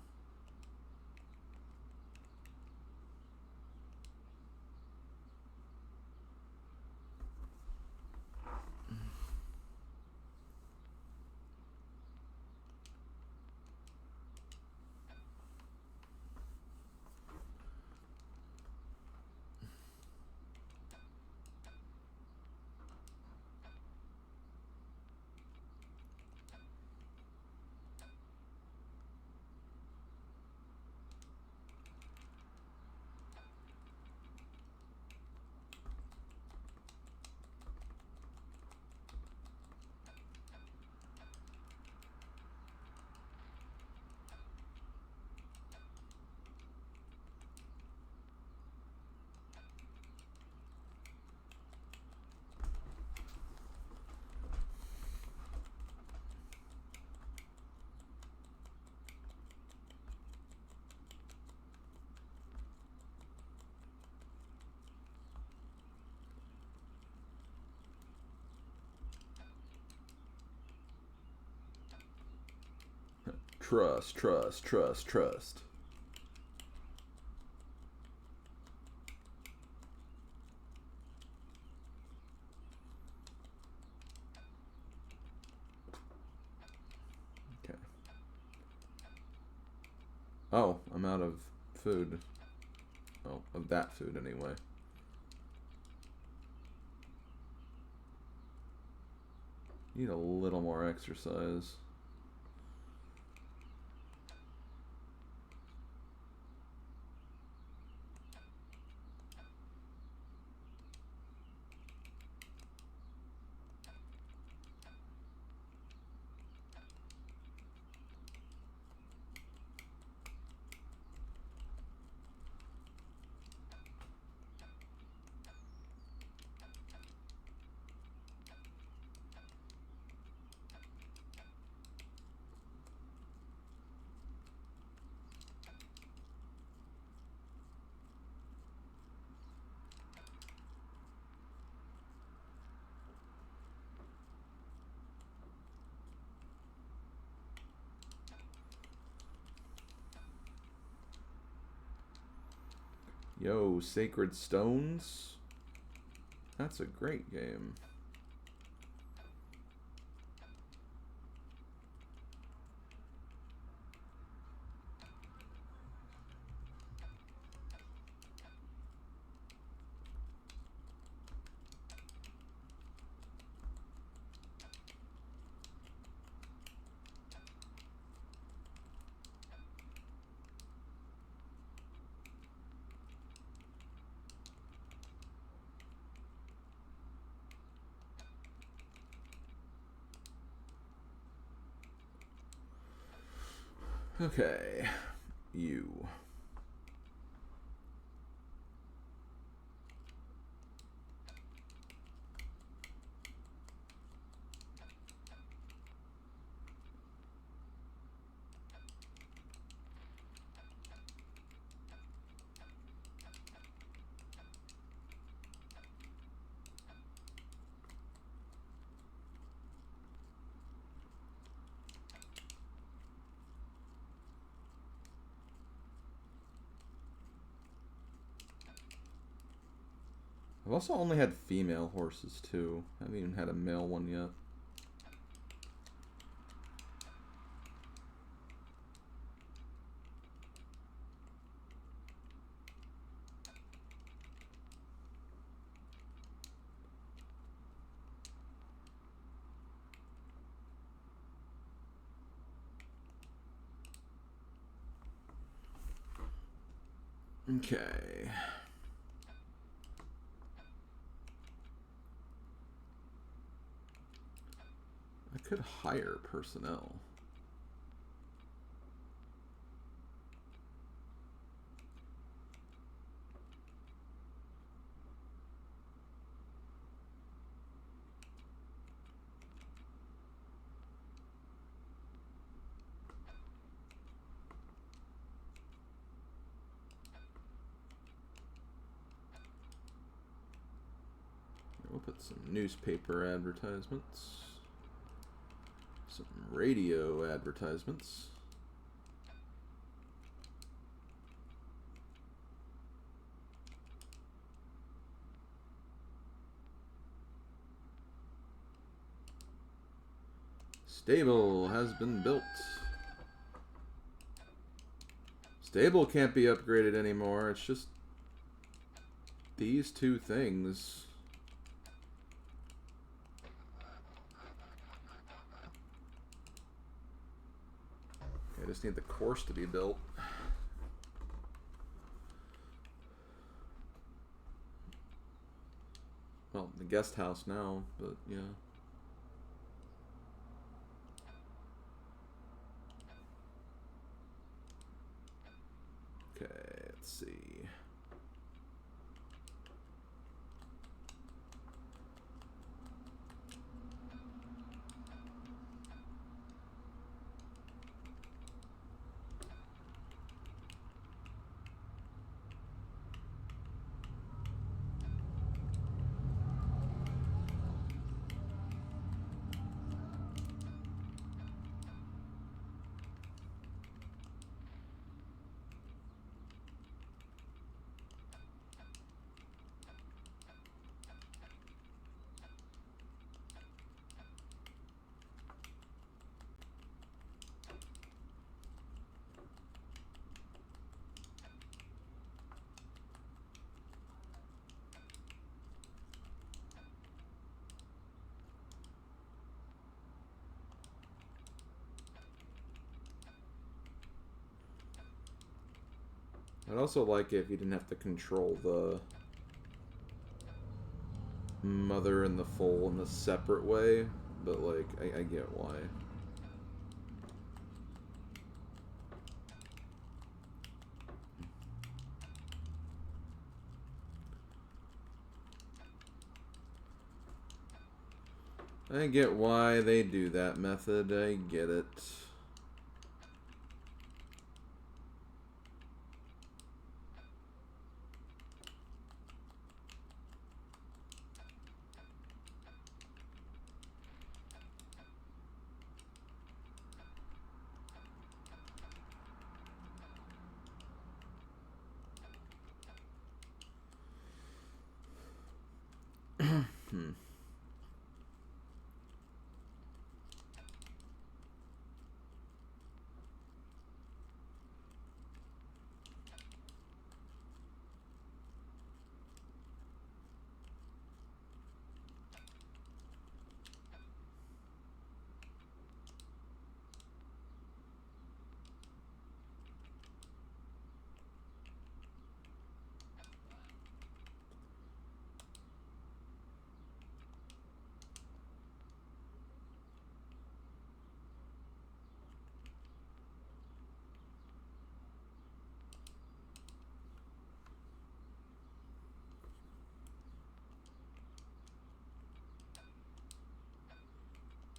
Trust, trust, trust, trust. Okay. Oh, I'm out of food. Oh, of that food anyway. Need a little more exercise. Yo, Sacred Stones. That's a great game. Okay, you. I've also only had female horses too. I haven't even had a male one yet. Okay. I could hire personnel. We'll put some newspaper advertisements. Some radio advertisements. Stable has been built. Stable can't be upgraded anymore. It's just these two things. I just need the course to be built. Well, the guest house now, but yeah. Okay, let's see. I'd also like it if you didn't have to control the mother and the foal in a separate way, but like, I get why. I get why they do that method, I get it.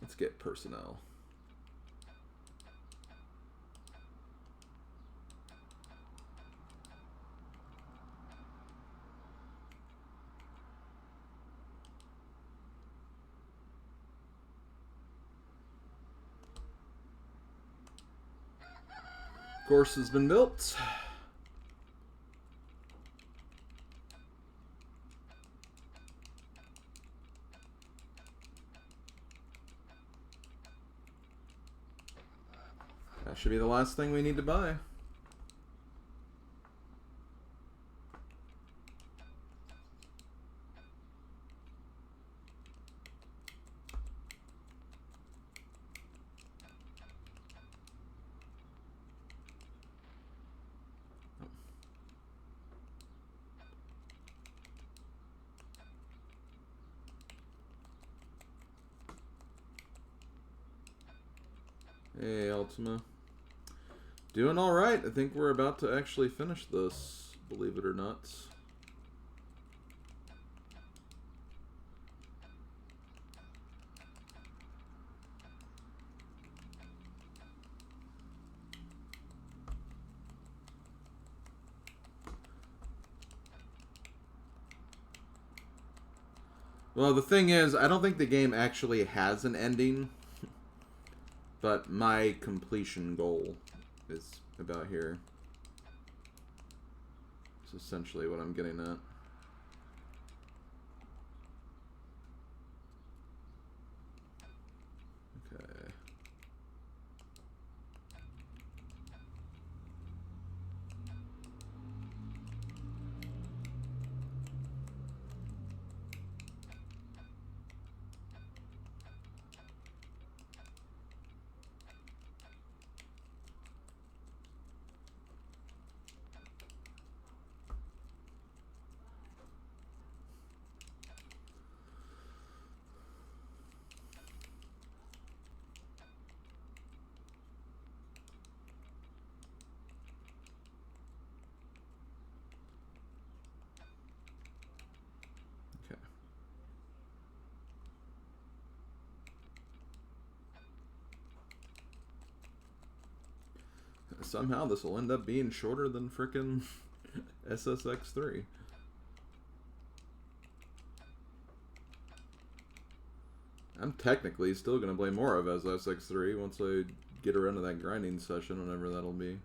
Let's get personnel. Course has been built. That should be the last thing we need to buy. Hey, Ultima. Doing alright. I think we're about to actually finish this, believe it or not. Well, the thing is, I don't think the game actually has an ending, but my completion goal is about here. It's essentially what I'm getting at. Okay. Somehow this will end up being shorter than frickin' SSX3. I'm technically still going to play more of SSX3 once I get around to that grinding session, whenever that'll be.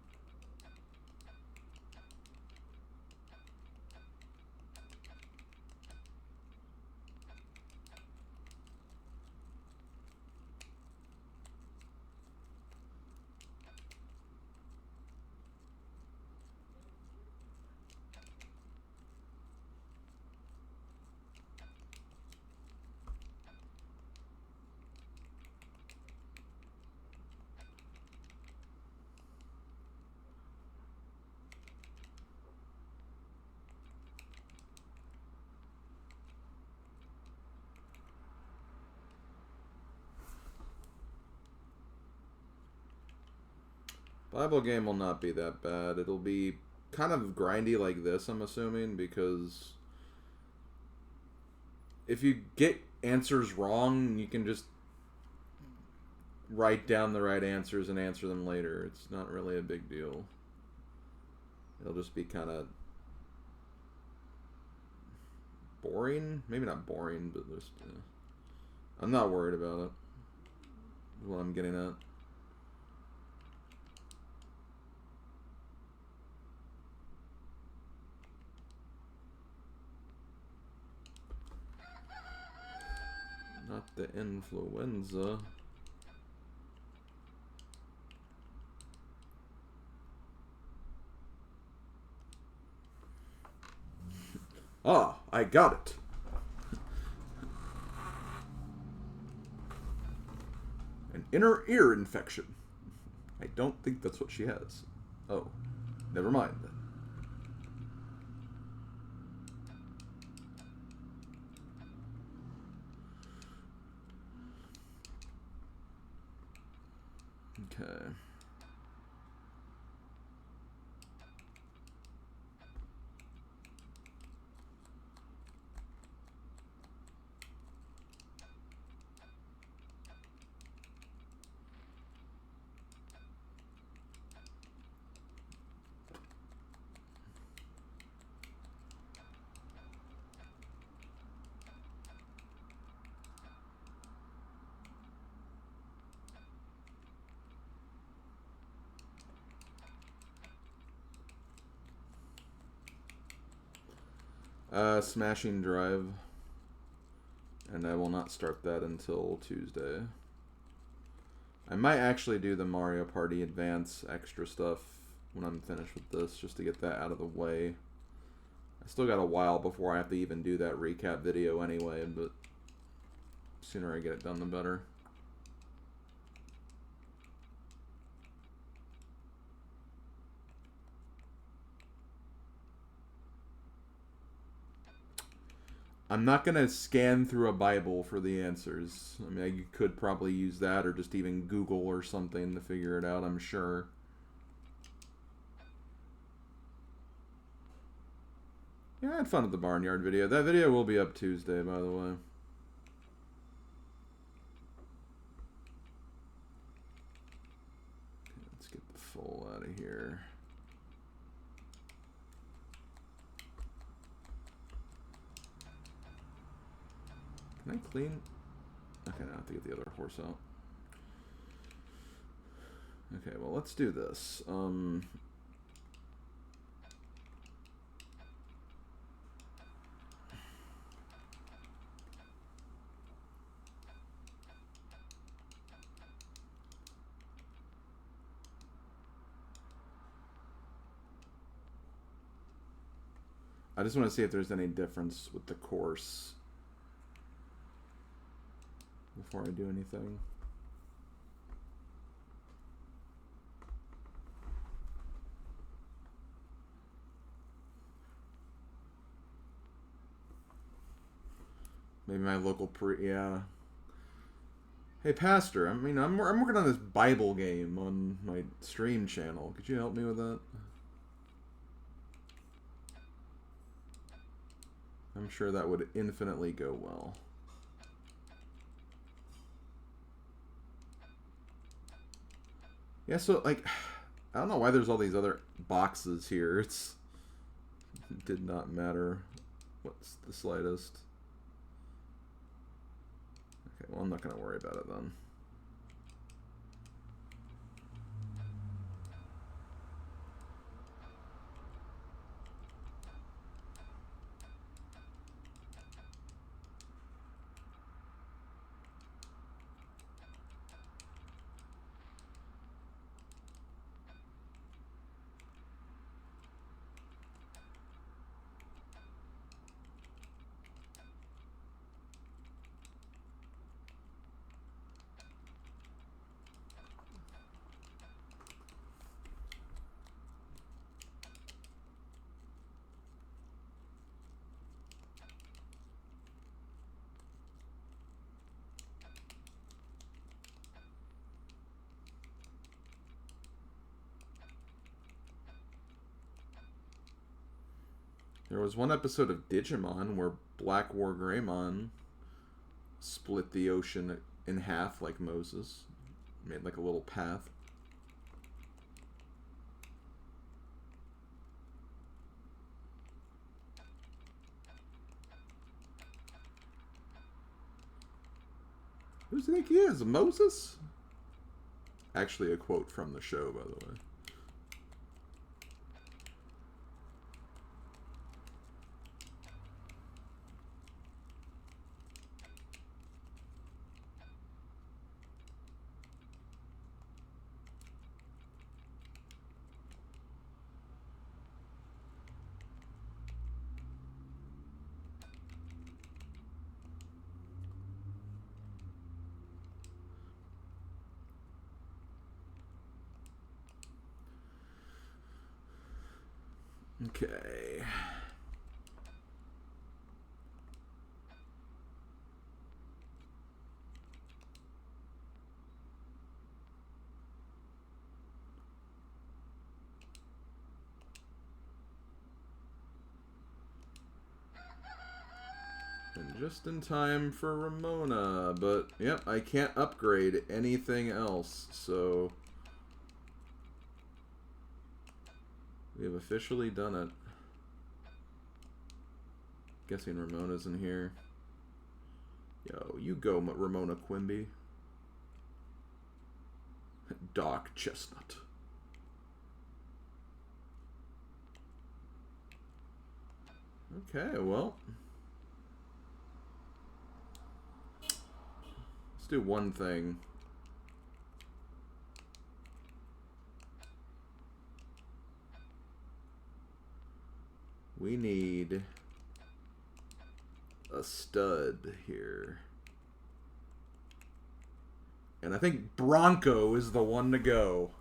Bible game will not be that bad. It'll be kind of grindy like this, I'm assuming, because if you get answers wrong, you can just write down the right answers and answer them later. It's not really a big deal. It'll just be kind of boring. Maybe not boring, but just I'm not worried about it. Is what I'm getting at. Not the influenza. Ah, I got it. An inner ear infection. I don't think that's what she has. Oh, never mind then. Okay. Smashing Drive. And I will not start that until Tuesday. I might actually do the Mario Party Advance extra stuff when I'm finished with this, just to get that out of the way. I still got a while before I have to even do that recap video anyway, but the sooner I get it done, the better. I'm not going to scan through a Bible for the answers. I mean, you could probably use that or just even Google or something to figure it out, I'm sure. Yeah, I had fun with the Barnyard video. That video will be up Tuesday, by the way. Okay, let's get the full out of here. Can I clean? Okay, now I have to get the other horse out. Okay, well, let's do this. I just want to see if there's any difference with the course before I do anything. Maybe my local yeah. Hey, Pastor, I mean, I'm working on this Bible game on my stream channel. Could you help me with that? I'm sure that would infinitely go well. Yeah, so, like, I don't know why there's all these other boxes here. It did not matter what's the slightest. Okay, well, I'm not going to worry about it then. There was one episode of Digimon where Black War Greymon split the ocean in half like Moses. Made like a little path. Who does he think he is? Moses? Actually a quote from the show, by the way. Okay. And just in time for Ramona, but yep, I can't upgrade anything else, so we have officially done it. Guessing Ramona's in here. Yo, you go, Ramona Quimby. Doc Chestnut. Okay, well. Let's do one thing. We need a stud here. And I think Bronco is the one to go.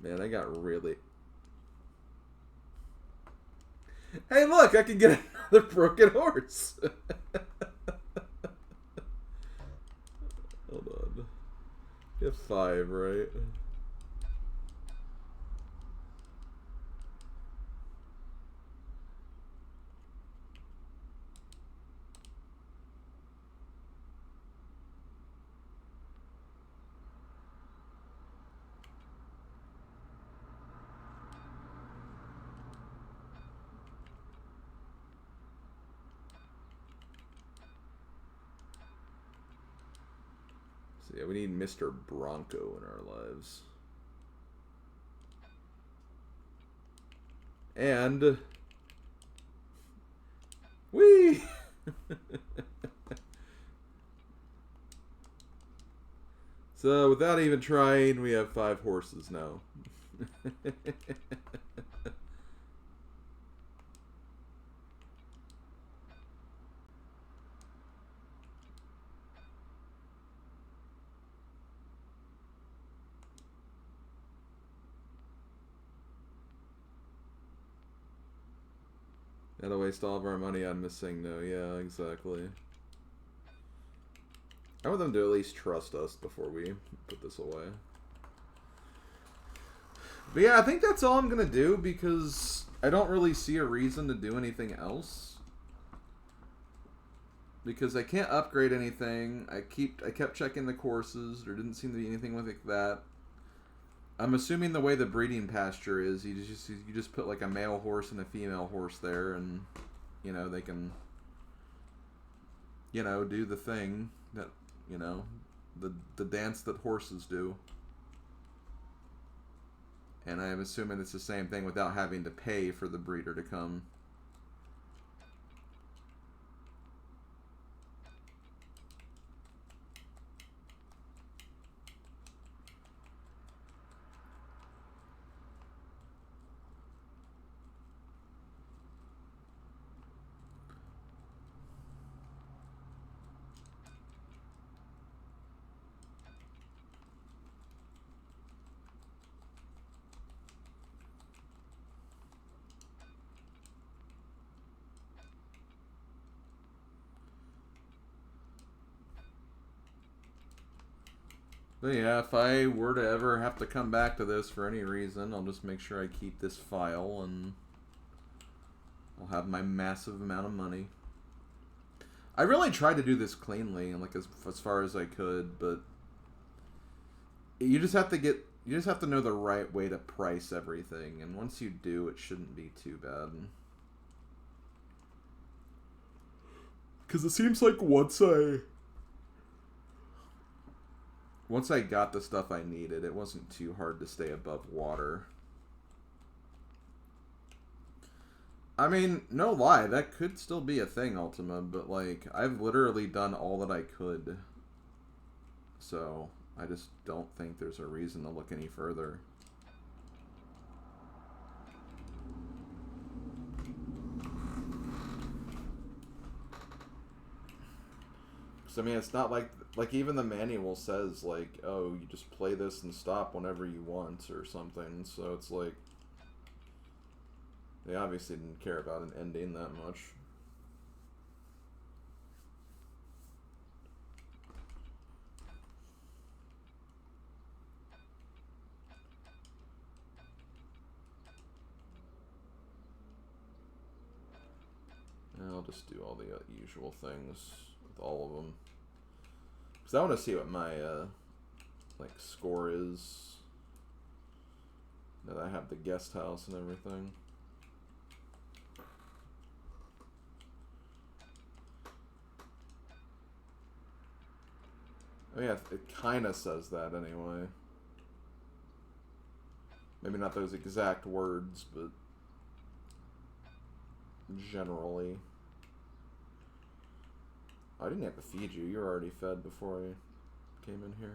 Man, I got really... Hey, look! I can get another broken horse! Hold on. You have 5, right? So yeah, we need Mr. Bronco in our lives. And... Whee! So, without even trying, we have 5 horses now. Gotta waste all of our money on missing, though. Yeah, exactly. I want them to at least trust us before we put this away. But yeah, I think that's all I'm gonna do because I don't really see a reason to do anything else. Because I can't upgrade anything. I kept checking the courses. There didn't seem to be anything like that. I'm assuming the way the breeding pasture is, you just put like a male horse and a female horse there, and you know they can, you know, do the thing that, you know, the dance that horses do. And I'm assuming it's the same thing without having to pay for the breeder to come. But yeah, if I were to ever have to come back to this for any reason, I'll just make sure I keep this file and I'll have my massive amount of money. I really tried to do this cleanly, like as far as I could, but you just have to know the right way to price everything, and once you do, it shouldn't be too bad. Because it seems like once I got the stuff I needed, it wasn't too hard to stay above water. I mean, no lie, that could still be a thing, Ultima, but, like, I've literally done all that I could. So, I just don't think there's a reason to look any further. I mean, it's not like even the manual says, like, oh, you just play this and stop whenever you want or something. So it's like, they obviously didn't care about an ending that much. And I'll just do all the usual things with all of them. Because I want to see what my, like, score is. That I have the guest house and everything. Oh yeah, it kind of says that anyway. Maybe not those exact words, but generally. I didn't have to feed you. You were already fed before I came in here.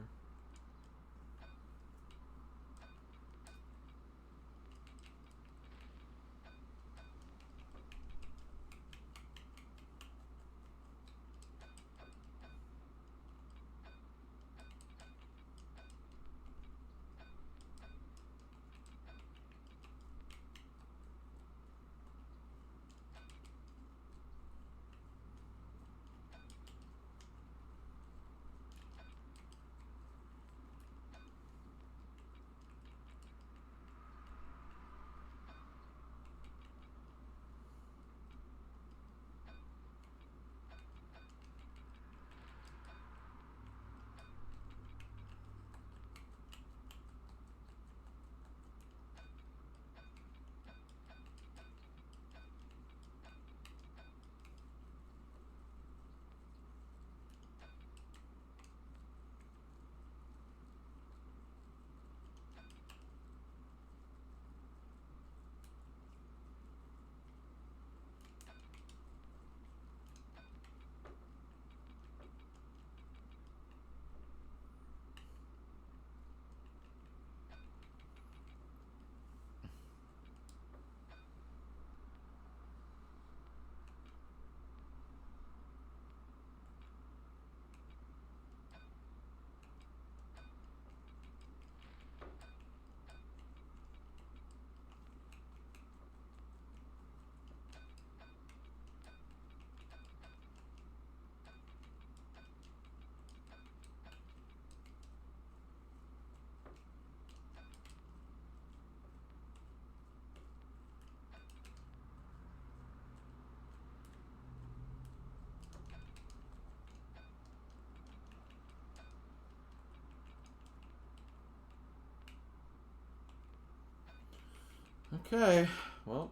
Okay, well.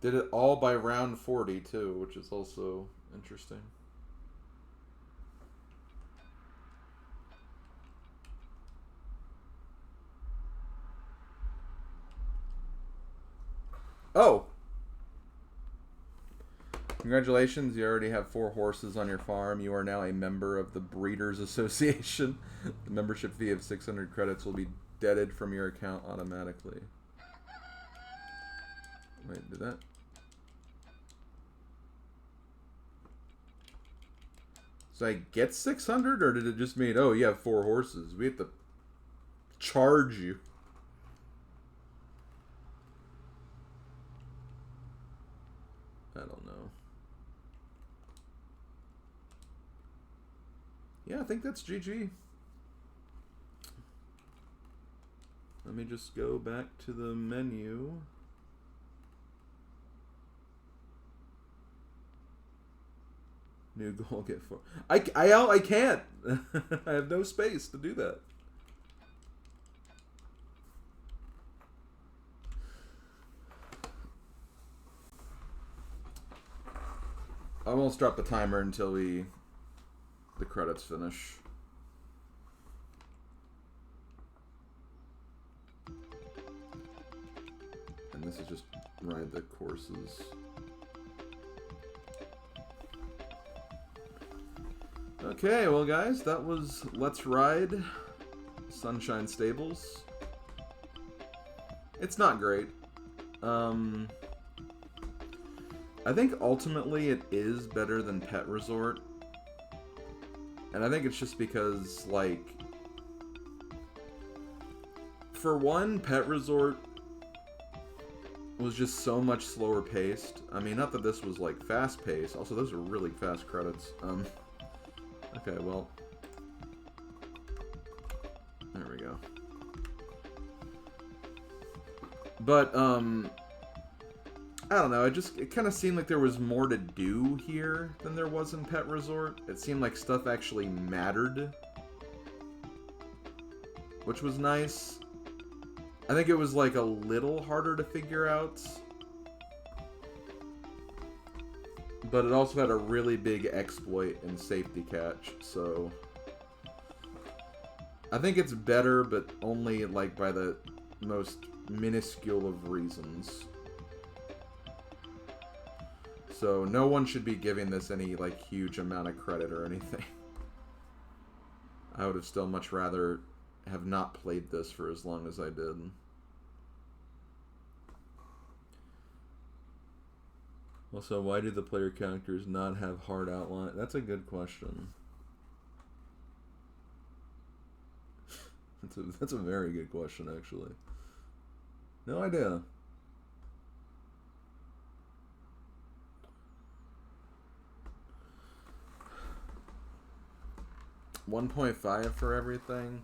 Did it all by round 40 too, which is also interesting. Oh! Congratulations, you already have 4 horses on your farm. You are now a member of the Breeders Association. The membership fee of 600 credits will be debited from your account automatically. Wait, did that? So I get 600, or did it just mean, oh, you have 4 horses? We have to charge you. I don't know. Yeah, I think that's GG. Let me just go back to the menu. New goal, get 4. I can't. I have no space to do that. I won't stop the timer until the credits finish. And this is just ride the courses. Okay, well guys, that was Let's Ride Sunshine Stables. It's not great. I think ultimately it is better than Pet Resort. And I think it's just because, like, for one, Pet Resort was just so much slower paced. I mean, not that this was, like, fast paced. Also, those are really fast credits. Okay, well. There we go. But, I don't know, it kind of seemed like there was more to do here than there was in Pet Resort. It seemed like stuff actually mattered, which was nice. I think it was like a little harder to figure out, but it also had a really big exploit and safety catch, so I think it's better, but only like by the most minuscule of reasons. So no one should be giving this any like huge amount of credit or anything. I would have still much rather have not played this for as long as I did. Also, why do the player characters not have hard outline? That's a good question. That's a very good question, actually. No idea. 1.5 for everything.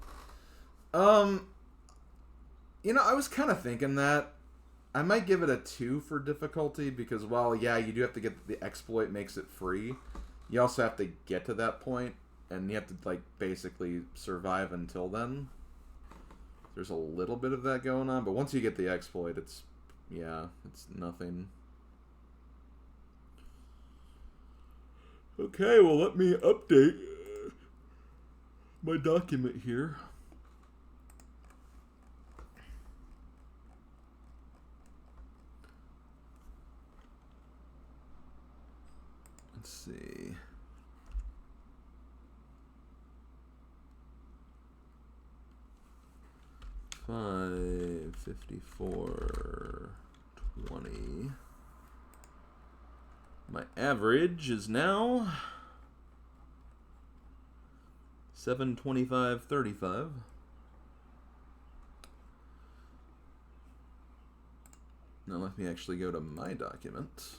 You know, I was kind of thinking that. I might give it a 2 for difficulty because, while, yeah, you do have to get the exploit makes it free, you also have to get to that point, and you have to, like, basically survive until then. There's a little bit of that going on, but once you get the exploit, it's, yeah, it's nothing. Okay, well, let me update my document here. Let's see. $5.54.20. My average is now $7.25.35. Now let me actually go to my document,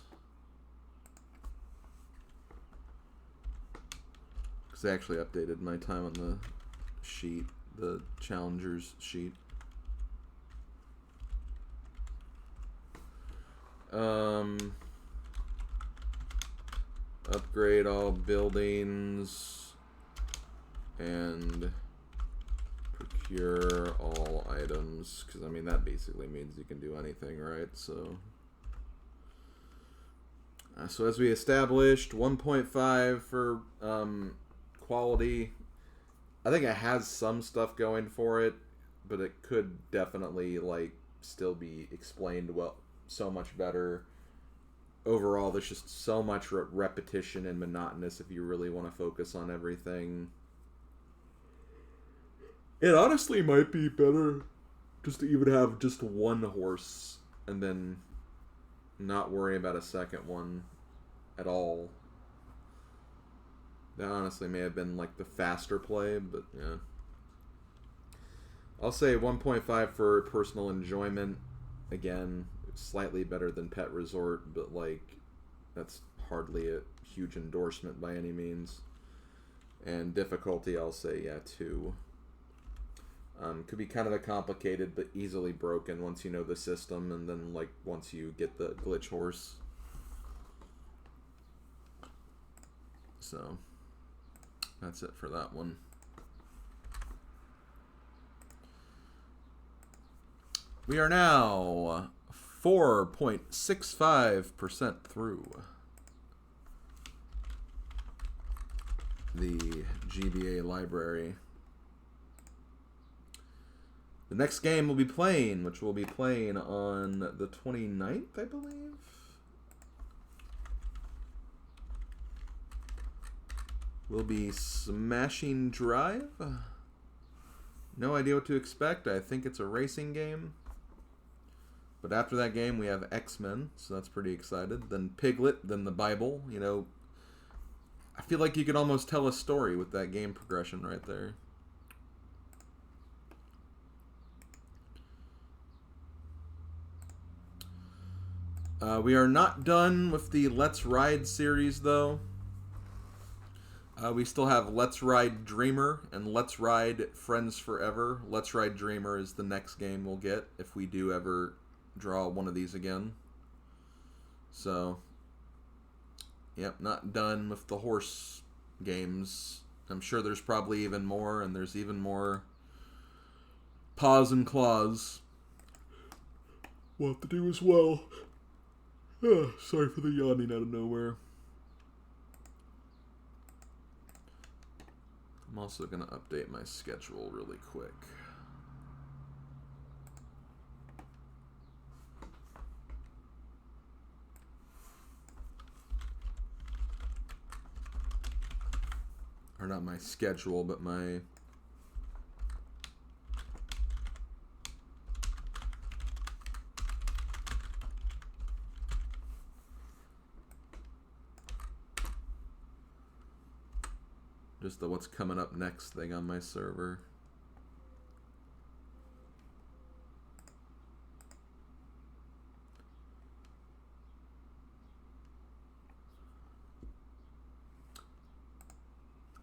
because I actually updated my time on the sheet, the challengers sheet. Upgrade all buildings and procure all items, because I mean that basically means you can do anything, right? So so as we established, 1.5 for quality. I think it has some stuff going for it, but it could definitely like still be explained well, so much better. Overall, there's just so much repetition and monotonous if you really want to focus on everything. It honestly might be better just to even have just one horse and then not worry about a second one at all. That honestly may have been like the faster play, but yeah. I'll say 1.5 for personal enjoyment. Again, slightly better than Pet Resort, but like that's hardly a huge endorsement by any means. And difficulty, I'll say, yeah, 2. Could be kind of a complicated, but easily broken once you know the system, and then, like, once you get the glitch horse. So, that's it for that one. We are now 4.65% through the GBA library. The next game we'll be playing, which we'll be playing on the 29th, I believe. Will be Smashing Drive. No idea what to expect. I think it's a racing game. But after that game, we have X-Men, so that's pretty excited. Then Piglet, then the Bible. You know, I feel like you could almost tell a story with that game progression right there. We are not done with the Let's Ride series, though. We still have Let's Ride Dreamer and Let's Ride Friends Forever. Let's Ride Dreamer is the next game we'll get if we do ever draw one of these again. So, yep, not done with the horse games. I'm sure there's probably even more, and there's even more paws and claws we'll have to do as well. Sorry for the yawning out of nowhere. I'm also going to update my schedule really quick. Or not my schedule, but my... just the what's coming up next thing on my server.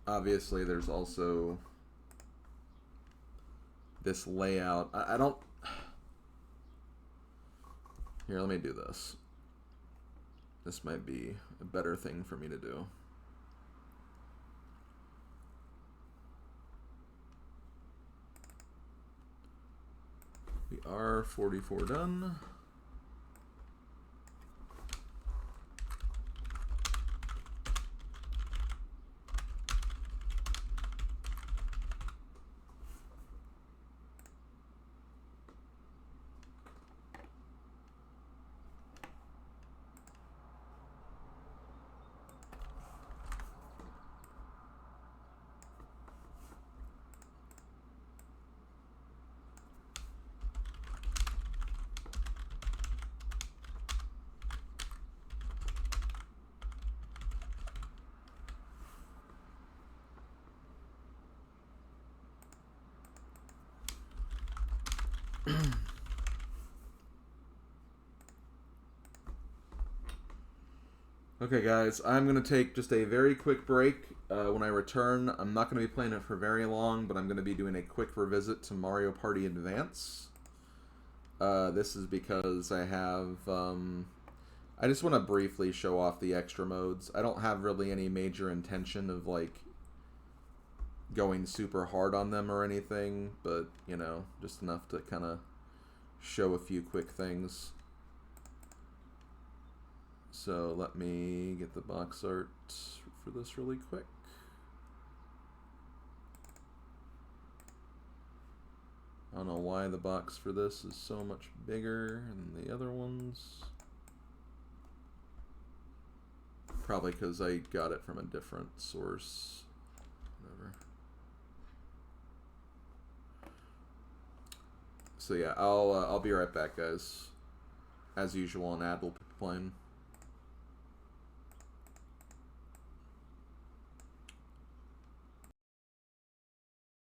Obviously, there's also this layout. I don't... Here, let me do this. This might be a better thing for me to do. We are 44 done. Okay, guys, I'm going to take just a very quick break. When I return, I'm not going to be playing it for very long, but I'm going to be doing a quick revisit to Mario Party Advance. This is because I have... I just want to briefly show off the extra modes. I don't have really any major intention of, like, going super hard on them or anything, but, you know, just enough to kind of show a few quick things. So let me get the box art for this really quick. I don't know why the box for this is so much bigger than the other ones. Probably because I got it from a different source. Whatever. So yeah, I'll be right back, guys. As usual, an ad will be playing.